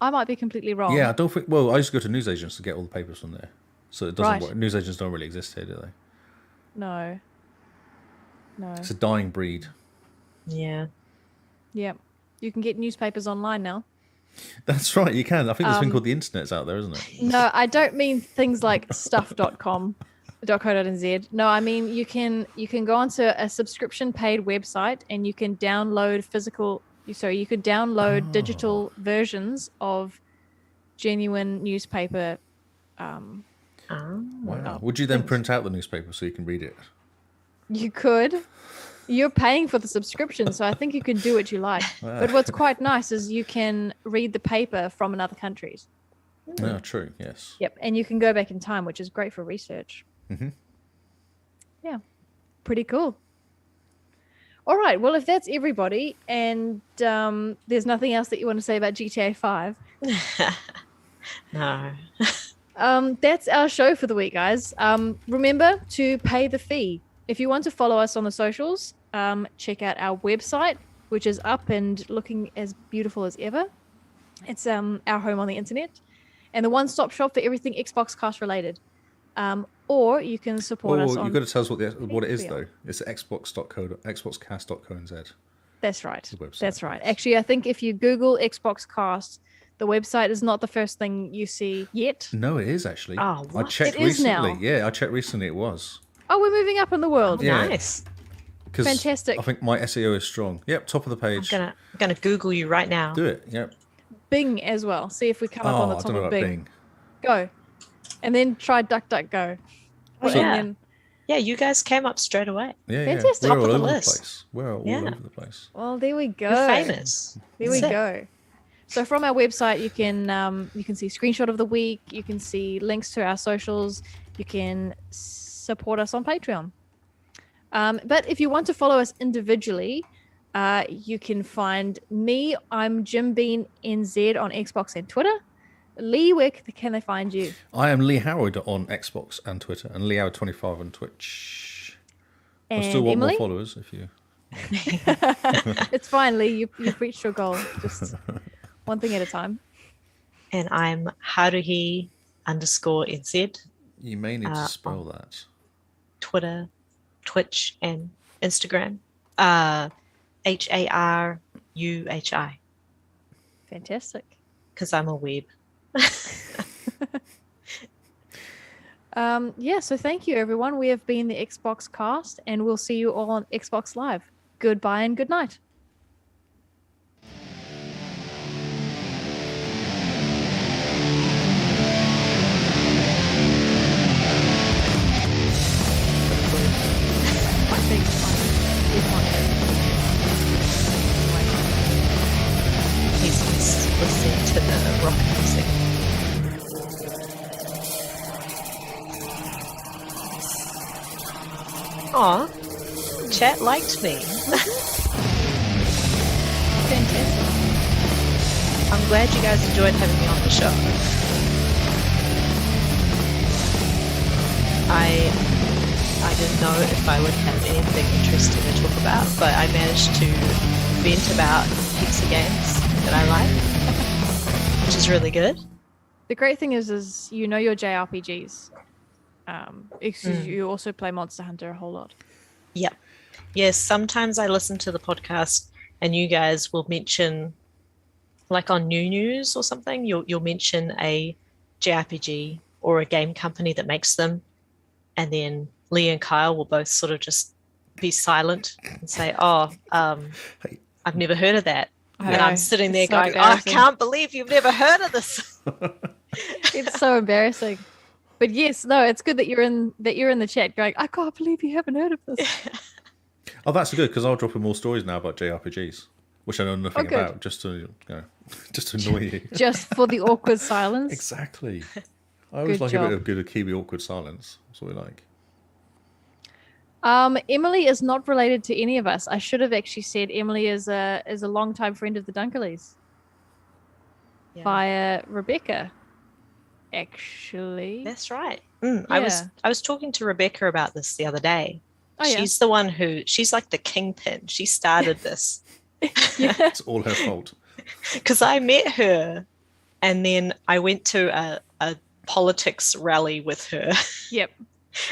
I might be completely wrong. Yeah, I don't think. Well, I used to go to newsagents to get all the papers from there, so it doesn't Right. work. Newsagents don't really exist here, do they? No. It's a dying breed. Yeah. Yep. You can get newspapers online now. That's right, you can. I think there's a thing called the internet's out there, isn't it? No, I don't mean things like stuff.com.co.nz. No, I mean you can go onto a subscription paid website and you can download you could download digital versions of genuine newspaper. Wow. Would you then print out the newspaper so you can read it? You could. You're paying for the subscription, so I think you can do what you like. But what's quite nice is you can read the paper from another countries. No, true. Yes. Yep, and you can go back in time, which is great for research. Mhm. Yeah, pretty cool. All right, well, if that's everybody, and there's nothing else that you want to say about GTA 5, No. that's our show for the week, guys. Remember to pay the fee. If you want to follow us on the socials, check out our website, which is up and looking as beautiful as ever. It's our home on the internet and the one-stop shop for everything XboxCast related. Or you can support us Oh, on. you've got to tell us what it is Patreon. though. It's xboxcast.co.nz. That's right. The website, That's right. yes. Actually, I think if you Google XboxCast, the website is not the first thing you see yet. No, it is actually. Oh, I what? checked It is recently. now. Yeah, I checked recently. It was. Oh, we're moving up in the world. Yeah. Nice. 'Cause Fantastic. I think my SEO is strong. Yep, top of the I'm page. gonna Google you right now. Do it. Yep. Bing as well. See if we come up on the I top don't know of about Bing. Bing. Go. And then try DuckDuckGo. Oh, And yeah. then- Yeah, you guys came up straight away. Yeah, Fantastic. yeah. Top We're of all the over list. the place. We're all Yeah. over the place. well, there we go. You're famous. There we Sick. go. So from our website, you can see screenshot of the week. You can see links to our socials. You can support us on Patreon. But if you want to follow us individually, you can find me. I'm Jim Bean NZ on Xbox and Twitter. Lee, where can they find you? I am Lee Howard on Xbox and Twitter, and Lee Howard25 on Twitch. I And still want Emily? more followers if you. It's fine, Lee. You've reached your goal. Just one thing at a time. And I'm Haruhi_NZ, You may need to spell that. Twitter, Twitch, and Instagram. HARUHI, Fantastic. because I'm a weeb. So thank you, everyone. We have been the Xbox Cast, and we'll see you all on Xbox Live. Goodbye and good night. He's listening to the rock music. Aw, chat liked me. Fantastic. I'm glad you guys enjoyed having me on the show. I didn't know if I would have anything interesting to talk about, but I managed to vent about heaps of games that I like, which is really good. The great thing is you know your JRPGs. You also play Monster Hunter a whole lot. Yep. Yes, sometimes I listen to the podcast and you guys will mention, like on New News or something, you'll mention a JRPG or a game company that makes them, and then Lee and Kyle will both sort of just be silent and say, I've never heard of that. And I'm sitting there It's so going, I embarrassing. can't believe you've never heard of this. It's so embarrassing. But yes, no, it's good that you're in the chat going, I can't believe you haven't heard of this. Oh, that's good because I'll drop in more stories now about JRPGs, which I know nothing good. about, just to annoy you. Just for the awkward silence. Exactly. I always Good like job. a bit of good Kiwi awkward silence. That's what we like. Emily is not related to any of us. I should have actually said Emily is a longtime friend of the Dunkerleys via Rebecca. Actually, That's right. Yeah. I was talking to Rebecca about this the other day. Oh, yeah. She's the one she's like the kingpin. She started this. It's all her fault. Because I met her and then I went to a politics rally with her. Yep,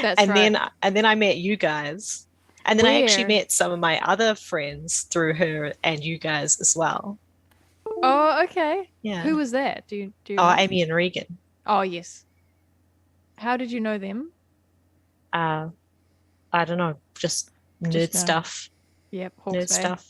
that's and right. then I met you guys. And then I actually Where? met some of my other friends through her and you guys as well. Oh, okay. Yeah. Who was that? Do you Oh, know? Amy and Regan. Oh, yes. How did you know them? I don't know, just nerd Just, stuff. Yep, Hawke's Nerd Bay. stuff.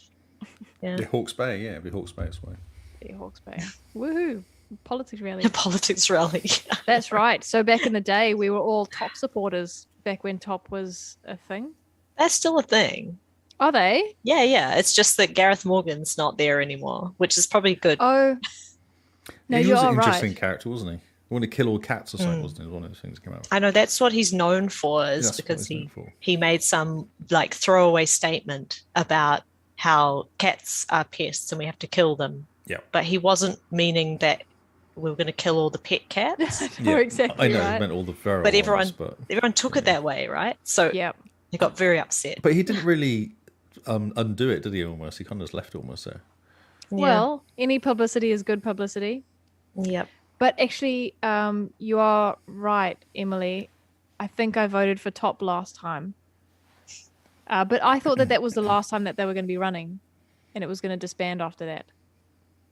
Yeah. Yeah, Hawke's Bay, yeah, it'd be Hawke's Bay this way. Yeah, Hawke's Bay. Woohoo. Politics rally. Politics rally. That's right. So back in the day, we were all Top supporters back when Top was a thing. That's still a thing. Are they? Yeah. It's just that Gareth Morgan's not there anymore, which is probably good. Oh. No, he you was are an interesting right. character, wasn't he? He wanted to kill all cats or something, wasn't it? It was one of those things that came out. I know that's what he's known for, is That's what because he's known for. he made some like throwaway statement about how cats are pests and we have to kill them. Yeah. But he wasn't meaning that we were going to kill all the pet cats. No, exactly I know, right. it meant all the feral But ones, but everyone took it that way, right? So Yep. they got very upset. he didn't really undo it, did he? Almost, he kind of just left it almost there. Yeah. Well, any publicity is good publicity. Yep. But actually, you are right, Emily. I think I voted for top last time. But I thought that was the last time that they were going to be running, and it was going to disband after that.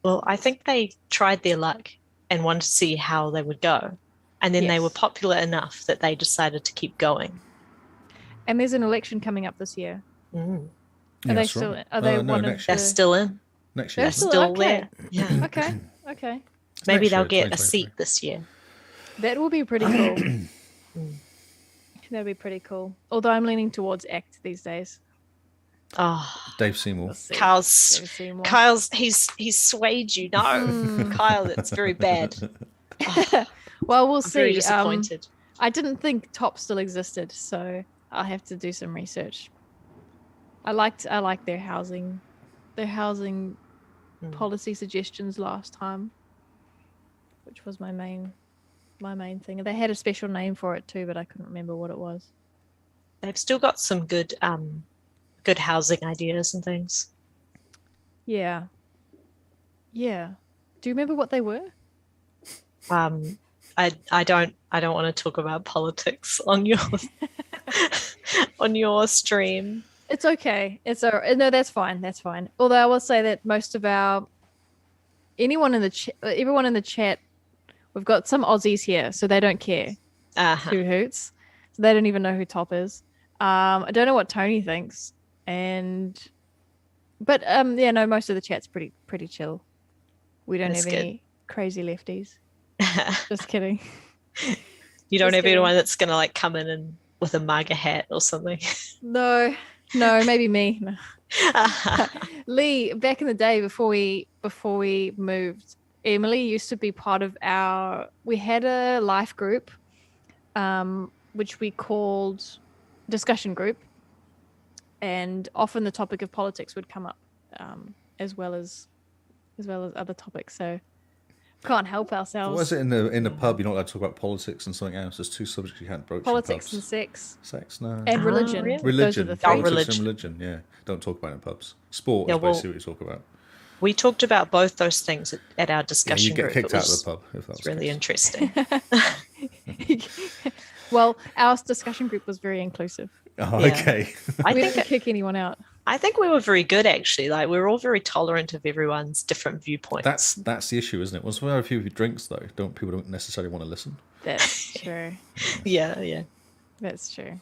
Well, I think they tried their luck and wanted to see how they would go. And then they were popular enough that they decided to keep going. And there's an election coming up this year. Mm. Are they still? Right. Are they one next of They're the? still in. Next year. They're still there. Yeah. Okay. Maybe next they'll year, get a 2023. seat this year. That will be pretty cool. That'd be pretty cool. Although I'm leaning towards ACT these days. Oh, Dave Seymour. Let's see. Kyle's David Seymour. he's swayed you. No, Kyle, that's very bad. Well, we'll I'm very see. disappointed. I didn't think top still existed, so I'll have to do some research. I liked their housing policy suggestions last time, which was my main thing. They had a special name for it too, but I couldn't remember what it was. They've still got some good housing ideas and things. Yeah. Do you remember what they were? I don't want to talk about politics on your on your stream. It's okay. No, that's fine. That's fine. Although I will say that most of everyone in the chat, we've got some Aussies here, so they don't care. Who hoots? So they don't even know who top is. I don't know what Tony thinks, but most of the chat's pretty chill. We don't That's have good. any crazy lefties. Just kidding. You don't Just have kidding. anyone that's gonna like come in and with a MAGA hat or something. No, maybe me. No. Lee, back in the day before we moved, Emily used to be part of we had a life group, which we called discussion group, and often the topic of politics would come up, as well as other topics. So can't help ourselves. What was it in the pub? You're not allowed to talk about politics and something else. There's two subjects you can't broach. Politics in and pubs. sex Sex, no. and religion. really? Those are Religion. the Oh, three. Politics religion. and religion. Yeah, don't talk about it in pubs. Sport Yeah, is basically what you talk about. We talked about both those things at our Yeah, discussion you get group. kicked It out of was the pub if that was really the case. interesting. Well, our discussion group was very inclusive. Oh, Yeah. okay. I We think didn't kick anyone out. I think we were very good actually. Like we were all very tolerant of everyone's different viewpoints. That's the issue, isn't it? Once we have a few drinks, though, people don't necessarily want to listen. That's true. yeah. That's true.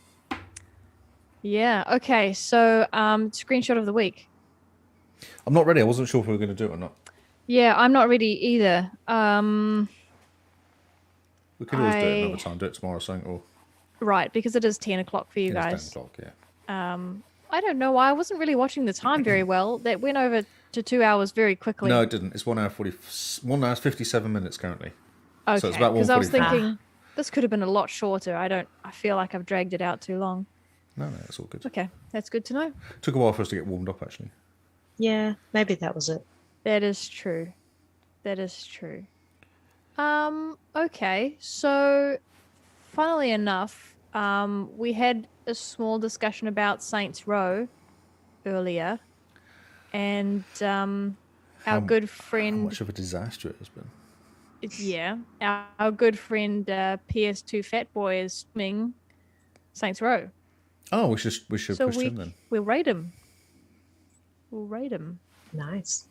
Yeah. Okay. So, screenshot of the week. I'm not ready. I wasn't sure if we were going to do it or not. Yeah, I'm not ready either. We could always do it another time. Do it tomorrow or something. Or Right, because it is 10 o'clock for you it's 10 guys. o'clock, yeah. I don't know why. I wasn't really watching the time very well. That went over to 2 hours very quickly. No, it didn't. It's 1 hour 1 hour 57 minutes currently. Okay, so it's about because I was 1:45. thinking this could have been a lot shorter. I feel like I've dragged it out too long. No, it's all good. Okay, that's good to know. Took a while for us to get warmed up, actually. Yeah, maybe that was it. That is true. Okay, so funnily enough, we had a small discussion about Saints Row earlier, and our good How friend, much of a disaster it has been. our good friend PS2 Fat Boy is streaming Saints Row. Oh, we should So push him then. we'll rate him. Nice.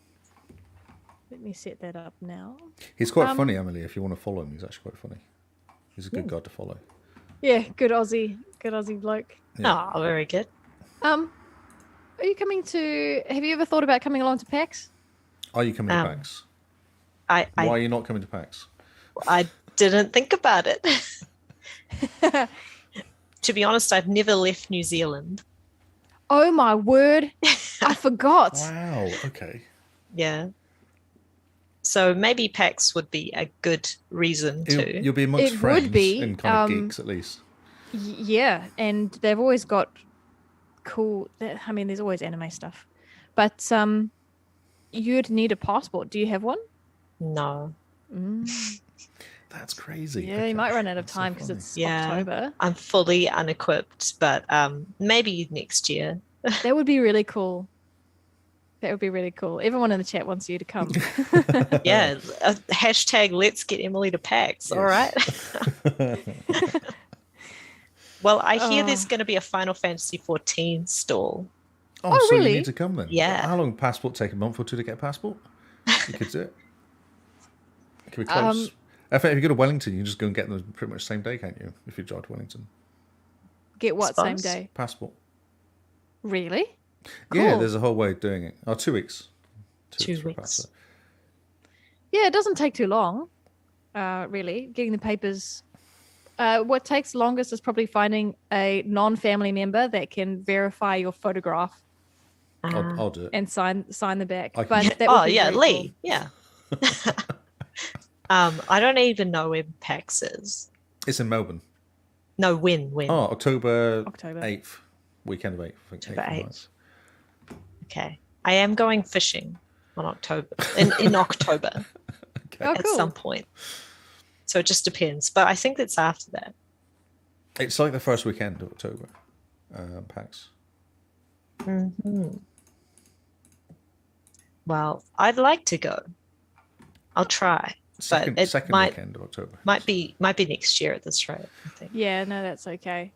Let me set that up now. He's quite funny, Emily. If you want to follow him, he's actually quite funny. He's a good guy to follow. Yeah, good Aussie bloke. Yeah. Oh, very good. Are you coming to? Have you ever thought about coming along to PAX? Are you coming to PAX? I Why are you not coming to PAX? I didn't think about it. To be honest, I've never left New Zealand. Oh my word! I forgot. Wow. Okay. Yeah. So maybe PAX would be a good reason to. You'll be amongst It would friends be, and kind of geeks at least. Yeah, and they've always got cool. I mean, there's always anime stuff, but you'd need a passport. Do you have one? No. That's crazy. Yeah, Okay. you might run out of That's so time because funny. it's Yeah. October. I'm fully unequipped, but maybe next year. That would be really cool. That would be really cool. Everyone in the chat wants you to come. Yeah. Hashtag let's get Emily to PAX. All right. Well, I hear there's Oh. going to be a Final Fantasy 14 stall. Oh, so really? you need to come then. Yeah. How long passport take? A month or two to get a passport? You could do it. It could be close. In fact, if you go to Wellington, you can just go and get them pretty much the same day, can't you? If you drive to Wellington. Get what same Suppose. day? Passport. Really? Yeah, Cool. there's a whole way of doing it. Oh, 2 weeks. 2 for a weeks. passport. Yeah, it doesn't take too long, really. Getting the papers. What takes longest is probably finding a non-family member that can verify your photograph I'll do it. and sign the back. I can- But that would Oh be yeah, very Lee. cool. Yeah. I don't even know where PAX is. It's in Melbourne. No, when? Oh, October October. 8th. Weekend of 8th. I think. October 8th and 8th. 9th. Okay. I am going fishing on October in October Oh, at cool. some point. So it just depends. But I think it's after that. It's like the first weekend of October. PAX. Well, I'd like to go. I'll try. Second, but it second might weekend of October. be next year at this rate, I think. Yeah, no, that's okay.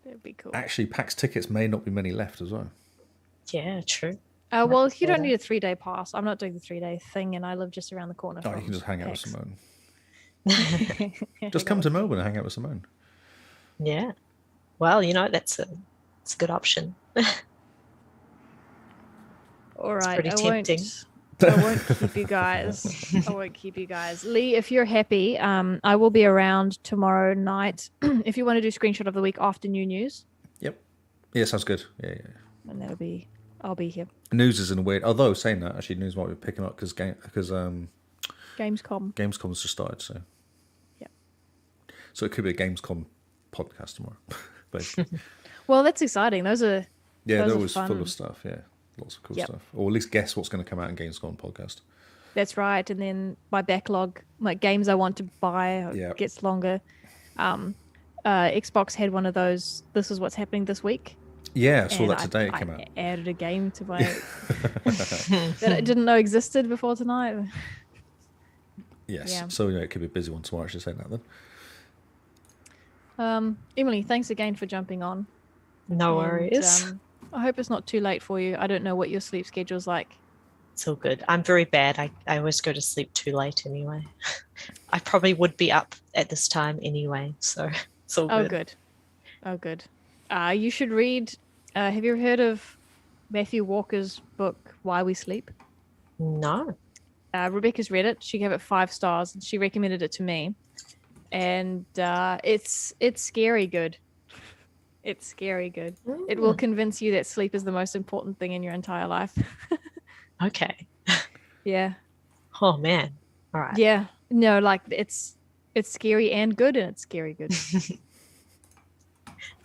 That'd be cool. Actually, PAX tickets may not be many left as well. Yeah, true. Well, you don't better. need a 3-day pass. I'm not doing the 3-day thing, and I live just around the corner. Oh, from you can just hang out with PAX. Simone. Just come to Melbourne and hang out with Simone. Yeah. Well, it's a good option. All right, pretty tempting. I won't keep you guys. I won't keep you guys. Lee, if you're happy, I will be around tomorrow night. If you want to do screenshot of the week after new news, Yep. Yeah, sounds good. Yeah. and I'll be here. News is in a weird. Although saying that, actually, news might be picking up because Gamescom. Gamescom's just started. So. Yep. So it could be a Gamescom podcast tomorrow. Basically. Well, that's exciting. Those are Yeah, Those they're are always full fun. of stuff. Yeah, lots of cool Yep. stuff. Or at least guess what's going to come out in Gamescom podcast. That's right. And then my backlog, like games I want to buy, Yeah. gets longer. Xbox had one of those. This is what's happening this week. Yeah, I saw and that today. It I came out. added a game to my that I didn't know existed before tonight. Yes. Yeah. So it could be a busy one tomorrow. I should say that then. Emily, thanks again for jumping on. No And, worries. I hope it's not too late for you. I don't know what your sleep schedule's like. It's all good. I'm very bad. I always go to sleep too late anyway. I probably would be up at this time anyway, so it's all good. Oh, good. You should read. Have you ever heard of Matthew Walker's book, Why We Sleep? No. Rebecca's read it. She gave it 5 stars, and she recommended it to me. And it's scary good. It's scary good. It will convince you that sleep is the most important thing in your entire life. Okay. Yeah. Oh man. All right. Yeah. No, like it's scary and good, and it's scary good.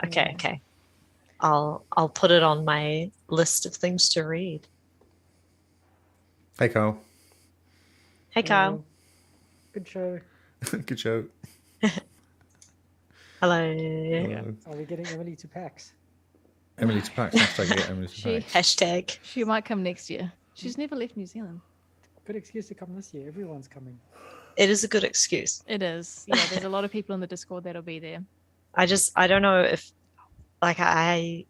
Okay, okay. I'll put it on my list of things to read. Hey, Carl. Hey Kyle. Good show. Good show. Hello. Hello. Are we getting Emily to PAX? Emily to PAX. Hashtag get Emily to She- PAX. Hashtag. She might come next year. She's never left New Zealand. Good excuse to come this year. Everyone's coming. It is a good excuse. It is. Yeah, there's a lot of people in the Discord that'll be there. I don't know if I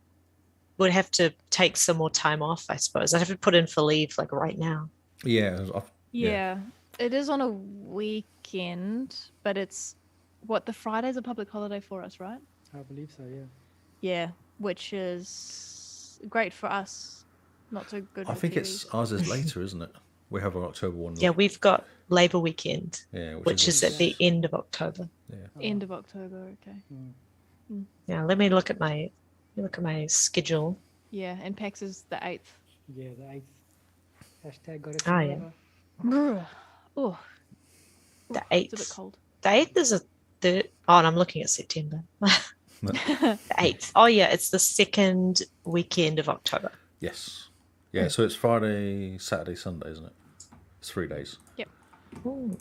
would have to take some more time off, I suppose. I'd have to put in for leave like right now. Yeah. Yeah. It is on a weekend, but it's the Friday's a public holiday for us, right? I believe so, yeah. Yeah, which is great for us. Not so good. I for think Kiwis. ours is later, isn't it? We have our October one. Yeah, we've got Labour weekend, Yeah, which is at the end of October. End of October. Okay. Yeah, let me look at my schedule. Yeah, and PAX is the 8th. Yeah, the 8th. Hashtag got it. Ah, yeah. Oh, The it's a bit 8th. cold. The 8th is and I'm looking at September. The 8th. Oh yeah, it's the second weekend of October. Yes. Yeah, so it's Friday, Saturday, Sunday, isn't it? It's 3 days. Ooh,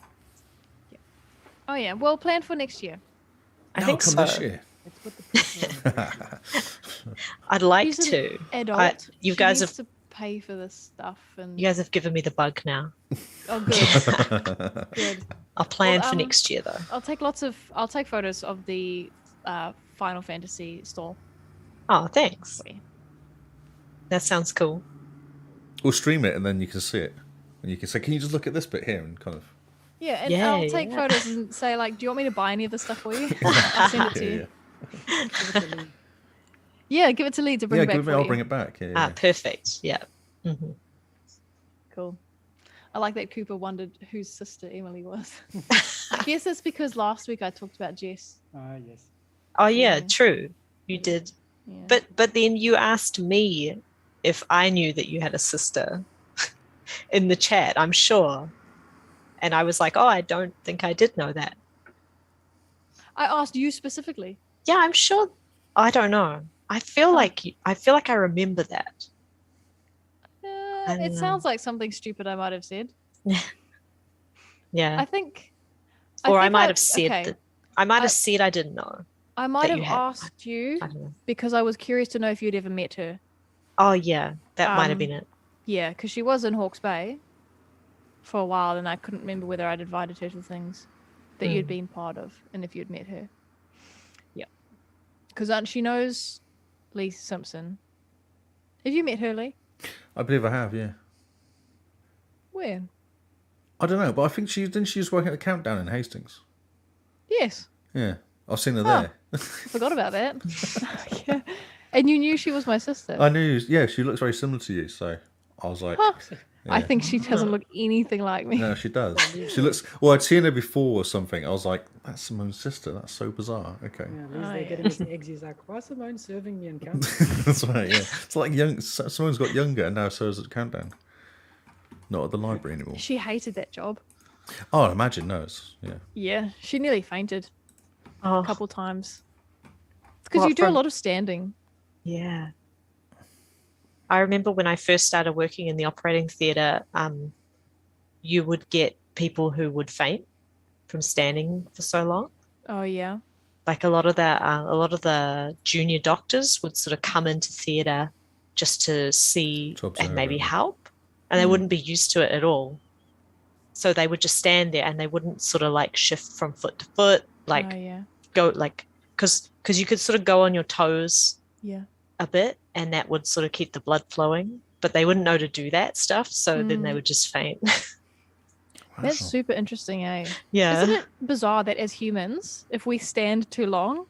Oh yeah, well planned for next year. I No, think come so. this year. Let's put the pressure on. I'd like She's an to. Adult. you She guys needs have to pay for this stuff, and you guys have given me the bug now. oh good, good. I'll plan Well, for next year though. I'll take photos of the Final Fantasy stall. Oh, thanks. for you. That sounds cool. We'll stream it and then you can see it. And you can say, can you just look at this bit here and kind of... Yeah, and Yeah, I'll take yeah. photos and say like, do you want me to buy any of this stuff for you? I'll send it to you. Give it a lead. Yeah, give it to Lee to bring Yeah, it back give me, for I'll you. bring it back. Yeah, Ah, yeah. perfect. Yeah. Hmm. Cool. I like that Cooper wondered whose sister Emily was. I guess it's because last week I talked about Jess. Ah, yes. Oh yeah, Yeah. true. You did. Yeah. But then you asked me if I knew that you had a sister in the chat, I'm sure. And I was like, oh, I don't think I did know that. I asked you specifically. Yeah, I'm sure. I don't know. I feel like I remember that. I don't It know. sounds like something stupid I might have said. Yeah. I think. Or I think might have said okay, that. I might I- have said I didn't know. I might that have you had- asked you I don't know. because I was curious to know if you'd ever met her. Oh yeah, that might have Um, been it. Yeah, because she was in Hawke's Bay for a while, and I couldn't remember whether I'd invited her to things that you'd Mm. been part of, and if you'd met her. Yep. Because she knows Lee Simpson. Have you met her, Lee? I believe I have, yeah. Where? I don't know, but I think she was working at the Countdown in Hastings. Yes, Yeah, I've seen her Oh. there. I forgot about that. Yeah. And you knew she was my sister. I knew, yeah, she looks very similar to you, so I was like, Huh. I yeah. think she doesn't look anything like me. No, she does. She looks. Well, I'd seen her before or something. I was like, "That's Simone's sister. That's so bizarre." Okay, Yeah, Lee's Oh, there yeah. getting his eggs. He's like, why is Simone serving me in country? that's right. Yeah, it's like Simone's got younger, and now so is at Countdown. Not at the library anymore. She hated that job. Oh, I imagine no. Yeah. Yeah, she nearly fainted Oh, a couple times. It's because What, you do a from- lot of standing. yeah. I remember when I first started working in the operating theatre, you would get people who would faint from standing for so long. Oh yeah. Like a lot of the junior doctors would sort of come into theatre just to see To observe and maybe it. help, and they wouldn't be used to it at all. So they would just stand there and they wouldn't sort of like shift from foot to foot, like Oh yeah. go like because you could sort of go on your toes Yeah. a bit and that would sort of keep the blood flowing, but they wouldn't know to do that stuff, so then they Mm. would just faint. That's Wow. super interesting, eh? Yeah. Isn't it bizarre that as humans, if we stand too long,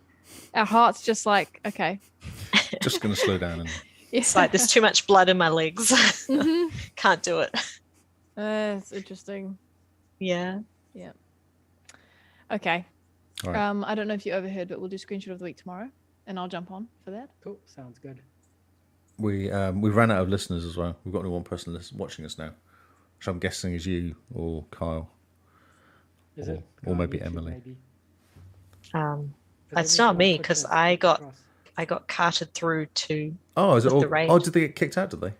our heart's just like, okay. Just gonna slow down and It's like there's too much blood in my legs. Mhm. Can't do it. That's interesting. Yeah. Okay. All right. I don't know if you overheard, but we'll do screenshot of the week tomorrow, and I'll jump on for that. Cool, sounds good. we ran out of listeners as well. We've got only one person watching us now, which I'm guessing is you or Kyle. Is Or- it? or On maybe YouTube, Emily. maybe? It's everything not on me, Twitch 'cause is I got- across. I got carted through to Oh, is it With all? the raid. Oh, did they get kicked out? Did they?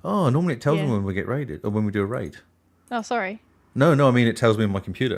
Oh, normally it tells me Yeah. when we get raided or when we do a raid. Oh, sorry. No, I mean it tells me on my computer.